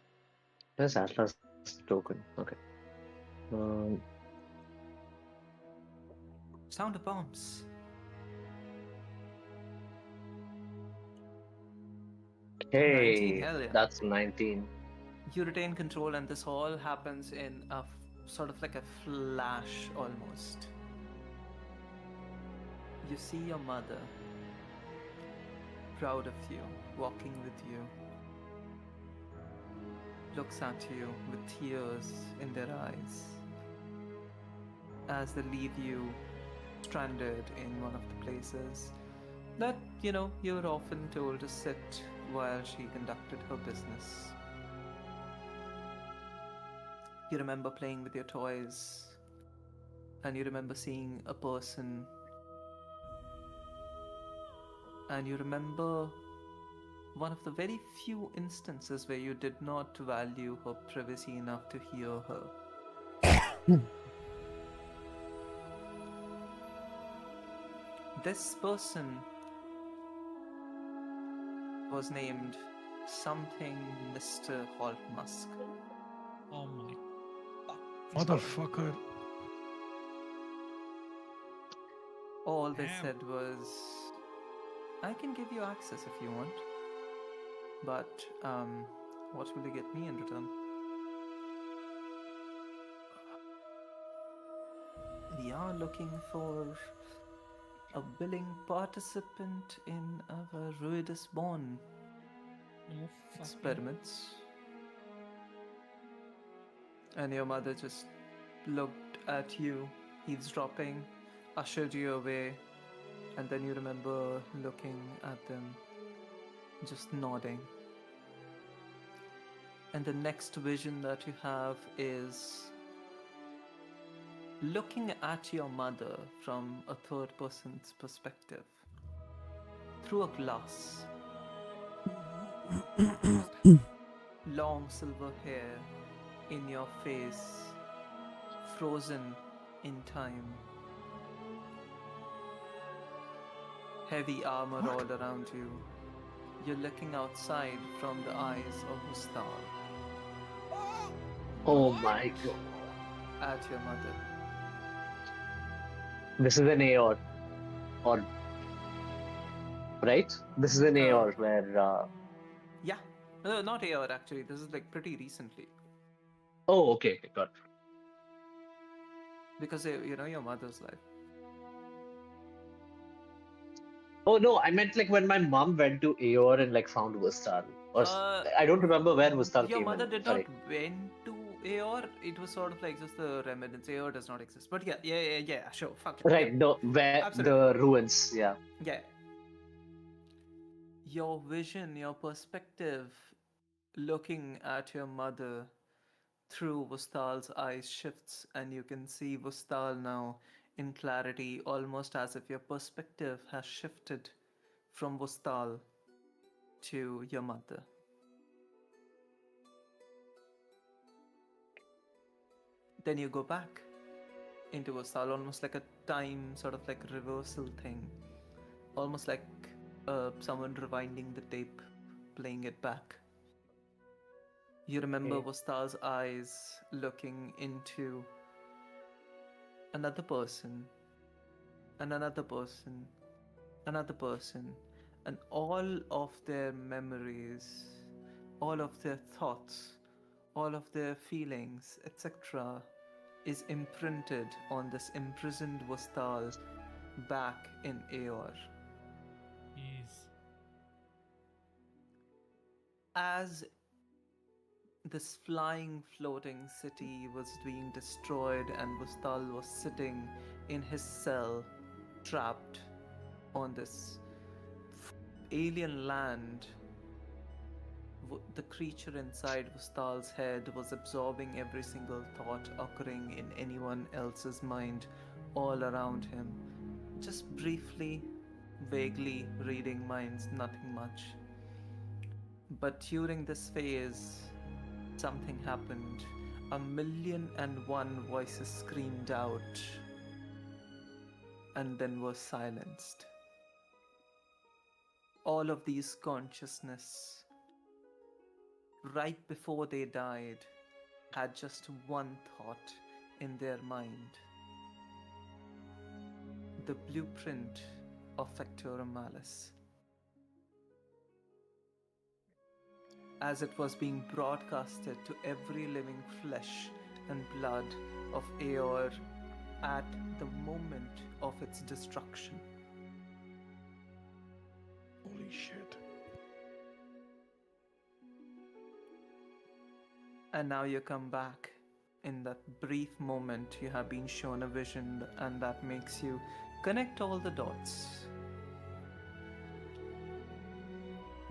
where's Atlas token? Okay. Sound of bombs. Hey, 19, hell yeah. that's 19. You retain control, and this all happens in a sort of like a flash almost. You see your mother, proud of you, walking with you, looks at you with tears in their eyes as they leave you stranded in one of the places that, you're often told to sit while she conducted her business. You remember playing with your toys, and you remember seeing a person, and you remember one of the very few instances where you did not value her privacy enough to hear her. This person was named something Mr. Haltmusk. Oh my. Motherfucker. All they Damn. said was, I can give you access if you want, but what will you get me in return? We are looking for a willing participant in our Ruidus Born Oh, fuck. experiments. And your mother just looked at you, eavesdropping, ushered you away, and then you remember looking at them, just nodding. And the next vision that you have is looking at your mother from a third person's perspective, through a glass. Long silver hair in your face, frozen in time. Heavy armor all around you. You're looking outside from the eyes of Mustal Oh my god. at your mother. This is an AOR. Or. Right? This is an AOR where. Yeah. No, not AR actually. This is like pretty recently. Oh, okay, got it. Because, your mother's life. Oh no, I meant like when my mom went to AOR and like found Vustal. Or I don't remember where Vustal Your came mother in. did Sorry. not went to AOR. It was sort of like just the remnants. AOR does not exist. But yeah, sure. Fuck it. Right, no, where Absolutely. the ruins, yeah. Yeah. Your vision, your perspective, looking at your mother through Vustal's eyes shifts, and you can see Vustal now in clarity, almost as if your perspective has shifted from Vustal to your mother. Then you go back into Vustal, almost like a time sort of like reversal thing, almost like someone rewinding the tape, playing it back. You remember Okay. Vustal's eyes looking into another person, and another person, another person, and all of their memories, all of their thoughts, all of their feelings, etc., is imprinted on this imprisoned Vustal back in Aeor. Jeez. As this flying, floating city was being destroyed, and Vustal was sitting in his cell, trapped on this alien land, the creature inside Vustal's head was absorbing every single thought occurring in anyone else's mind all around him. Just briefly, vaguely reading minds, nothing much. But during this phase, something happened. 1,000,001 voices screamed out and then were silenced. All of these consciousness, right before they died, had just one thought in their mind: the blueprint of Factorum Malice. As it was being broadcasted to every living flesh and blood of Aeor at the moment of its destruction. Holy shit. And now you come back. In that brief moment, you have been shown a vision, and that makes you connect all the dots.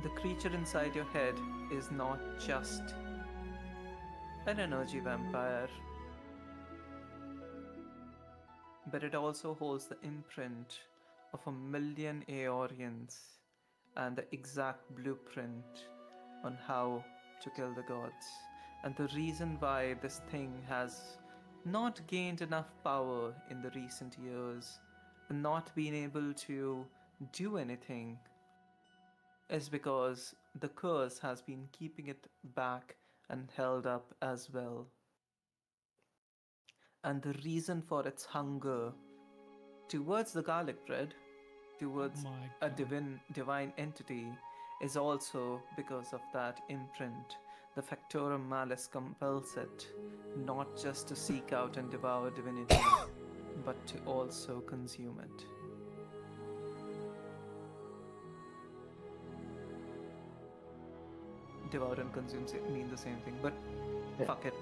The creature inside your head is not just an energy vampire, but it also holds the imprint of 1,000,000 Aeorians and the exact blueprint on how to kill the gods. And the reason why this thing has not gained enough power in the recent years, and not been able to do anything, is because the curse has been keeping it back and held up as well. And the reason for its hunger towards the garlic bread, towards My a God. divine entity, is also because of that imprint. The Factorum Malice compels it not just to seek out and devour divinity, but to also consume it. Devour and consume mean the same thing, but Yeah. fuck it.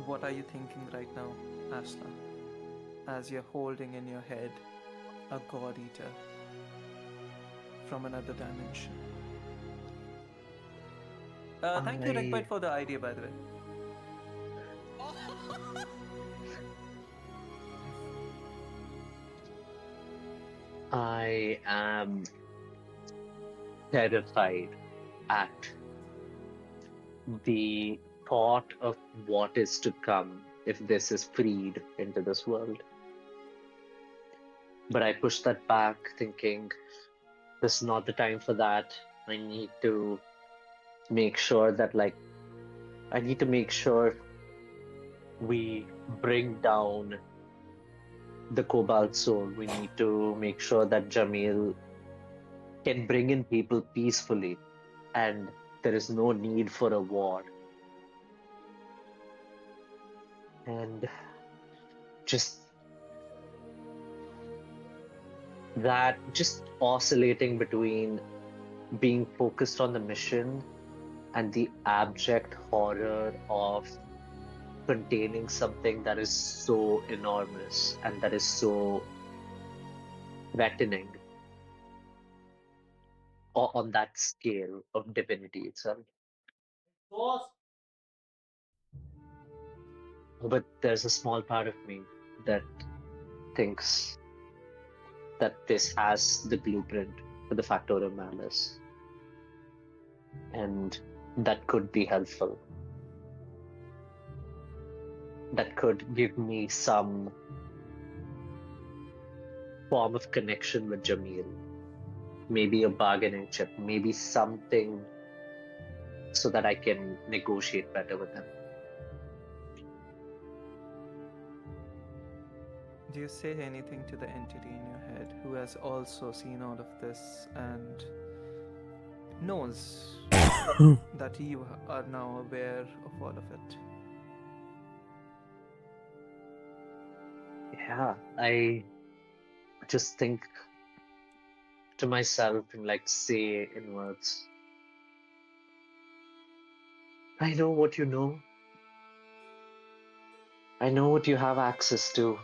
What are you thinking right now, Ashla, as you're holding in your head a god eater from another dimension? Thank you, Rickbite, for the idea, by the way. I am terrified at the thought of what is to come if this is freed into this world. But I push that back, thinking this is not the time for that. I need to make sure that, we bring down the Cobalt Soul. We need to make sure that Jamil can bring in people peacefully, and there is no need for a war. And just that, just oscillating between being focused on the mission and the abject horror of containing something that is so enormous and that is so threatening on that scale of divinity itself. But there's a small part of me that thinks that this has the blueprint for the Factorum Malice, and that could be helpful. That could give me some form of connection with Jamil. Maybe a bargaining chip, maybe something so that I can negotiate better with him. Do you say anything to the entity in your head who has also seen all of this and knows that you are now aware of all of it? Yeah, I just think to myself and say in words, I know what you know. I know what you have access to.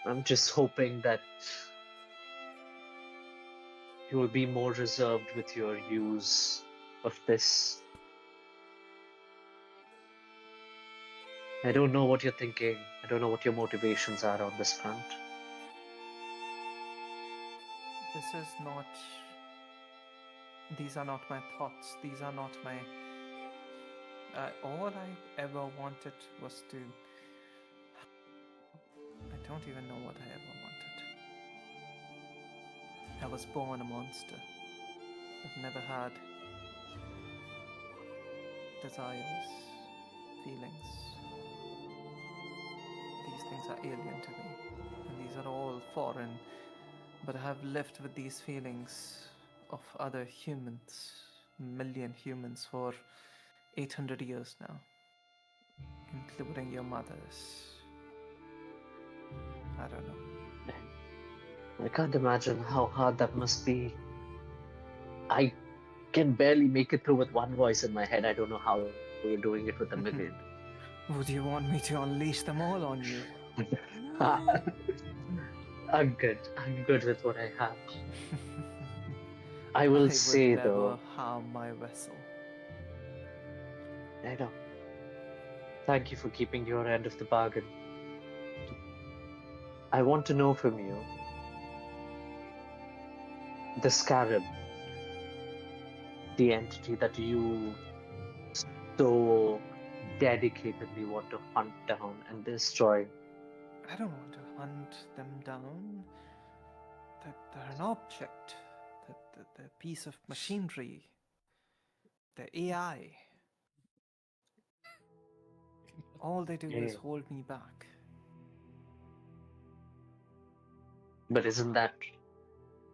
I'm just hoping that you will be more reserved with your use of this. I don't know what you're thinking. I don't know what your motivations are on this front. These are not my thoughts. These are not my. All I ever wanted was to. I don't even know what I ever wanted. I was born a monster. I've never had desires, feelings. These things are alien to me, and these are all foreign. But I have lived with these feelings of other humans, million humans, for 800 years now, including your mothers. I don't know. I can't imagine how hard that must be. I can barely make it through with one voice in my head. I don't know how you're doing it with a million. Would you want me to unleash them all on you? I'm good. I'm good with what I have. I will say would never though. harm my vessel. I know. Thank you for keeping your end of the bargain. I want to know from you. The scarab, the entity that you so dedicatedly want to hunt down and destroy. I don't want to hunt them down. They're an object. They're a piece of machinery. They're AI. All they do is Yeah. hold me back. But isn't that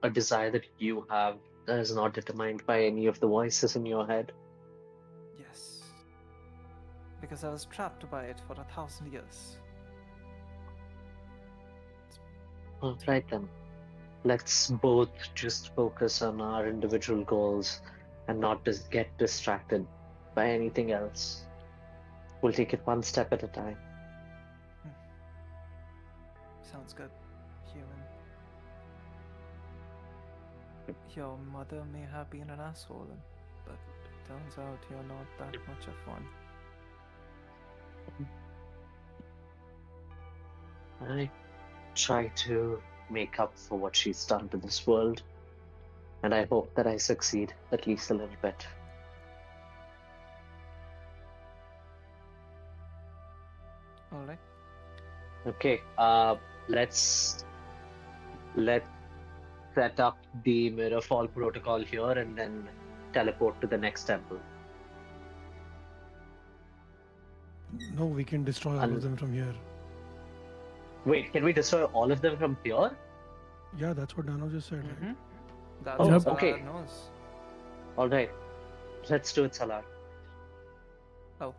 a desire that you have that is not determined by any of the voices in your head? Yes. Because I was trapped by it for 1,000 years. All right then. Let's both just focus on our individual goals and not just get distracted by anything else. We'll take it one step at a time. Sounds good, human. Your mother may have been an asshole, but it turns out you're not that much of one. I try to make up for what she's done to this world, and I hope that I succeed at least a little bit. Alright. Okay, let's set up the mirror fall protocol here and then teleport to the next temple. No, we can destroy all of them from here. Wait, can we destroy all of them from here? Yeah, that's what Dano just said. Right? That's Oh, what Salar okay. knows. All right, let's do it, Salar. Oh.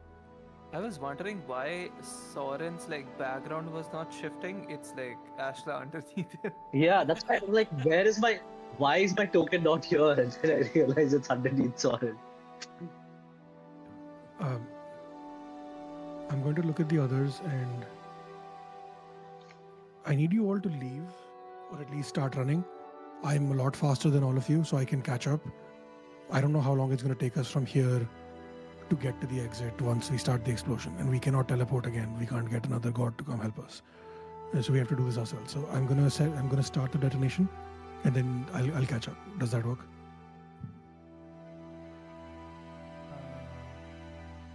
I was wondering why Soren's background was not shifting. It's Ashla underneath it. Yeah, that's why I'm like, why is my token not here? And then I realize it's underneath Soren. I'm going to look at the others and I need you all to leave or at least start running. I'm a lot faster than all of you, so I can catch up. I don't know how long it's going to take us from here to get to the exit once we start the explosion, and we cannot teleport again. We can't get another god to come help us, so we have to do this ourselves. So I'm gonna start the detonation, and then I'll catch up. Does that work?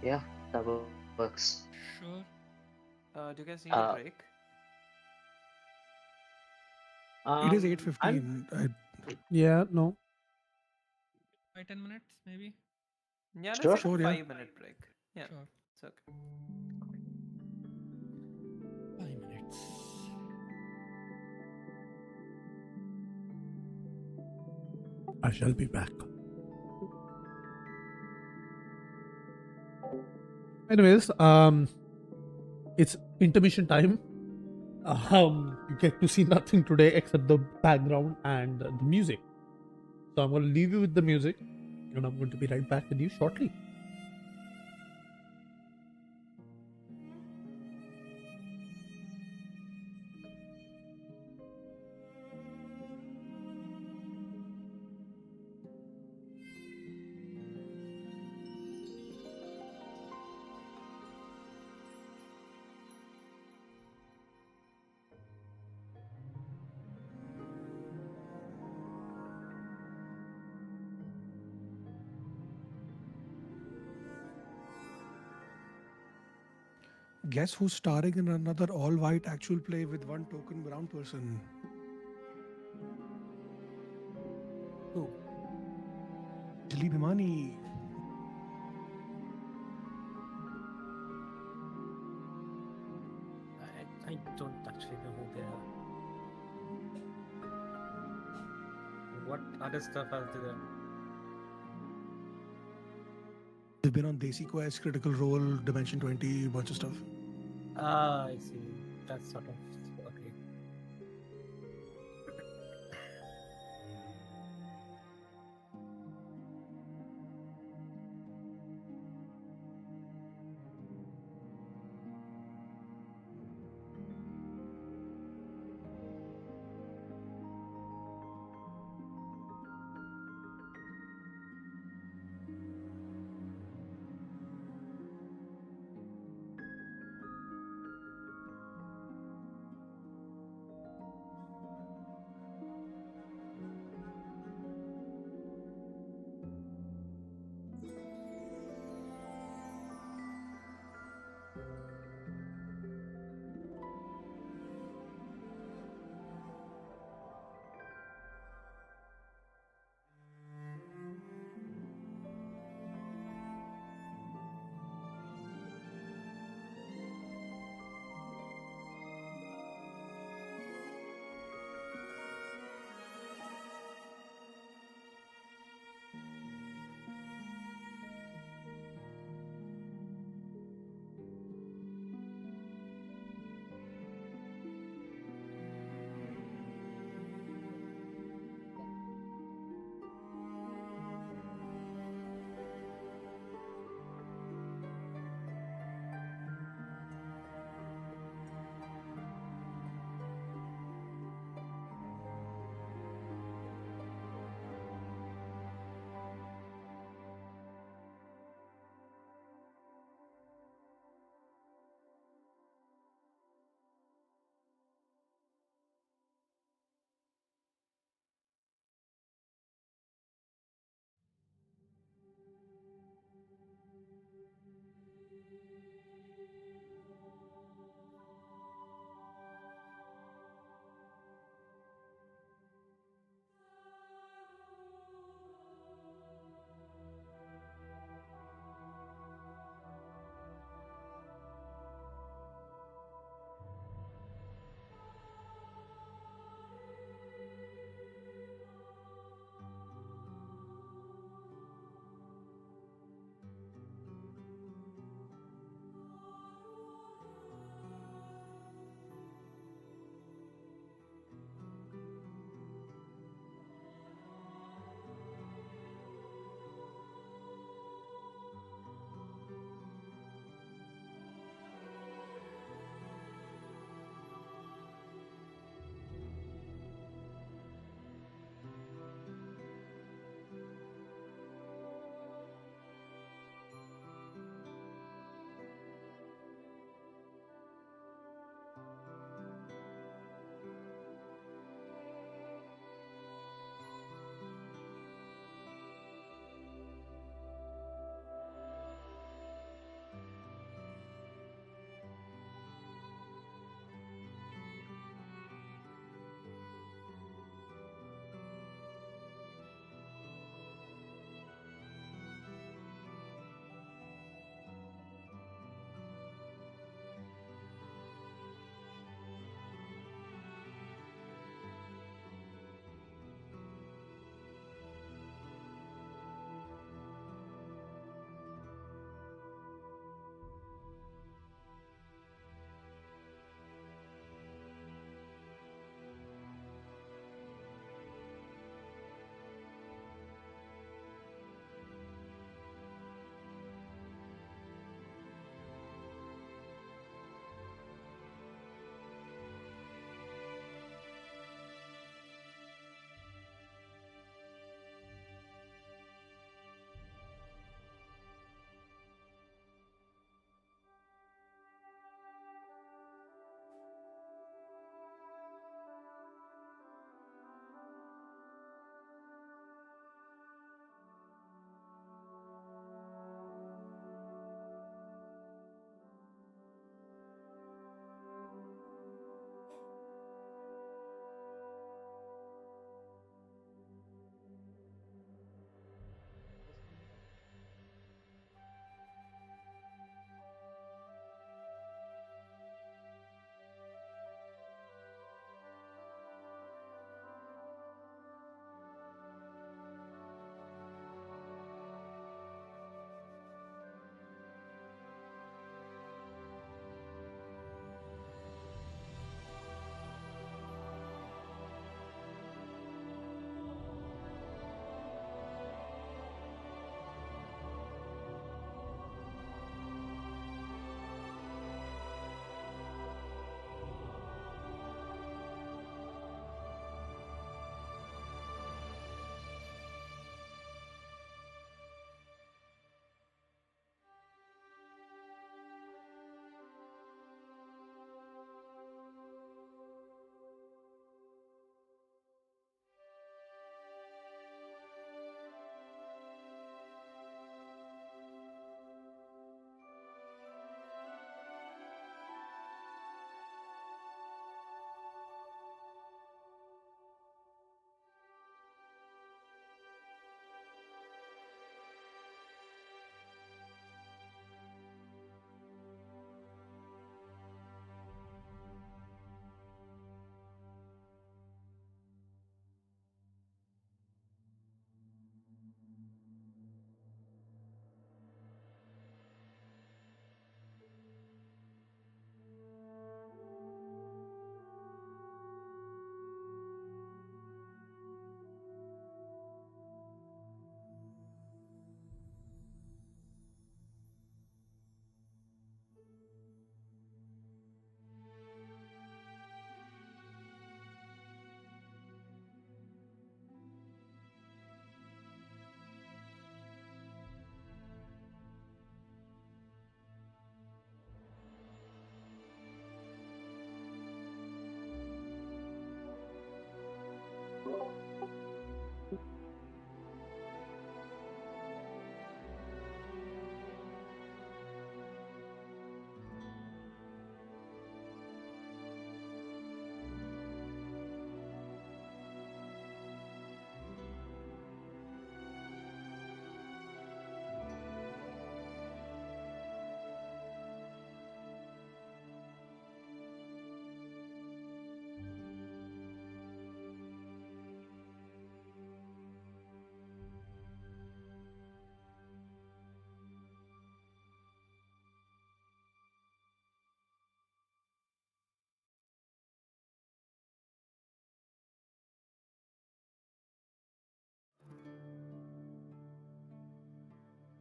Yeah, that works. Sure. Do you guys need a break? It is 8:15. Yeah, no. 5-10 minutes, maybe. Yeah, let's Sure. take a Sure, yeah. 5-minute break. Yeah, Sure. it's okay. 5 minutes. I shall be back. Anyways, it's intermission time. You get to see nothing today except the background and the music. So I'm going to leave you with the music, and I'm going to be right back with you shortly. Guess who's starring in another all-white actual play with one token brown person? Who? Jali Bhimani. I don't actually know who they are. What other stuff have they done? They've been on Desi Quest, Critical Role, Dimension 20, bunch of stuff. Ah, I see. That's sort of okay.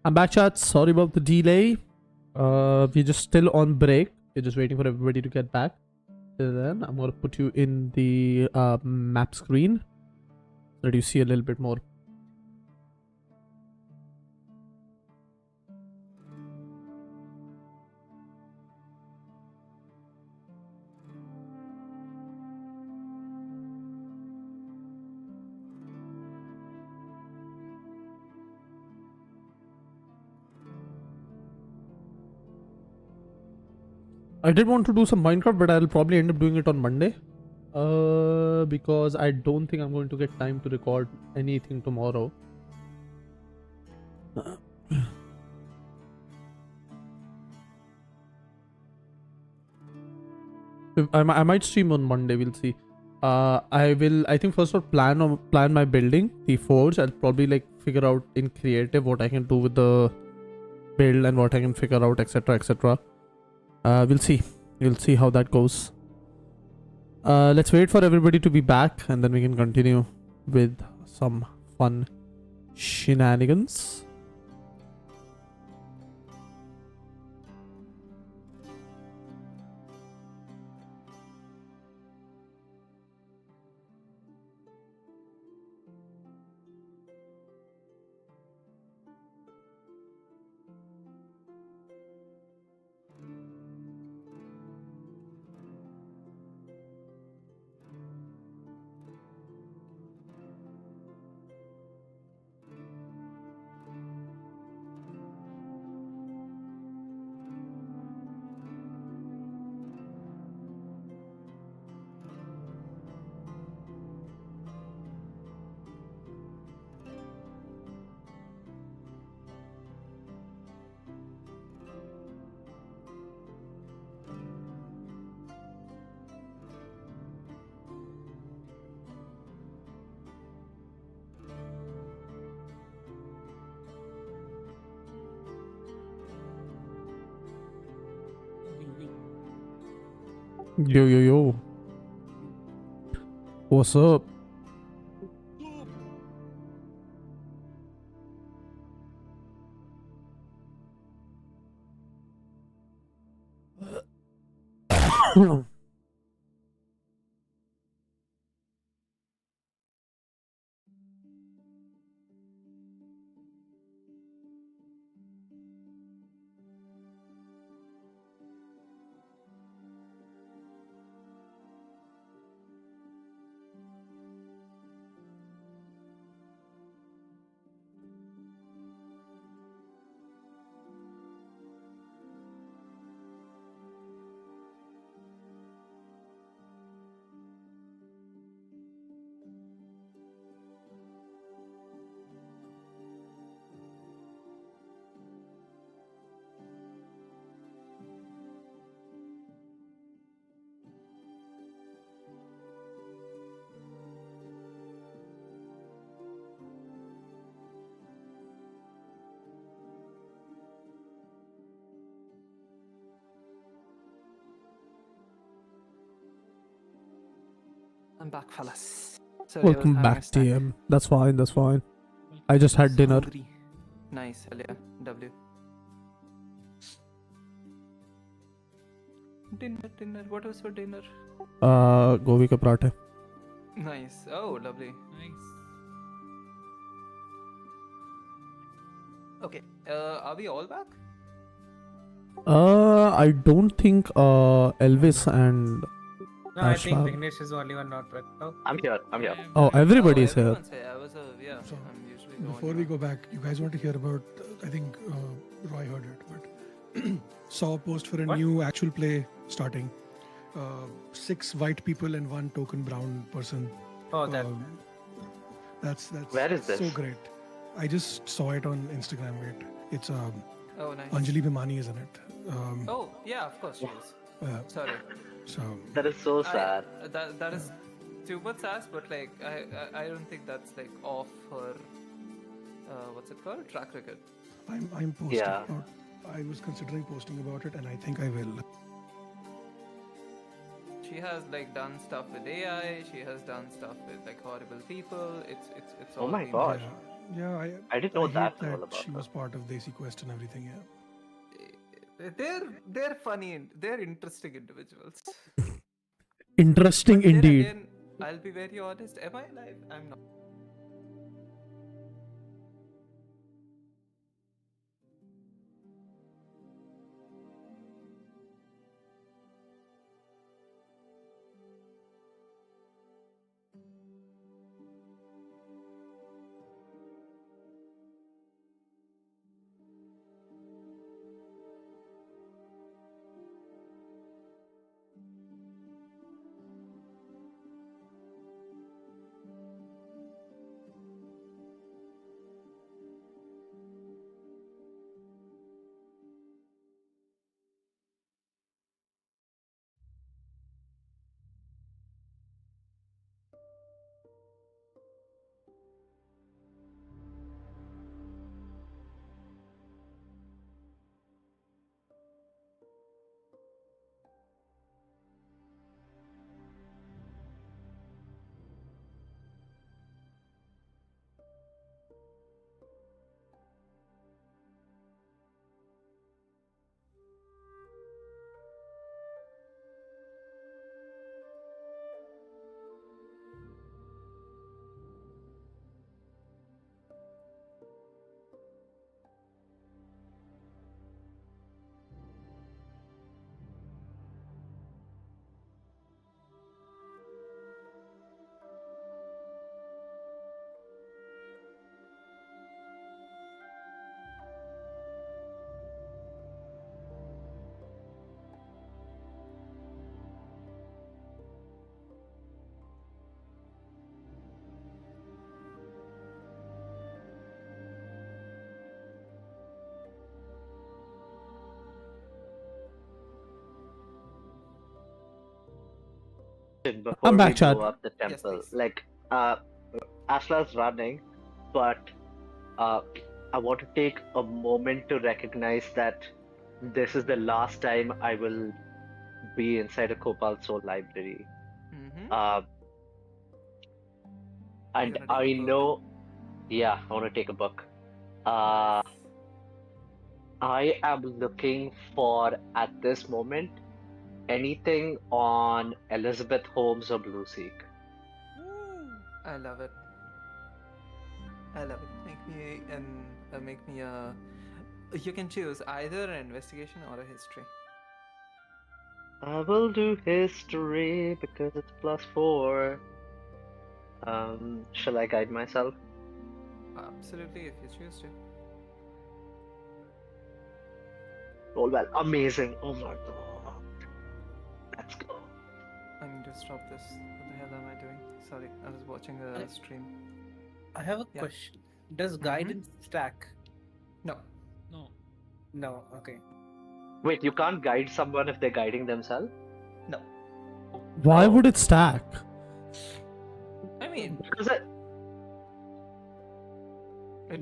I'm back, chat. Sorry about the delay. We're just still on break. We're just waiting for everybody to get back. Till then, I'm gonna put you in the map screen so that you see a little bit more. I did want to do some Minecraft, but I'll probably end up doing it on Monday. Because I don't think I'm going to get time to record anything tomorrow. I might stream on Monday. We'll see. I think first I'll plan my building, the forge. I'll probably like figure out in creative what I can do with the build and what I can figure out, etc., etc. We'll see. We'll see how that goes. Let's wait for everybody to be back and then we can continue with some fun shenanigans. Yo. What's up? I'm back, fellas. Sorry, I was Welcome having a back, snack. TM. That's fine. That's fine. I just had dinner. Hungry. Nice, hell yeah. W. Dinner. What was for dinner? Gobi ke parathe. Nice. Oh, lovely. Nice. Okay. Are we all back? I don't think Elvis and No, I think Ashla. Vignesh is the only one not back. Oh, I'm here. Oh, everybody is here. Everyone's here. I was yeah. So, I'm usually the Before only we one. go back, you guys want to hear about? I think Roy heard it, but saw a post for a What? new actual play starting. 6 white people and 1 token brown person. oh, that. That's Where is so this? great. I just saw it on Instagram. Wait, it's Oh, nice. Anjali Bhimani is in it. Oh, yeah, of course she is. Sorry. So That is so sad. That is too much sass, but like I don't think that's like off her what's it called? Track record. I'm posting. Yeah. I was considering posting about it, and I think I will. she has like done stuff with AI. She has done stuff with like horrible people. It's Oh all my been God. Yeah, I didn't know hate that that all about she her. was part of Desi Quest and everything. Yeah. They're funny. They're interesting individuals. Interesting But then indeed. again, I'll be very honest. Am I alive? I'm not. Before I'm we back, Chad. blow up the Yes, temple, please. like Asla's running, but uh, I want to take a moment to recognize that this is the last time I will be inside a Copal Soul library. Mm-hmm. Uh, You're and gonna take a I book. know, yeah, I want to take a book. Uh, Nice. I am looking for, at this moment, anything on Elizabeth Holmes or Blueseek. I love it. I love it. Make me a. You can choose either an investigation or a history. I will do history because it's +4. Shall I guide myself? Absolutely, if you choose to. Roll well. Amazing. Oh my god. Let's go. I need to stop this. What the hell am I doing? Sorry, I was watching a I- stream. I have a Yeah. question. Does guidance stack? No. No. No. Okay. Wait, you can't guide someone if they're guiding themselves? No. Why Oh. would it stack? I mean, Because it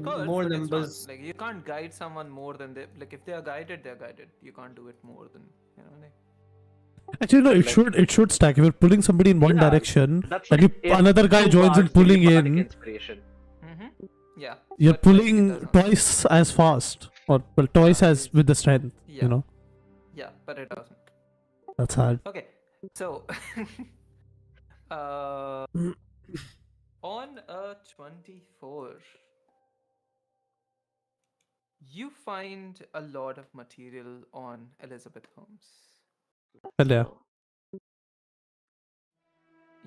could, More but numbers. it's not. Like, you can't guide someone more than they. Like, if they are guided, they're guided. You can't do it more than, you know, like. Actually, no. But, It like- should stack. If you're pulling somebody in one Yeah, direction, that's and like you, if another guy two joins in bards give you pulling bardic in, inspiration. Mm-hmm. Yeah. you're but, like, it pulling doesn't. twice as fast, or well, twice Yeah, as it's- with the strength. Yeah. You know, Yeah, but it doesn't. that's hard. Okay, so uh, on a 24, you find a lot of material on Elizabeth Holmes. Well, yeah.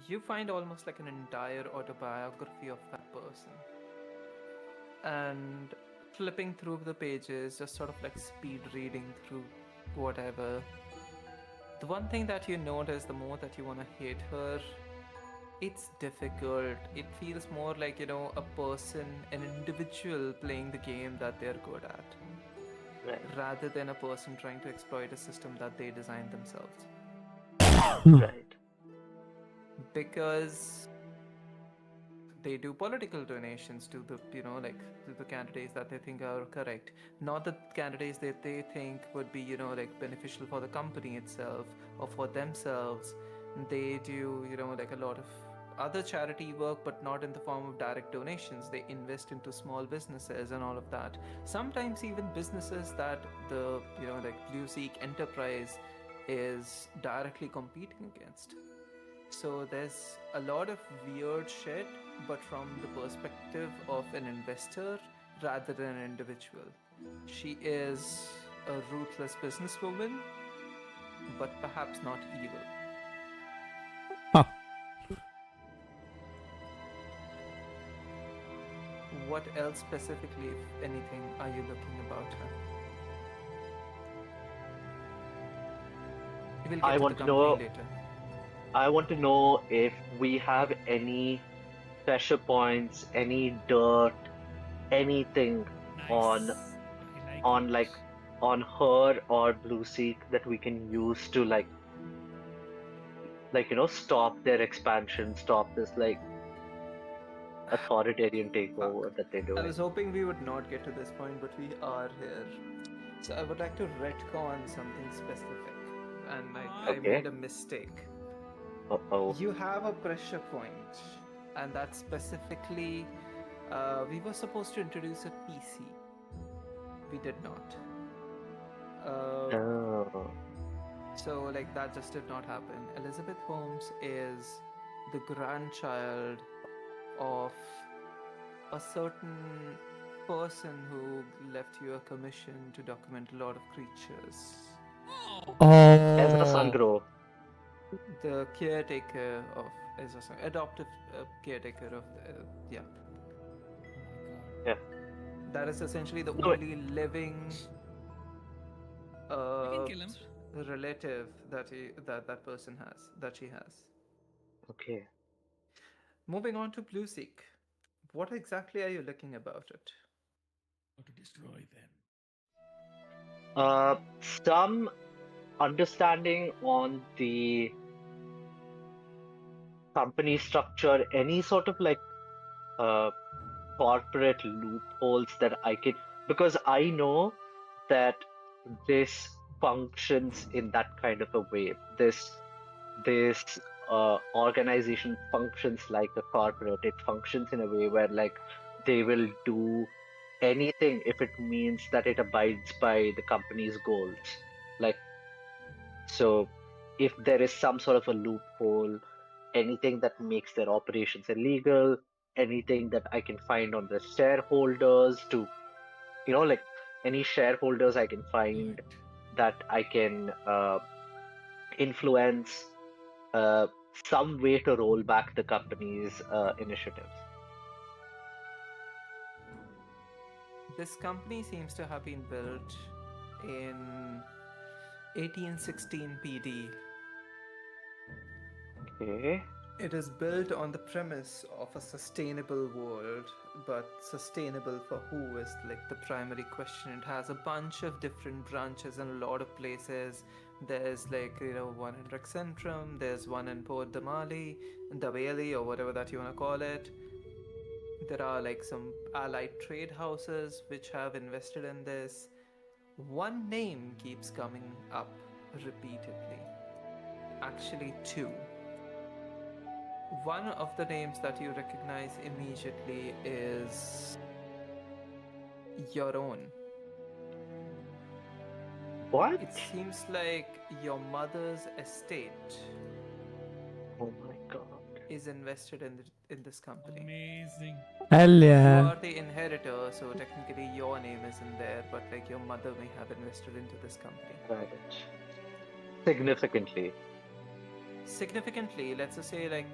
You find almost like an entire autobiography of that person. And flipping through the pages, just sort of like speed reading through whatever. The one thing that you notice the more that you want to hate her, it's difficult. It feels more like, you know, a person, an individual playing the game that they're good at, Right. rather than a person trying to exploit a system that they designed themselves. Right. Because they do political donations to the, you know, like to the candidates that they think are correct, not the candidates that they think would be, you know, like beneficial for the company itself or for themselves. They do, like a lot of other charity work, but not in the form of direct donations. They invest into small businesses and all of that. Sometimes even businesses that the, like Blue Seek Enterprise is directly competing against. So there's a lot of weird shit, but from the perspective of an investor rather than an individual. She is a ruthless businesswoman, but perhaps not evil. Huh. What else specifically, if anything, are you looking about her? We will I get to want the to company know. later. I want to know if we have any pressure points, any dirt, anything on Nice. I like on it. like on her or Blue Seek that we can use to stop their expansion, stop this authoritarian takeover Fuck. that they're I doing. was hoping we would not get to this point, but we are here. So I would like to retcon something specific. And I Okay. made a mistake. Uh-oh. You have a pressure point, and that's specifically. We were supposed to introduce a PC. We did not. Oh. So, like, that just did not happen. Elizabeth Holmes is the grandchild of a certain person who left you a commission to document a lot of creatures. Oh. Ezra Oh. Sangro. The caretaker of, is a adoptive caretaker of, yeah. Yeah. That is essentially the No, only living You can kill him. relative that person has, that she has. okay. Moving on to Blue Seek. What exactly are you looking about it? How to destroy them. Some understanding on the company structure, any sort of corporate loopholes that I can, because I know that this functions in that kind of a way. This organization functions like a corporate. It functions in a way where they will do anything if it means that it abides by the company's goals. Like so, if there is some sort of a loophole, anything that makes their operations illegal, anything that I can find on the shareholders to, any shareholders I can find Right. that I can influence, uh, some way to roll back the company's initiatives. This company seems to have been built in 1816 PD. Okay. It is built on the premise of a sustainable world, but sustainable for who is like the primary question. It has a bunch of different branches in a lot of places. There's one in Rexentrum, there's one in Port Damali, Dabeli, or whatever that you want to call it. There are like some allied trade houses which have invested in this. One name keeps coming up repeatedly. Actually, two. One of the names that you recognize immediately is your own. What? It seems like your mother's estate Oh my god. is invested in this company. Amazing. Hell You yeah. are the inheritor, so technically your name isn't there, but like your mother may have invested into this company. Right. Significantly. Significantly, let's just say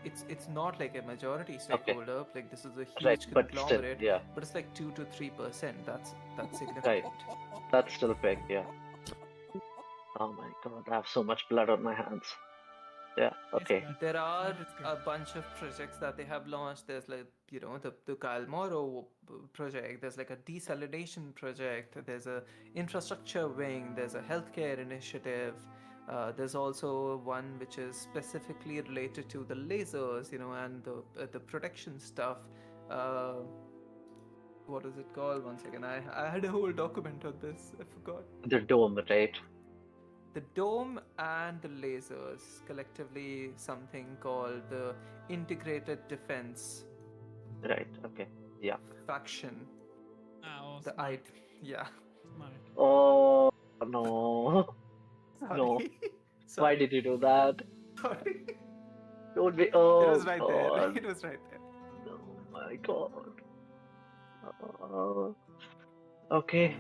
it's not like a majority stakeholder. Like this is a Right. huge But still, conglomerate, yeah. but it's like 2 to 3%. That's Right. significant. That's still big, yeah. Oh my god, I have so much blood on my hands. Yeah, okay. There are That's good. a bunch of projects that they have launched. There's the Calmoro project. There's like a desalination project. There's a infrastructure wing. There's a healthcare initiative. There's also one which is specifically related to the lasers, and the protection stuff. Uh, what is it called? One second. I had a whole document on this. I forgot. The dome, right? The dome and the lasers, collectively something called the Integrated Defense Right. Okay. Yeah. Faction. Oh, The smart. yeah. Smart. Oh no. Sorry. No. Why Sorry. did you do that? Sorry. Don't be. It Oh was right there. God. It was right there. Oh my God. Okay.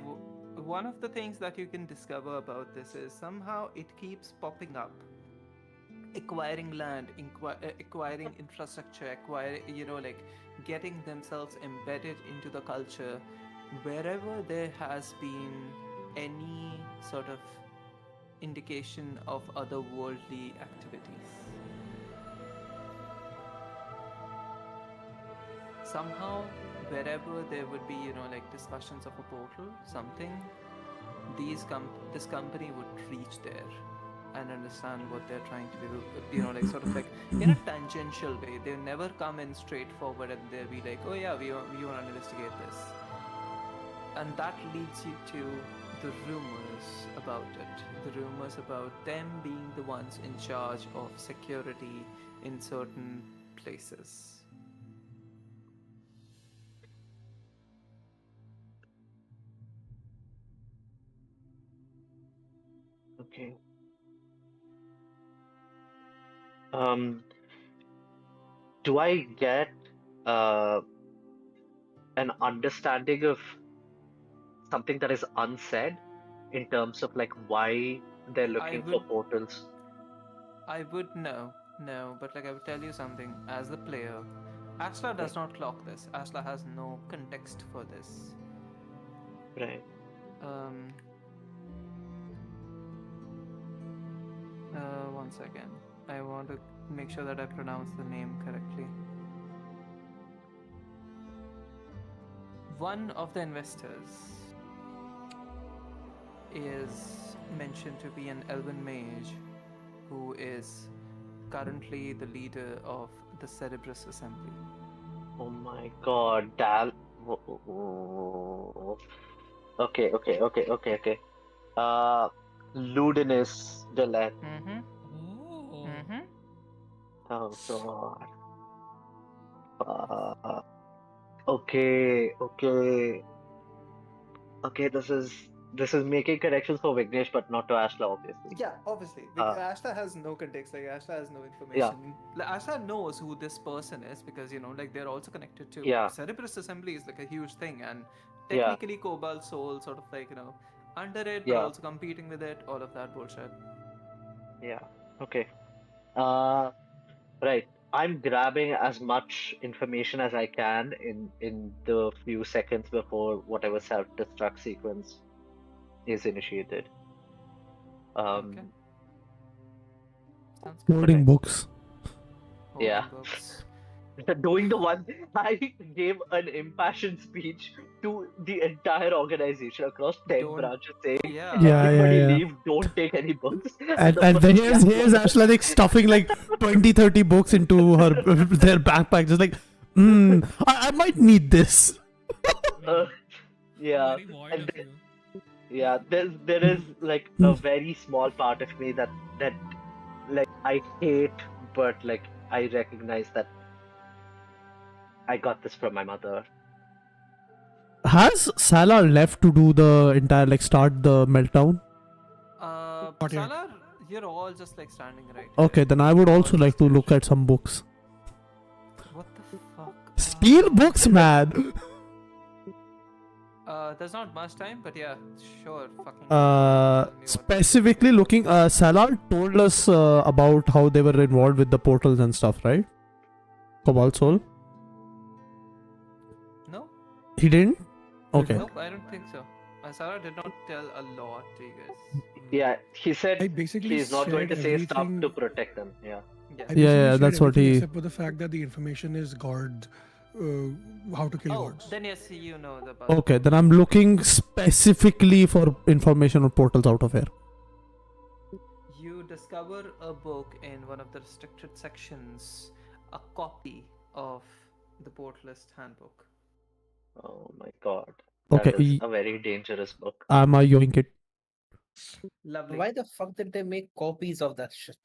One of the things that you can discover about this is somehow it keeps popping up. Acquiring land, acquiring infrastructure, like getting themselves embedded into the culture wherever there has been any sort of indication of otherworldly activities. Somehow, wherever there would be, like discussions of a portal, something, this company would reach there and understand what they're trying to do, like sort of like in a tangential way. They never come in straightforward and they'll be like, oh yeah, we want to investigate this. And that leads you to the rumors about it. The rumors about them being the ones in charge of security in certain places. Okay. Do I get an understanding of something that is unsaid in terms of like why they're looking for portals? I would know, but like I would tell you something. As the player, Ashla does not clock this. Ashla has no context for this. Right. One second. I want to make sure that I pronounce the name correctly. One of the investors is mentioned to be an elven mage who is currently the leader of the Cerebrus Assembly. Oh my God, Dal. Okay. Ludinus Delet. Mm-hmm. Oh. Mm-hmm. Oh God. Okay. This is making connections for Vignesh, but not to Ashla, obviously. Yeah, obviously. Ashla has no context, like Ashla has no information. Yeah. Like, Ashla knows who this person is because, like they're also connected to Yeah. Cerebrus Assembly is like a huge thing, and Yeah. technically Cobalt Soul sort of like, under it, but Yeah. also competing with it, all of that bullshit. Yeah. Okay. Right. I'm grabbing as much information as I can in the few seconds before whatever self-destruct sequence is initiated. Okay. Sounds good. Holding books. Holding Yeah. books. Doing the one I gave an impassioned speech to the entire organization across 10 Don't- branches saying Yeah. everybody Yeah. leave, don't take any books. And the then first here's Ashla like stuffing like 20-30 books into their backpack, just like, I might need this. yeah. Very void And of you. yeah, there is like a very small part of me that like I hate, but like I recognize that I got this from my mother. Has Salah left to do the entire like start the meltdown? Not yet. Salar, you're all just like standing right Okay, here. then I would All also like to just look at some books. What the fuck? Steal books, man. There's not much time, but yeah, sure, fucking. tell me what- Specifically looking, Salar told us about how they were involved with the portals and stuff, right? Cobalt Soul. No, He didn't. Okay. nope, I don't think so. Sarah did not tell a lot to you guys. Yeah, he I said basically he's not going to shared say stuff everything- to protect them. Yeah. Yeah. I Yeah, basically yeah, shared that's what everything he- Except for the fact that the information is guards, how to kill Oh, guards. then yes, you know the. Okay, then I'm looking specifically for information on portals out of here. You discover a book in one of the restricted sections, a copy of the Portalist Handbook. Oh my God. Okay, That is a very dangerous book. I'm a yoink it. Lovely. Why the fuck did they make copies of that shit?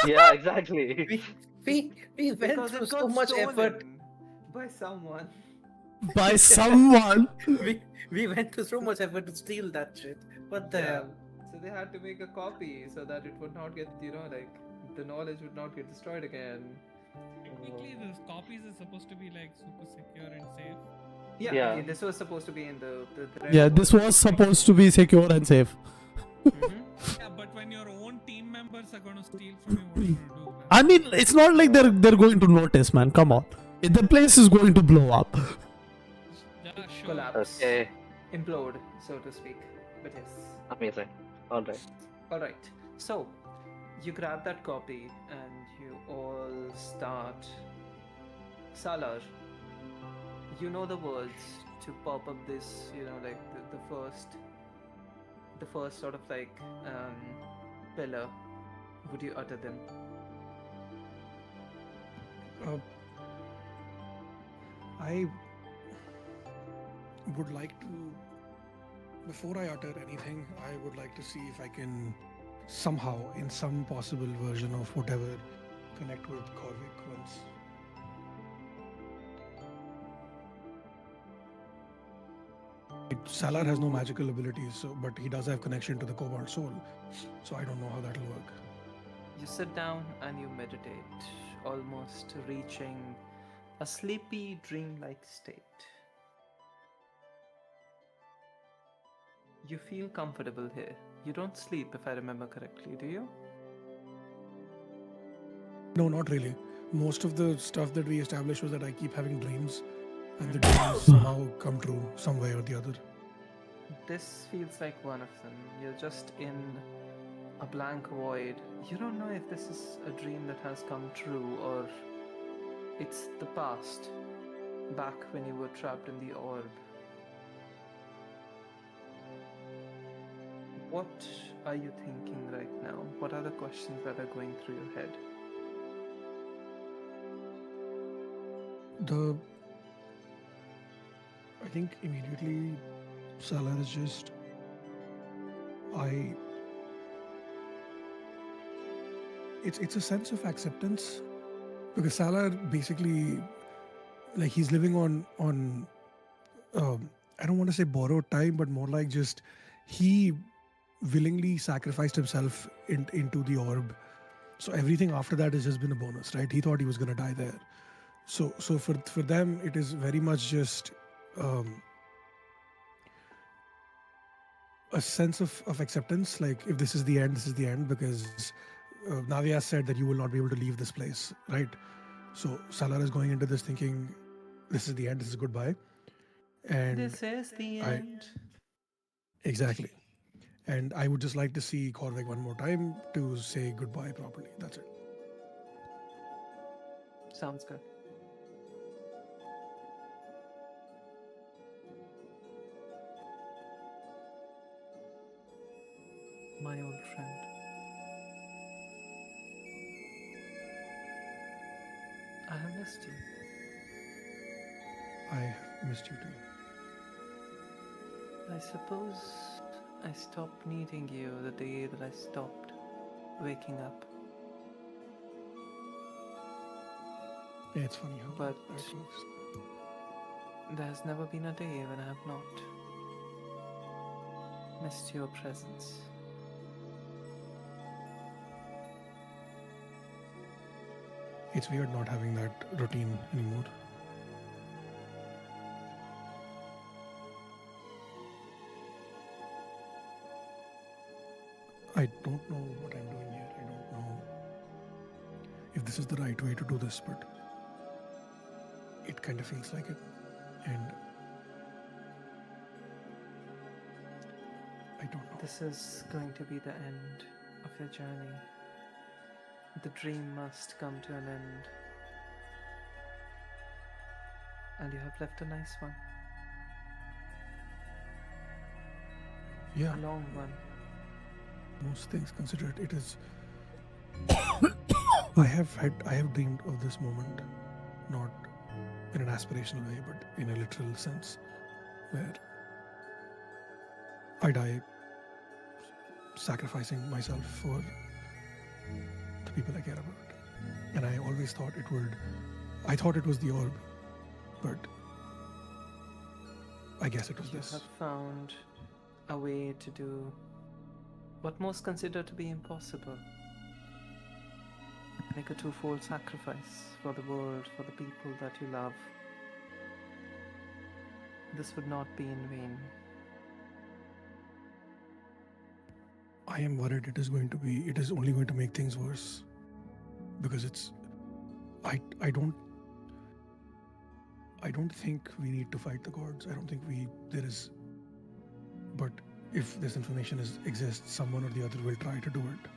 Yeah, exactly. We went Because through it so got much effort. stolen by someone. By someone. We went through so much effort to steal that shit. What the hell? So they had to make a copy so that it would not get, like, the knowledge would not get destroyed again. Technically, those copies are supposed to be like super secure and safe. Yeah. This was supposed to be in the Yeah, this was supposed to be secure and safe. Mm-hmm. Yeah, but when your own team members are gonna steal from you, what are you gonna do? Man? I mean, it's not like they're going to notice, man. Come on. The place is going to blow up. Yeah, sure. Collapse. Okay, Implode, so to speak. But yes. amazing. All right. Alright. So, you grab that copy and you all start. Salar, you know the words to pop up this, like the first sort of like pillar. Would you utter them? I would like to, before I utter anything, I would like to see if I can somehow, in some possible version of whatever, connect with Corvic once. Salar has no magical abilities, but he does have connection to the Cobalt Soul, so I don't know how that'll work. You sit down and you meditate, almost reaching a sleepy, dreamlike state. You feel comfortable here. You don't sleep, if I remember correctly, do you? No, not really. Most of the stuff that we established was that I keep having dreams, and the dreams somehow come true some way or the other. This feels like one of them. You're just in a blank void. You don't know if this is a dream that has come true or it's the past, back when you were trapped in the orb. What are you thinking right now? What are the questions that are going through your head? I think immediately Salar is just, it's a sense of acceptance, because Salar basically, like, he's living on I don't want to say borrowed time, but more like just he willingly sacrificed himself into the orb. So everything after that has just been a bonus, right? He thought he was going to die there. So for them, it is very much just a sense of acceptance. Like, if this is the end, this is the end, because Navia said that you will not be able to leave this place, right? So Salar is going into this thinking, this is the end, this is goodbye. And This is the end. Exactly. And I would just like to see Corvic one more time to say goodbye properly. That's it. Sounds good. My old friend. I have missed you. I have missed you too. I suppose I stopped needing you the day that I stopped waking up. Yeah, it's funny how But that works. there's never been a day when I have not missed your presence. It's weird not having that routine anymore. I don't know what I'm doing here. I don't know if this is the right way to do this, but it kind of feels like it. And I don't know. This is going to be the end of your journey. The dream must come to an end. And you have left a nice one. Yeah, A long one. most things considered, it is. I have dreamed of this moment, not in an aspirational way, but in a literal sense, where I die sacrificing myself for the people I care about. And I always thought I thought it was the orb, but I guess it was You this. have found a way to do what most consider to be impossible. Make a twofold sacrifice for the world, for the people that you love. This would not be in vain. I am worried it is only going to make things worse. Because I don't think we need to fight the gods. I don't think but if this information exists, someone or the other will try to do it.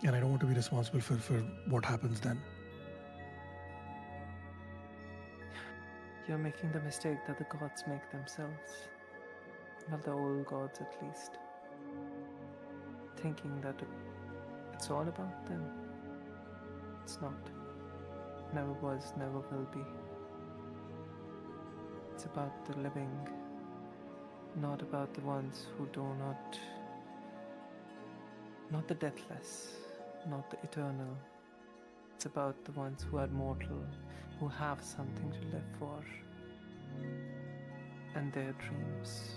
And I don't want to be responsible for what happens then. You're making the mistake that the gods make themselves. Well, the old gods at least. Thinking that it's all about them. It's not. Never was, never will be. It's about the living, not about the ones who do not the deathless, not the eternal. It's about the ones who are mortal, who have something to live for, and their dreams,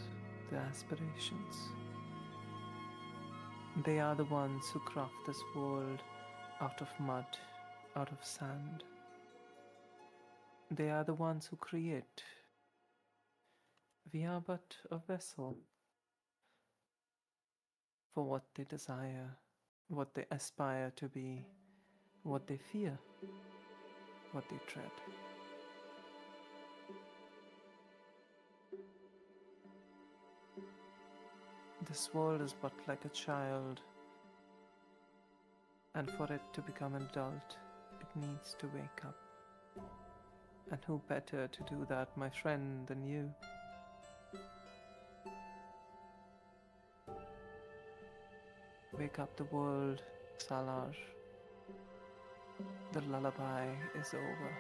their aspirations. They are the ones who craft this world out of mud, out of sand. They are the ones who create. We are but a vessel for what they desire, what they aspire to be, what they fear, what they dread. This world is but like a child, and for it to become an adult, it needs to wake up. And who better to do that, my friend, than you? Wake up the world, Salar. The lullaby is over.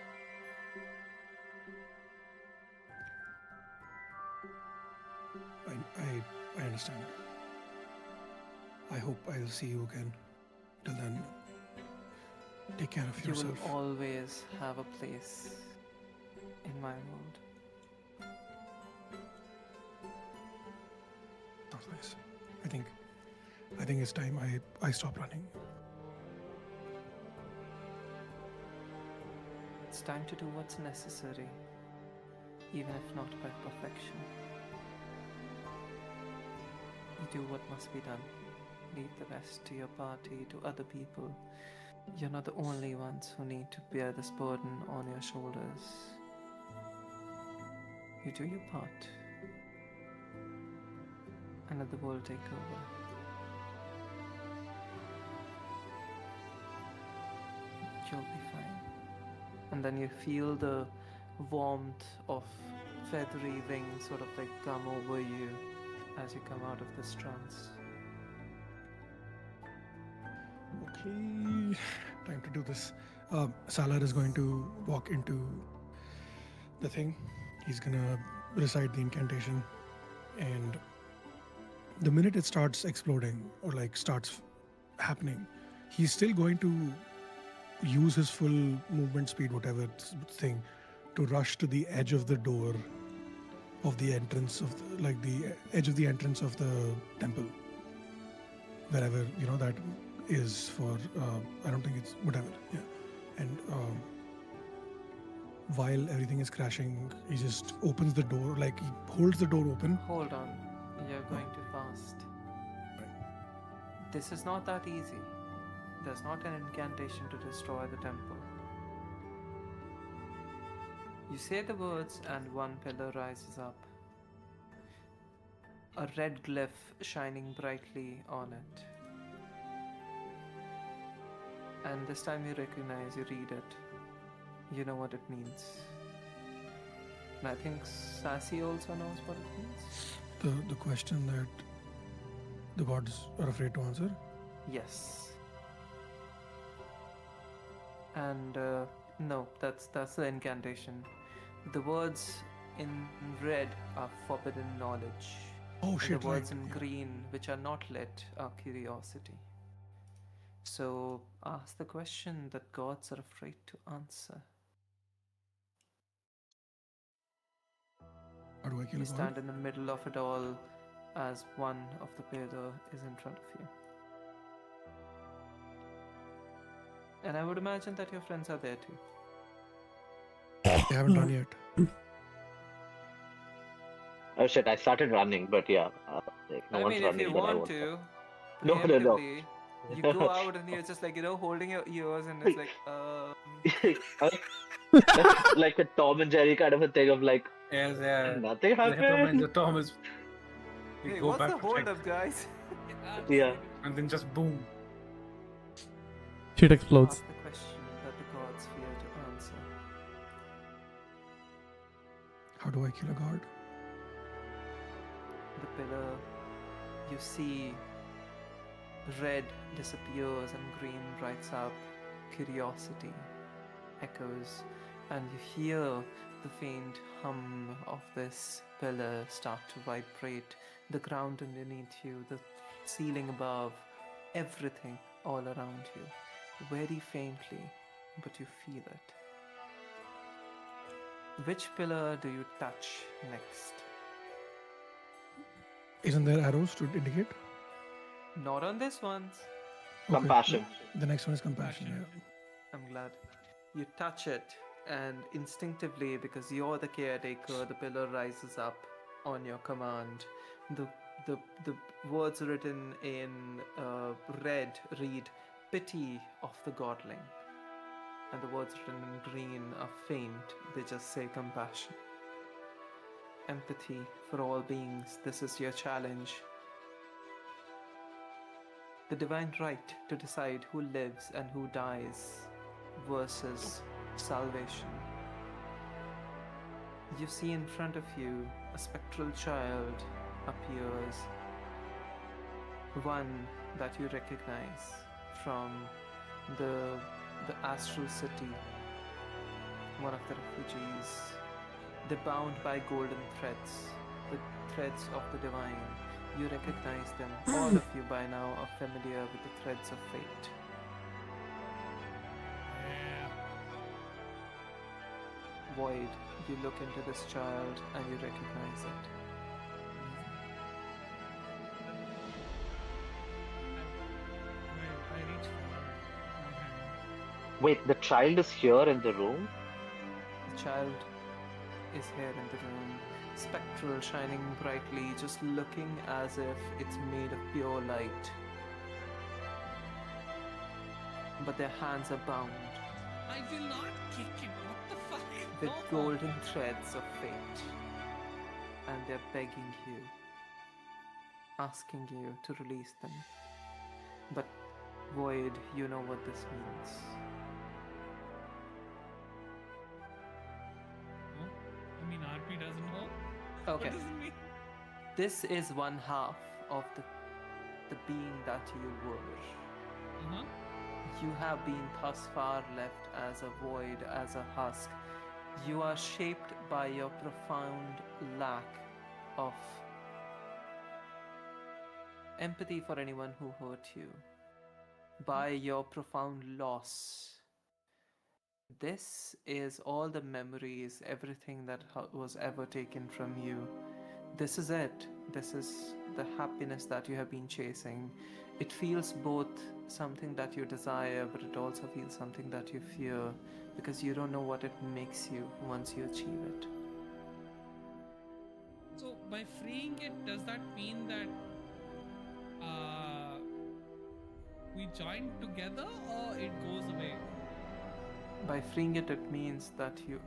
I understand. I hope I'll see you again. Till then, take care of You yourself. will always have a place in my world. That's nice. I think it's time I stop running. It's time to do what's necessary, even if not by perfection. You do what must be done. Leave the rest to your party, to other people. You're not the only ones who need to bear this burden on your shoulders. You do your part, and let the world take over. You'll be fine. And then you feel the warmth of feathery wings sort of like come over you as you come out of this trance. Okay, time to do this. Salar is going to walk into the thing. He's gonna recite the incantation, and the minute it starts exploding or like starts happening, he's still going to use his full movement speed, whatever thing, to rush to the edge of the door of the entrance of the edge of the entrance of the temple, wherever that is for. I don't think it's whatever. Yeah, and while everything is crashing, he just opens the door, like he holds the door open. Hold on, you're going too fast. This is not that easy. There's not an incantation to destroy the temple. You say the words and one pillar rises up. A red glyph shining brightly on it. And this time you recognize, you read it. You know what it means. And I think Sassy also knows what it means. The question that the gods are afraid to answer. Yes. And no, that's the incantation. The words in red are forbidden knowledge. Oh And shit! the words Right. in Yeah. green, which are not lit, are curiosity. So ask the question that gods are afraid to answer. How do I kill You a god? stand in the middle of it all as one of the pillar is in front of you. And I would imagine that your friends are there too. They haven't run yet. Oh shit! I started running, but yeah, like, no I one's mean, if you running, then I want won't run. to, No, no, no. preemptively, you go out and you're just like, holding your ears and it's like, That's like a Tom and Jerry kind of a thing of like Yes, yeah. nothing Like happened. Thomas. We hey, go what's back the to hold check, up, guys? Yeah. and then just boom. Shit explodes. Ask the question that the gods fear to answer. How do I kill a god? The pillar, you see red disappears and green lights up. Curiosity echoes, and you hear the faint hum of this pillar start to vibrate. The ground underneath you, the ceiling above, everything all around you. Very faintly, but you feel it. Which pillar do you touch next? Isn't there arrows to indicate? Not on this one. Okay, Compassion. The next one is compassion. Compassion. Yeah. I'm glad. You touch it, and instinctively, because you're the caretaker, the pillar rises up on your command. The the words written in red read "pity of the godling," and the words written in green are faint. They just say compassion. Empathy for all beings. This is your challenge. The divine right to decide who lives and who dies versus salvation. You see in front of you a spectral child appears, one that you recognize from the astral city, one of the refugees. They're bound by golden threads, the threads of the divine. You recognize them. All of you by now are familiar with the threads of fate. Yeah. Void, you look into this child and you recognize it. I reach forward my hand. Wait, the child is here in the room? The child is here in the room, spectral, shining brightly, just looking as if it's made of pure light. But their hands are bound I will not kick it. What the fuck? with No. golden threads of fate. And they're begging you, asking you to release them. But Void, you know what this means. No? I mean, RP doesn't know. Okay. What does it mean? This is one half of the being that you were. Uh-huh. You have been thus far left as a void, as a husk. You are shaped by your profound lack of empathy for anyone who hurt you, by your profound loss. This is all the memories, everything that was ever taken from you. This is it. This is the happiness that you have been chasing. It feels both something that you desire, but it also feels something that you fear, because you don't know what it makes you once you achieve it. So by freeing it, does that mean that we join together or it goes away? By freeing it, it means that you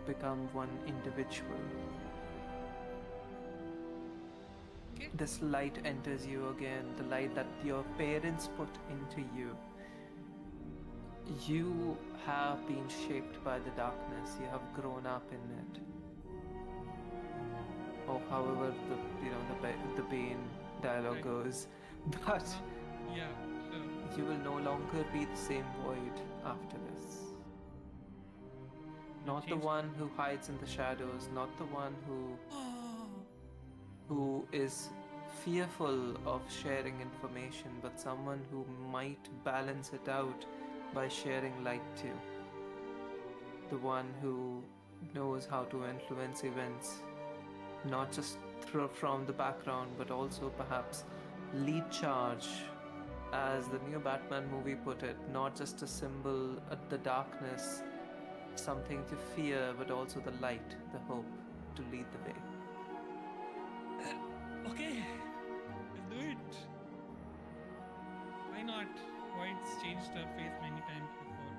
become one individual. Okay. This light enters you again, the light that your parents put into you. You have been shaped by the darkness, you have grown up in it. Or however the Bane dialogue Right. goes. But Yeah, sure. you will no longer be the same void after this. Not the changed. one who hides in the shadows, not the one who who is fearful of sharing information, but someone who might balance it out by sharing light too. The one who knows how to influence events, not just from the background, but also perhaps lead charge, as the new Batman movie put it, not just a symbol at the darkness, something to fear, but also the light, the hope to lead the way. Okay, let's do it. Why not? White's changed her face many times before.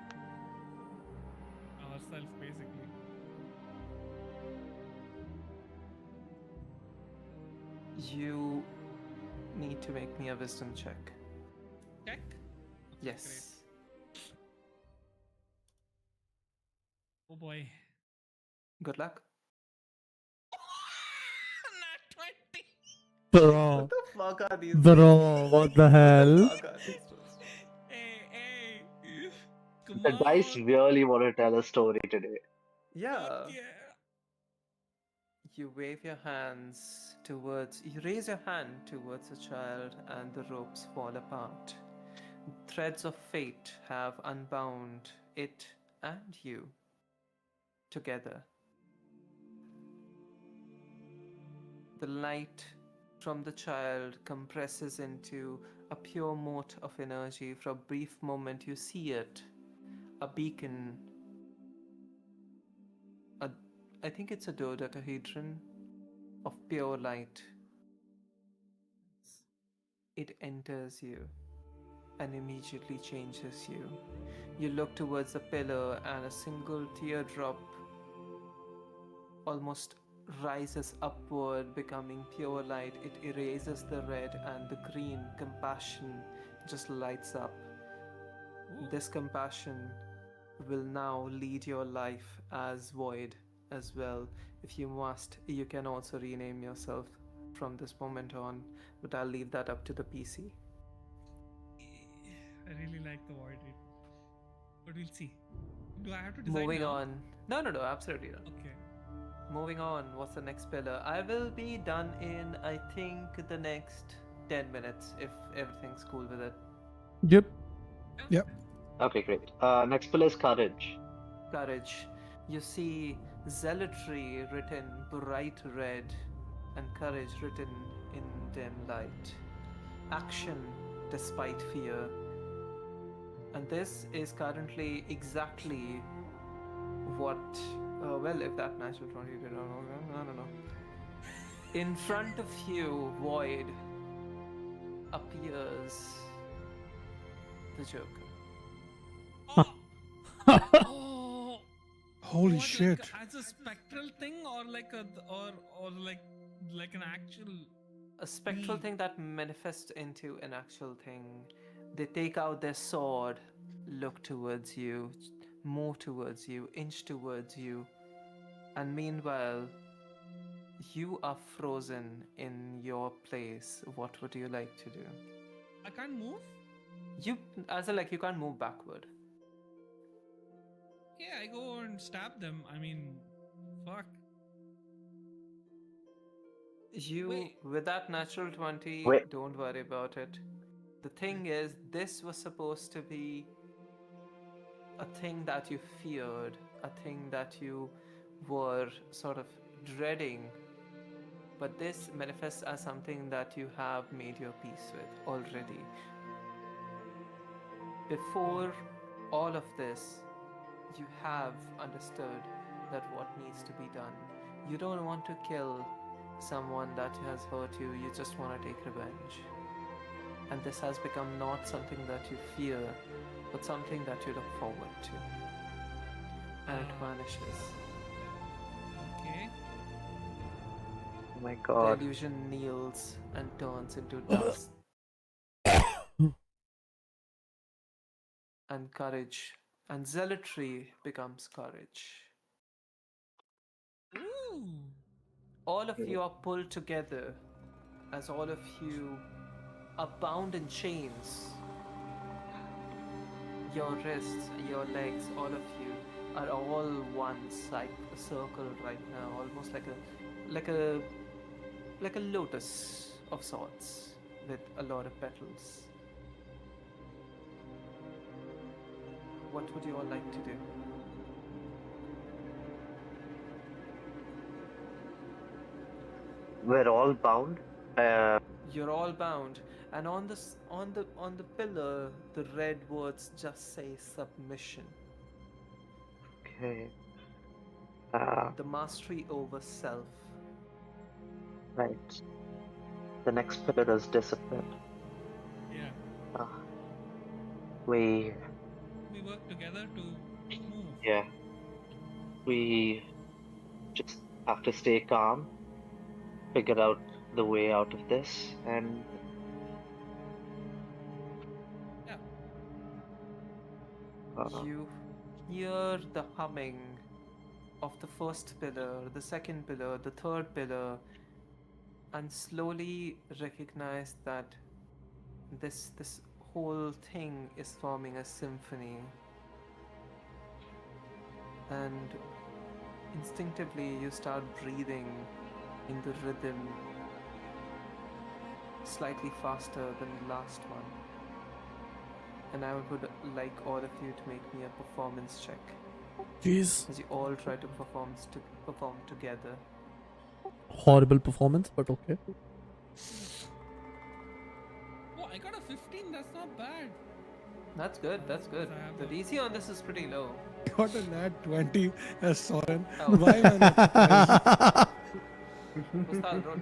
Herself, basically. You need to make me a wisdom check. Check. Yes. Oh boy. Good luck. Not 20. Bro, the fuck are these? bro, what the hell? Fuck are these rules? Hey. Come The dice on. really want to tell a story today. Yeah. Fuck yeah. You wave your hands towards. You raise your hand towards a child, and the ropes fall apart. Threads of fate have unbound it and you together. The light from the child compresses into a pure mote of energy. For a brief moment, you see it, a beacon. I think it's a dodecahedron of pure light. It enters you and immediately changes you. You look towards the pillar, and a single teardrop almost rises upward, becoming pure light. It erases the red, and the green compassion just lights up. This compassion will now lead your life as void as well. If you must, you can also rename yourself from this moment on, but I'll leave that up to the PC. I really like the void read. But we'll see. Do I have to decide Moving now? on. No, absolutely not. Okay. Moving on, what's the next pillar? I will be done in, I think, the next 10 minutes if everything's cool with it. Yep. Yep. Okay, great. Next pillar is courage. Courage. You see zealotry written bright red and courage written in dim light. Action despite fear. And this is currently exactly what. Well, if that natural 20 did no. In front of you, Void, appears the Joker. Oh. Holy What, shit. Like as a spectral thing, or like a or like an actual. A spectral thing that manifests into an actual thing. They take out their sword, look towards you, move towards you, inch towards you, and meanwhile, you are frozen in your place. What would you like to do? I can't move. You, as in, like, you can't move backward. Yeah, I go and stab them. I mean, fuck. You, Wait. with that natural 20, Wait. don't worry about it. The thing is, this was supposed to be a thing that you feared, a thing that you were sort of dreading, but this manifests as something that you have made your peace with already. Before all of this, you have understood that what needs to be done. You don't want to kill someone that has hurt you, you just want to take revenge. And this has become not something that you fear, but something that you look forward to. And it vanishes. Okay. Oh my The god. illusion kneels and turns into dust. And courage and zealotry becomes courage. Ooh. All of you are pulled together as all of you are bound in chains. Your wrists, your legs, all of you are all one circle right now, almost like a like a lotus of sorts with a lot of petals. What would you all like to do? We're all bound. You're all bound, and on the pillar, the red words just say submission. Okay. The mastery over self. Right. The next pillar is discipline. Yeah. We, We work together to move. yeah, we just have to stay calm, figure out the way out of this, and Yeah. You hear the humming of the first pillar, the second pillar, the third pillar, and slowly recognize that this whole thing is forming a symphony. And instinctively you start breathing in the rhythm slightly faster than the last one. And I would like all of you to make me a performance check Jeez. as you all try to perform together. Horrible performance, but okay. Oh, I got a 15. That's not bad. That's good, that's good. I have The a- DC on this is pretty low. Got a nat 20 as Soren. Oh. Why am I not surprised? Ustad, roll.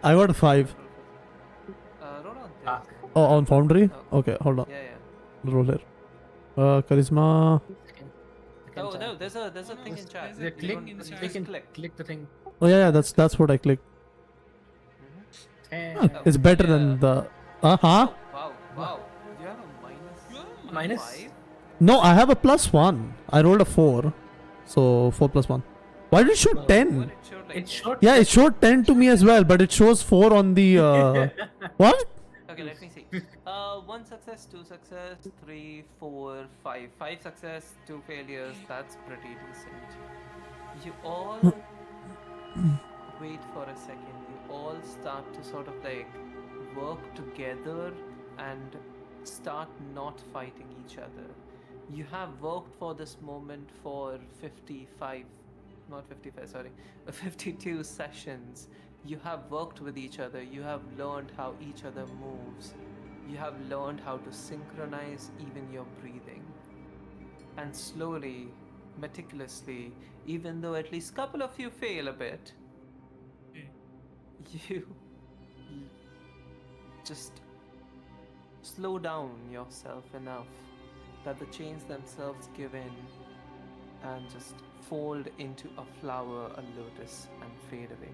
I got a 5. Roll on this. Fuck. Oh, on Foundry? Oh. Okay, hold on. Yeah, yeah. Roll here. Charisma. Second Oh time. no, there's a No, thing in chat. there's a Yeah, You thing don't- in you chat. click, just and, click the thing. Oh yeah, that's what I clicked. And It's better Yeah. than the. Huh? Oh, wow. You have a minus. You have a Minus? 5? No, I have a +1. I rolled a 4, so 4 + 1. Why did it show No. 10? Well, it showed like it's that. short. Yeah, it showed 10 to me as well, but it shows 4 on the. What? Okay, let me see. 1 success, 2 success, 3, 4, 5. 5 success, 2 failures. That's pretty decent. You all wait for a second. You all start to sort of like work together and start not fighting each other. You have worked for this moment for 55, not 55, sorry, 52 sessions. You have worked with each other. You have learned how each other moves. You have learned how to synchronize even your breathing. And slowly, meticulously, even though at least couple of you fail a bit, Okay. you just slow down yourself enough that the chains themselves give in and just fold into a flower, a lotus, and fade away.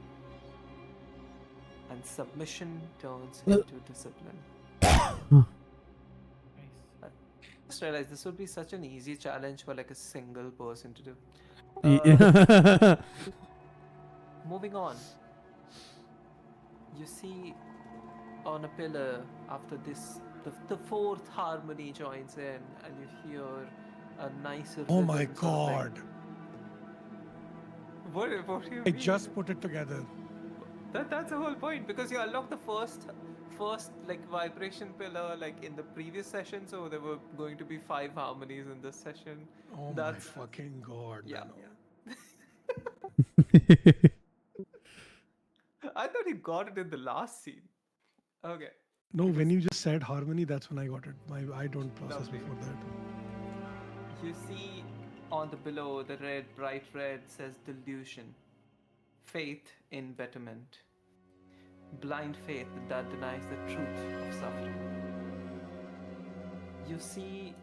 And submission turns into discipline. Nice. Just realized this would be such an easy challenge for like a single person to do. Moving on. You see on a pillar after this, the fourth harmony joins in, and you hear a nicer. Oh my rhythm sort of like- god. What do you I mean? just put it together. That's the whole point, because you unlocked the first like vibration pillar like in the previous session, so there were going to be 5 harmonies in this session. Oh That's- my fucking god. Yeah, Mano. I thought you got it in the last scene. Okay. No, when you just said harmony, that's when I got it. I don't process Lovely. before that. You see on the below, the red, bright red says delusion, faith in betterment, blind faith that denies the truth of suffering. You see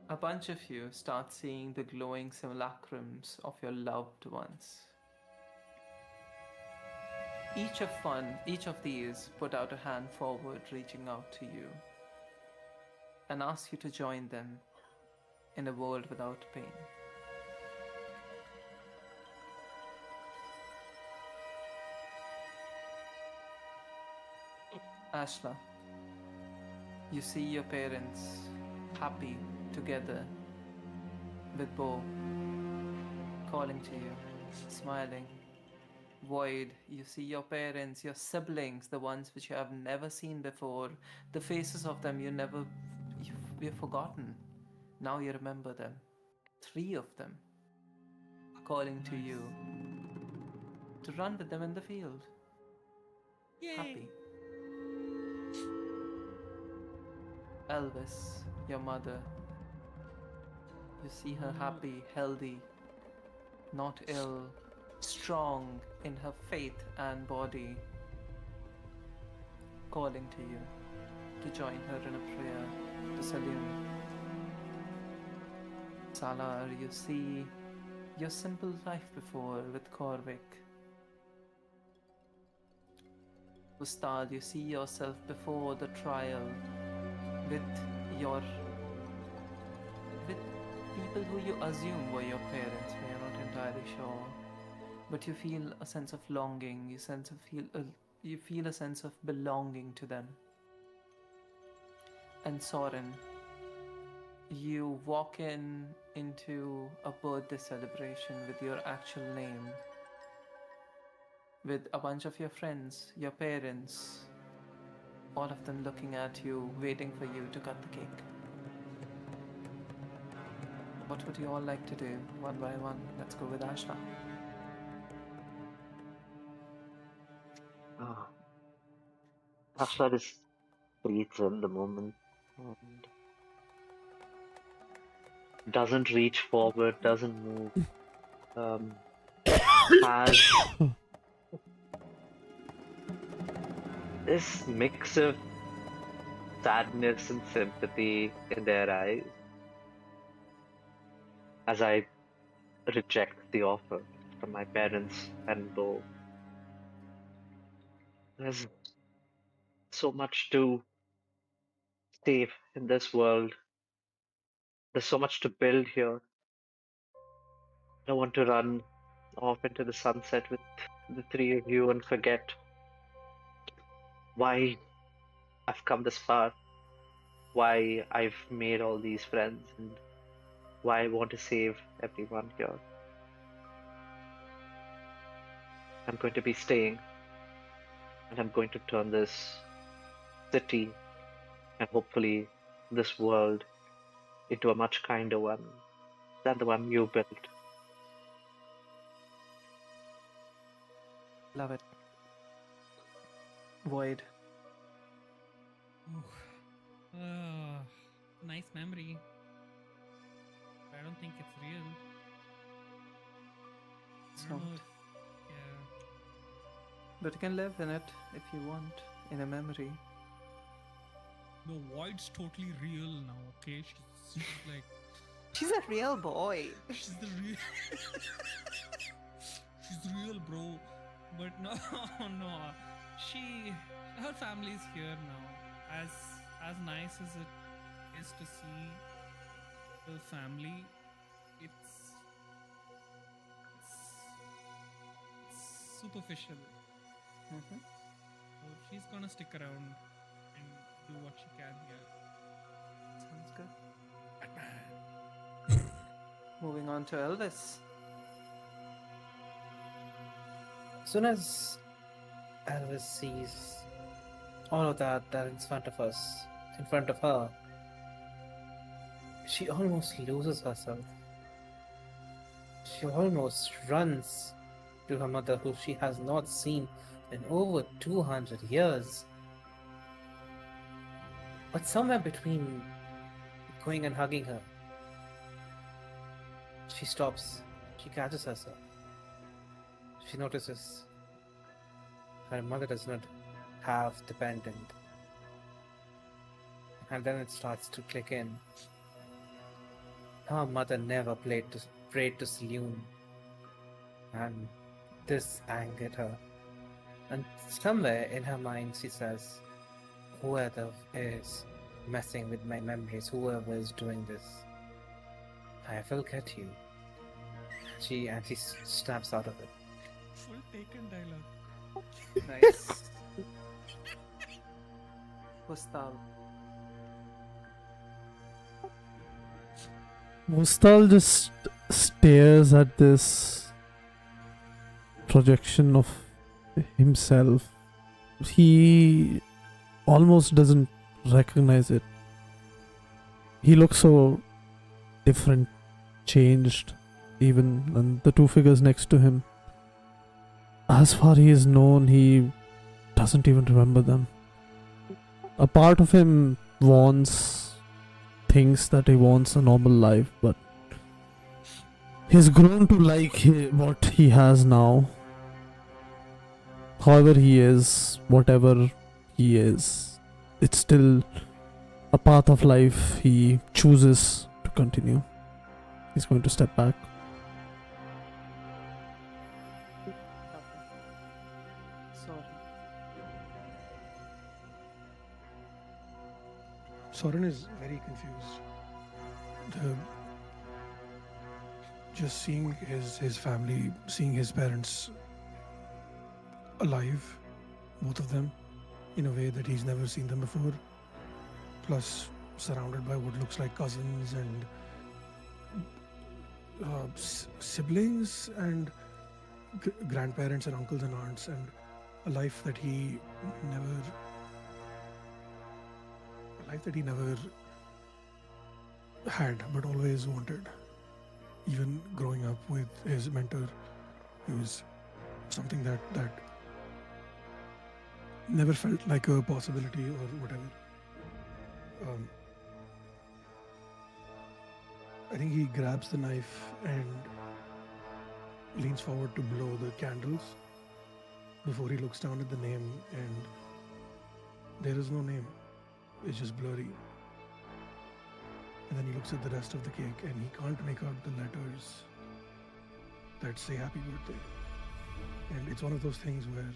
a bunch of you start seeing the glowing simulacrums of your loved ones. Each of these put out a hand forward, reaching out to you, and ask you to join them in a world without pain. Ashla, you see your parents happy together with Bo calling to you, smiling, Void, you see your parents, your siblings, the ones which you have never seen before. The faces of them you've forgotten. Now you remember them. 3 of them calling to you to run with them in the field. Yay! Happy. Elvis, your mother. You see her happy, healthy, not ill, strong in her faith and body, calling to you to join her in a prayer to Salim. Salar, you see your simple life before with Corvic. Ustad, you see yourself before the trial with people who you assume were your parents, but you're not entirely sure. But you feel a sense of longing. You feel a sense of belonging to them. And Soren, you walk into a birthday celebration with your actual name, with a bunch of your friends, your parents, all of them looking at you, waiting for you to cut the cake. What would you all like to do, one by one? Let's go with Ashna. Ashla just breathes in the moment and doesn't reach forward, doesn't move. Has this mix of sadness and sympathy in their eyes as I reject the offer from my parents and go. There's so much to save in this world. There's so much to build here. I don't want to run off into the sunset with the 3 of you and forget why I've come this far, why I've made all these friends, and why I want to save everyone here. I'm going to be staying, and I'm going to turn this city and hopefully this world into a much kinder one than the one you built. Love it. Void. Nice memory. But I don't think it's real. It's I don't know not. if, yeah. But you can live in it if you want, in a memory. The Void's totally real now, okay? She's like, She's a real boy. she's the real. She's real, bro. But no, no. Her family's here now. As nice as it is to see the family, it's superficial. Mm-hmm. So she's gonna stick around and do what she can here. Sounds good. Moving on to Elvis. As soon as Elvis sees all of that in front of us, in front of her, she almost loses herself. She almost runs to her mother, who she has not seen in over 200 years. But somewhere between going and hugging her, she stops. She catches herself. She notices her mother does not have dependent. And then it starts to click in. Her mother never prayed to Selune. And this angered her. And somewhere in her mind she says, whoever is messing with my memories, whoever is doing this, I will get you. She snaps out of it. Full taken dialogue. Nice. Gustav. Mustal just stares at this projection of himself. He almost doesn't recognize it. He looks so different, changed, even, and the two figures next to him. As far he is known, he doesn't even remember them. A part of him thinks that he wants a normal life, but he's grown to like what he has now. However he is, whatever he is, it's still a path of life he chooses to continue. He's going to step back. Sorry. Soren is very confused. Just seeing his family, seeing his parents alive, both of them, in a way that he's never seen them before, plus surrounded by what looks like cousins and siblings and grandparents and uncles and aunts, and a life that he never had but always wanted. Even growing up with his mentor, it was something that never felt like a possibility or whatever. I think he grabs the knife and leans forward to blow the candles before he looks down at the name, and there is no name. It's just blurry. And then he looks at the rest of the cake and he can't make out the letters that say happy birthday. And it's one of those things where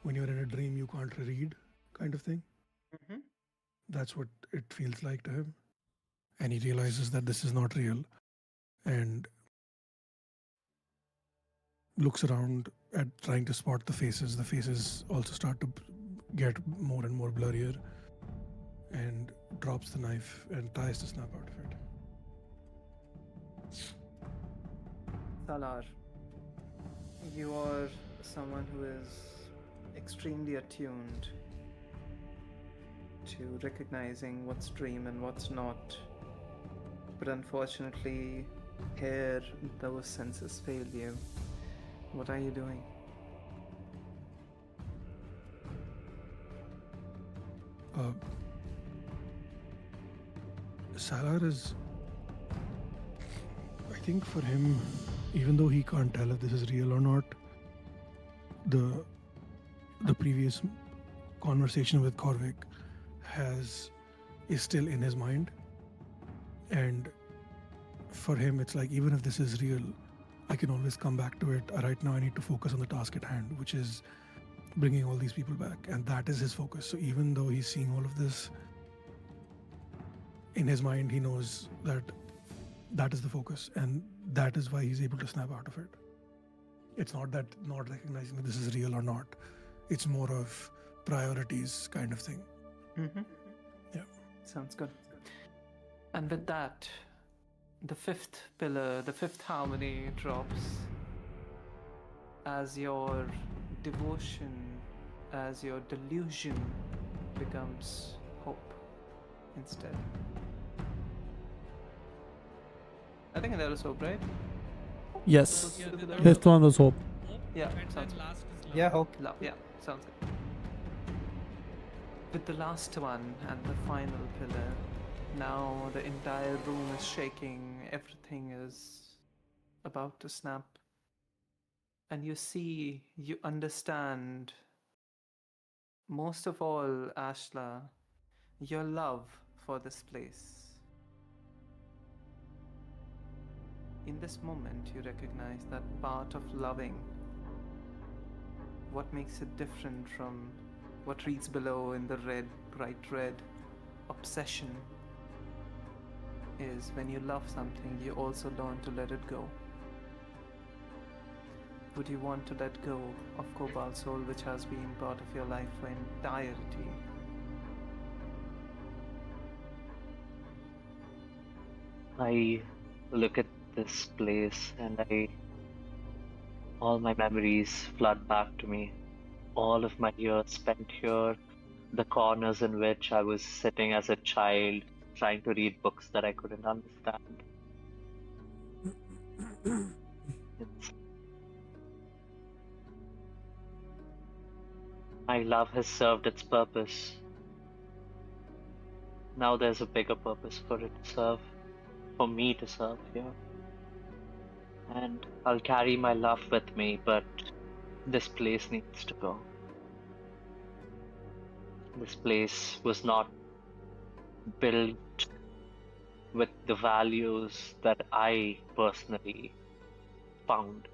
when you're in a dream you can't read, kind of thing. Mm-hmm. That's what it feels like to him. And he realizes that this is not real and looks around at trying to spot the faces. The faces also start to get more and more blurrier, and drops the knife and tries to snap out of it. Salar, you are someone who is extremely attuned to recognizing what's dream and what's not. But unfortunately, here those senses fail you. What are you doing? Salar is, I think for him, even though he can't tell if this is real or not, the previous conversation with Corvic is still in his mind. And for him, it's like, even if this is real, I can always come back to it. Right now, I need to focus on the task at hand, which is bringing all these people back. And that is his focus. So even though he's seeing all of this, in his mind, he knows that that is the focus. And that is why he's able to snap out of it. It's not that not recognizing that this is real or not. It's more of priorities kind of thing. Mm-hmm. Yeah. Sounds good. And with that, the fifth pillar, the fifth harmony drops as your devotion, as your delusion becomes hope instead. I think that was hope, right? Yes. Yeah, the Fifth one was hope. Yeah, and sounds then last is love. Yeah, hope. Love, yeah, sounds good. With the last one and the final pillar, now the entire room is shaking, everything is about to snap. And you see, you understand, most of all, Ashla, your love for this place. In this moment, you recognize that part of loving, what makes it different from what reads below in the red, bright red, obsession, is when you love something, you also learn to let it go. Would you want to let go of Cobalt Soul, which has been part of your life for entirety? I look at this place and All my memories flood back to me. All of my years spent here, the corners in which I was sitting as a child, trying to read books that I couldn't understand. It's, my love has served its purpose. Now there's a bigger purpose for it to serve, for me to serve here. And I'll carry my love with me, but this place needs to go. This place was not built with the values that I personally found,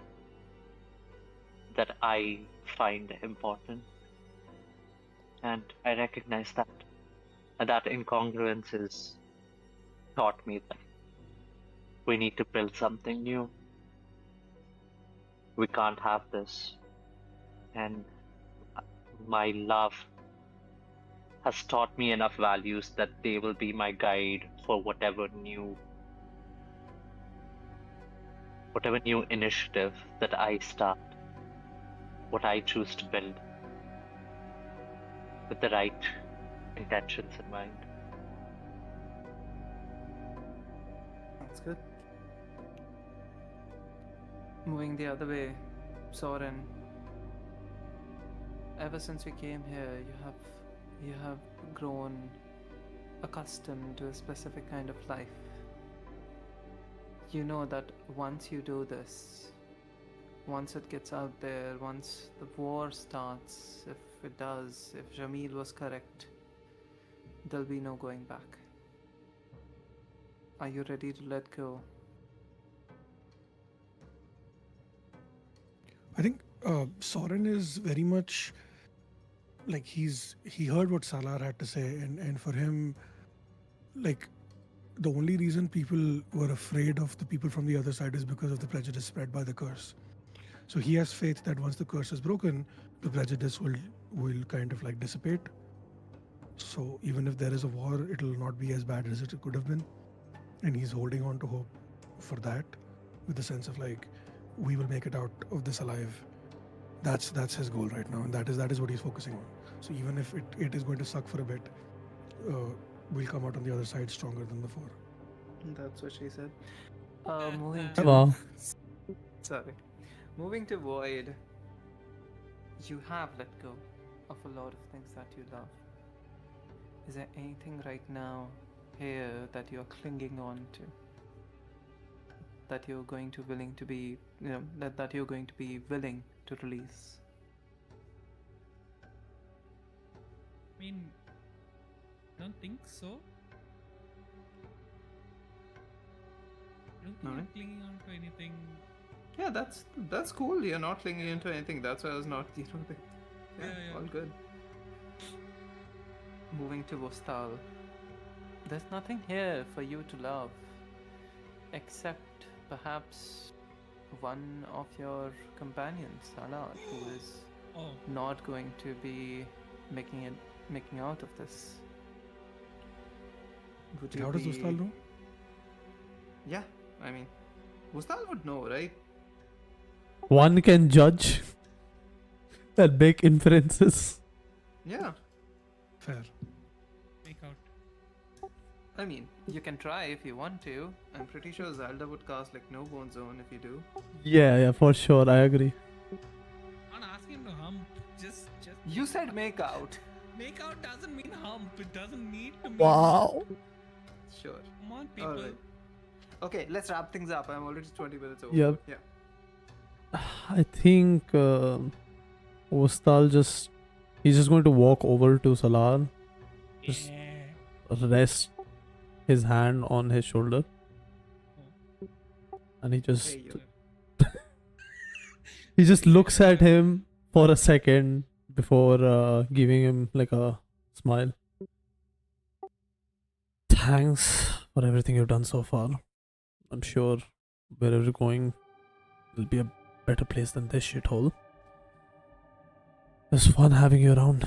that I find important. And I recognize that. And that incongruence has taught me that we need to build something new. We can't have this. And my love has taught me enough values that they will be my guide for whatever new initiative that I start, what I choose to build, with the right intentions in mind. That's good. Moving the other way, Soren. Ever since you came here, you have grown accustomed to a specific kind of life. You know that once you do this, once it gets out there, once the war starts, if it does, if Jamil was correct, there'll be no going back. Are you ready to let go? I think Soren is very much like he heard what Salar had to say, and for him, like the only reason people were afraid of the people from the other side is because of the prejudice spread by the curse. So he has faith that once the curse is broken, the prejudice will kind of like dissipate. So even if there is a war, it will not be as bad as it could have been, and he's holding on to hope for that, with the sense of like we will make it out of this alive. That's his goal right now, and that is what he's focusing on. So even if it is going to suck for a bit, we'll come out on the other side stronger than before. That's what she said. Moving Wow. to sorry, moving to Void. You have let go of a lot of things that you love. Is there anything right now here that you're clinging on to? That you're going to willing to be, that you're going to be willing to release? I mean, I don't think so. I don't think I'm Alright. clinging on to anything. Yeah, that's cool. You're not clinging into anything. That's why I was not, Yeah. all good. Moving to Vostal. There's nothing here for you to love, except perhaps one of your companions, Salah, who is Oh, not going to be making out of this. Would you How does be... Dostal know? Yeah, I mean, Vostal would know, right? One can judge and make inferences. Yeah. Fair. make out. I mean, you can try if you want to. I'm pretty sure Zelda would cast like no bone zone if you do. Yeah, for sure. I agree. I'm not asking him to hump. Just You said make out. make out doesn't mean hump. It doesn't need to mean. Wow. Sure. Come on, people. Alright. Okay, let's wrap things up. I'm already 20 minutes over. Yep. Yeah. I think Ostal he's just going to walk over to Salar, just Yeah. rest his hand on his shoulder, and he just Hey, you. he just looks at him for a second before giving him like a smile. Thanks for everything you've done so far. I'm sure wherever you're going will be a better place than this shithole. It was fun having you around.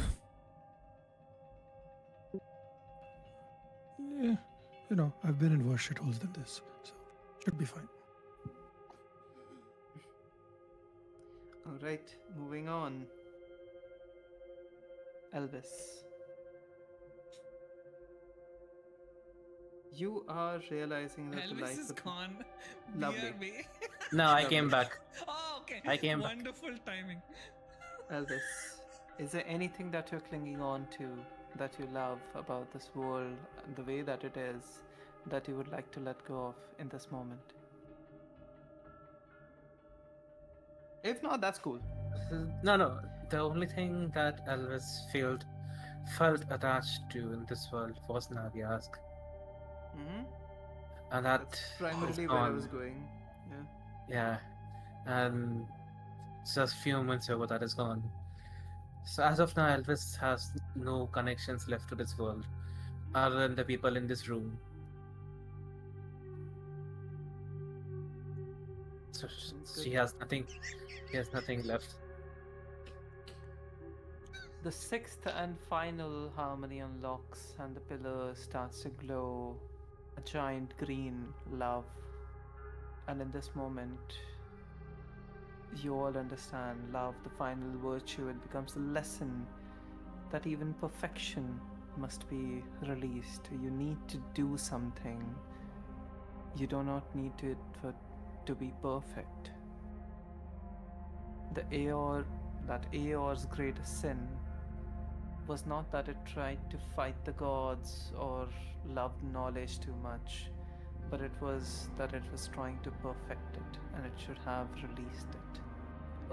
Yeah, I've been in worse shitholes than this, so should be fine. Alright, moving on. Elvis. You are realizing that the Elvis light is would gone. Lovely. BRB. No, I Lovely. came back. Oh, okay. I came back. Wonderful timing. Elvis, is there anything that you're clinging on to that you love about this world, the way that it is, that you would like to let go of in this moment? If not, that's cool. No. The only thing that Elvis felt attached to in this world was Naviask. Mm-hmm. And that That's is primarily where I was gone. going. Yeah. Yeah. And just few months ago that is gone. So as of now, Elvis has no connections left to this world, other than the people in this room. So Sounds she good. has nothing. She has nothing left. The sixth and final harmony unlocks, and the pillar starts to glow a giant green love. And in this moment, you all understand love, the final virtue. It becomes a lesson that even perfection must be released. You need to do something. You do not need it to be perfect. That Aeor's greatest sin was not that it tried to fight the gods or loved knowledge too much, but it was that it was trying to perfect it, and it should have released it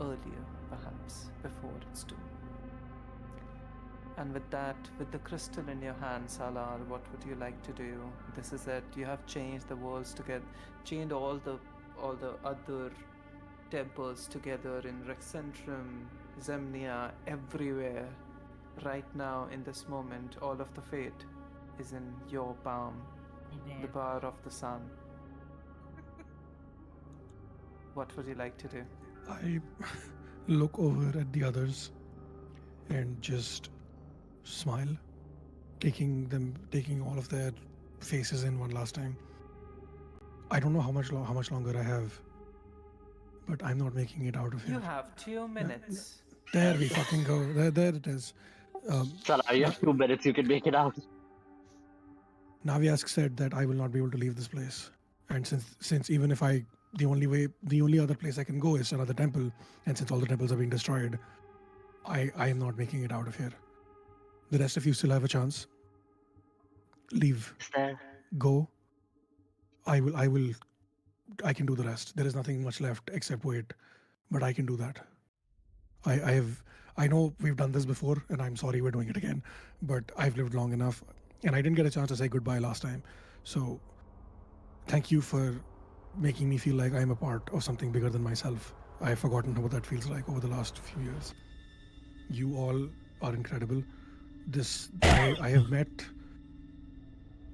earlier, perhaps, before it's due. And with that, with the crystal in your hand, Salar, what would you like to do? This is it. You have changed the worlds together, chained all the other temples together in Rexcentrum, Zemnia, everywhere. Right now, in this moment, all of the fate is in your palm. Oh The god. power of the sun. What would you like to do? I look over at the others and just smile, taking all of their faces in one last time. I don't know how much longer I have, but I'm not making it out of You here. have 2 minutes. There we fucking go. There it is. Salah, you have 2 minutes. You can make it out. Naviask said that I will not be able to leave this place, and since even if the only other place I can go is another temple, and since all the temples are being destroyed, I am not making it out of here. The rest of you still have a chance. Leave, Is there? go. I can do the rest. There is nothing much left except wait, but I can do that. I know we've done this before, and I'm sorry we're doing it again, but I've lived long enough, and I didn't get a chance to say goodbye last time. So thank you for making me feel like I'm a part of something bigger than myself. I've forgotten what that feels like over the last few years. You all are incredible. I have met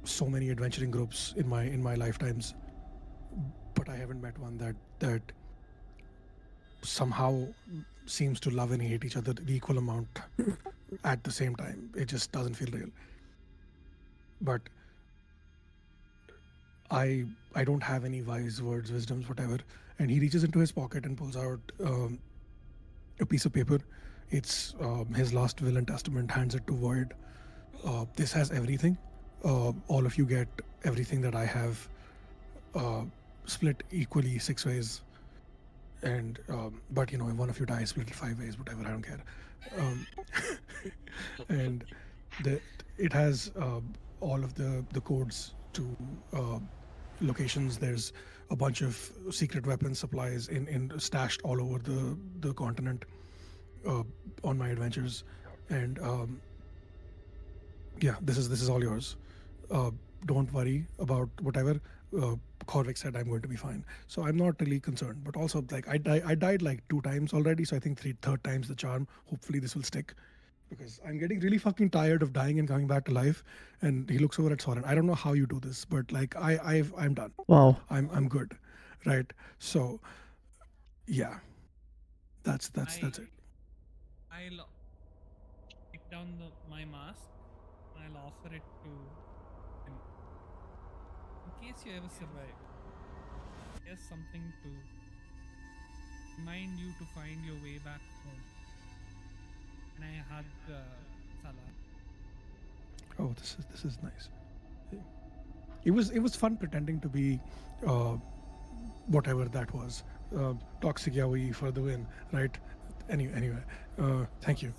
so many adventuring groups in my lifetimes, but I haven't met one that somehow seems to love and hate each other the equal amount at the same time. It just doesn't feel real. But I don't have any wise words, wisdoms, whatever. And he reaches into his pocket and pulls out a piece of paper. It's his last will and testament. Hands it to Void. This has everything. All of you get everything that I have, split equally 6 ways. And but if one of you dies, split it 5 ways. Whatever, I don't care. And it has all of the codes to locations. There's a bunch of secret weapon supplies in stashed all over the continent on my adventures, and yeah, this is all yours. Don't worry about whatever. Corvick said I'm going to be fine, so I'm not really concerned. But also, like, I died like 2 times already, so I think third time's the charm. Hopefully this will stick, because I'm getting really fucking tired of dying and coming back to life. And he looks over at Soren. I don't know how you do this, but like I'm done. Wow. I'm good, right? So yeah, that's it. I'll take down my mask and I'll offer it to him. In case you ever survive, here's something to remind you to find your way back home. And I hug Salah. Oh, this is nice. It was fun pretending to be whatever that was. Toxic yaoi for the win, right? Anyway, thank you.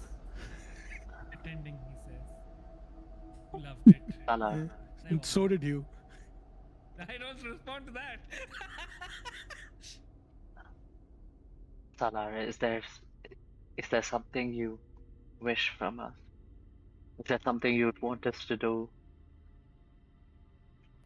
Pretending, he says. You loved it. Salah, And so did you. I don't respond to that. Salah, is there something you wish from us? Is there something you'd want us to do?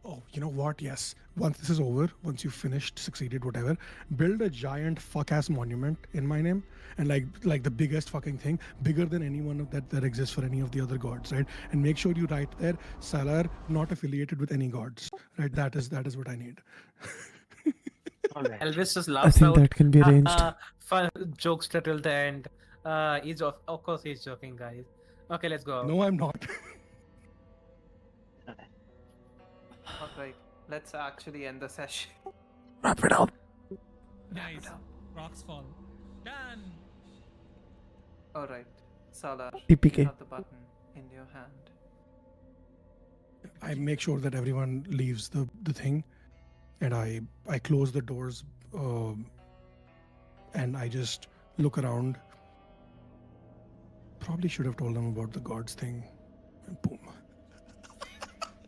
Oh, you know what? Yes. Once this is over, once you've finished, succeeded, whatever, build a giant fuck ass monument in my name, and like the biggest fucking thing, bigger than any one of that exists for any of the other gods, right? And make sure you write there, Salar not affiliated with any gods, right? That is what I need. All right. Elvis just I laughs think out. that can be arranged. Fun jokes till the end. Of course he's joking, guys. Okay, let's go. No, I'm not. Alright, let's actually end the session. Wrap it up. Nice. Rocks fall. Done. Alright, Salar, TPK. you have the button in your hand. I make sure that everyone leaves the thing, and I close the doors, and I just look around. Probably should have told them about the gods thing. And boom.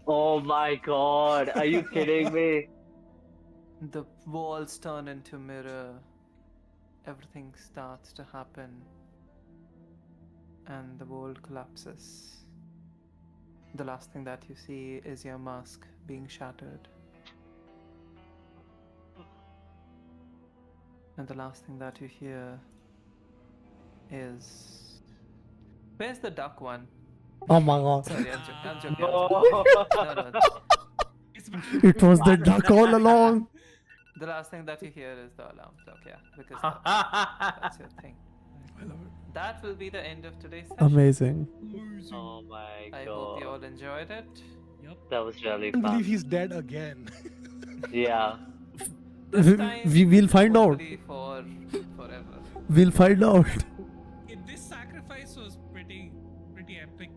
Oh my god, are you kidding me? The walls turn into mirror. Everything starts to happen. And the world collapses. The last thing that you see is your mask being shattered. And the last thing that you hear is... Where's the duck one? Oh my god. Sorry, I'm joking. No. No. It's back. It was the duck all along. The last thing that you hear is the alarm clock, yeah. Because that's your thing. I love it. That will be the end of today's session. Amazing. Oh my I hope you god. all enjoyed it. Yep. That was really I can't believe fun. he's dead again. Yeah. This time, We'll find out. hopefully for forever. We'll find out. This sacrifice was pretty epic,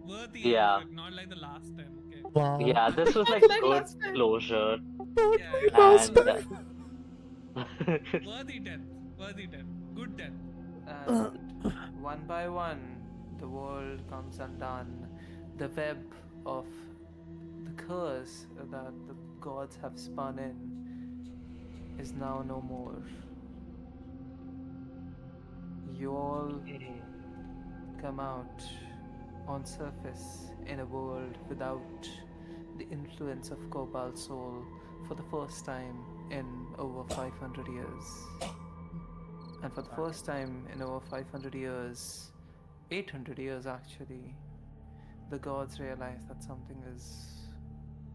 worthy. Yeah. But not like the last time. Okay. Wow. Yeah, this was like Like good last time. closure. Yeah, Last And worthy death. Worthy death. Good death. And one by one, the world comes undone. The web of the curse that the gods have spun in is now no more. You all come out on surface in a world without the influence of Cobalt Soul for the first time in over 500 years. And for the first time in over 500 years, 800 years actually, the gods realize that something is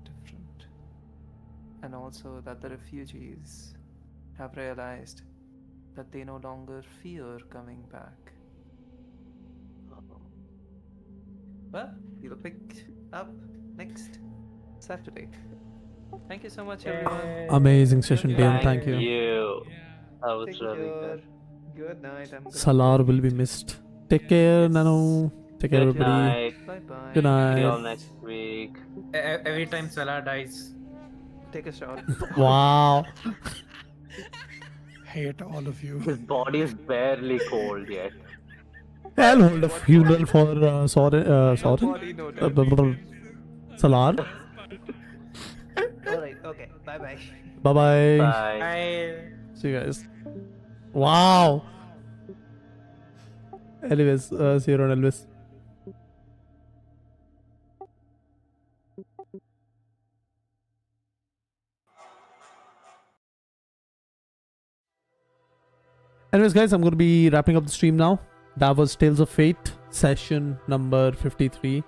different. And also that the refugees have realized that they no longer fear coming back. Well, we'll pick up next Saturday. Thank you so much, everyone. Amazing session, Okay. Dan. Thank you. you. Yeah. That was Take really care. good. Good night. I'm gonna Salar go. will be missed. Take care, Nano. Take care, Good everybody. night. Bye bye. Good night. See you all next week. Every time Salah dies. Take a shot. Wow. Hate all of you. His body is barely cold yet. I'll hold a funeral for Soren. Body noted. Salar. Alright, okay. Bye bye. Bye bye. Bye. I See you guys. Wow. Anyways, see you around, Elvis. Anyways, guys, I'm going to be wrapping up the stream now. That was Tales of Fate, session number 53.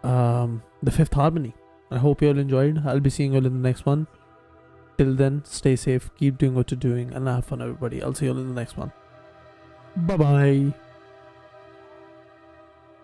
The fifth harmony. I hope you all enjoyed. I'll be seeing you all in the next one. Till then, stay safe, keep doing what you're doing, and have fun, everybody. I'll see you all in the next one. Bye bye.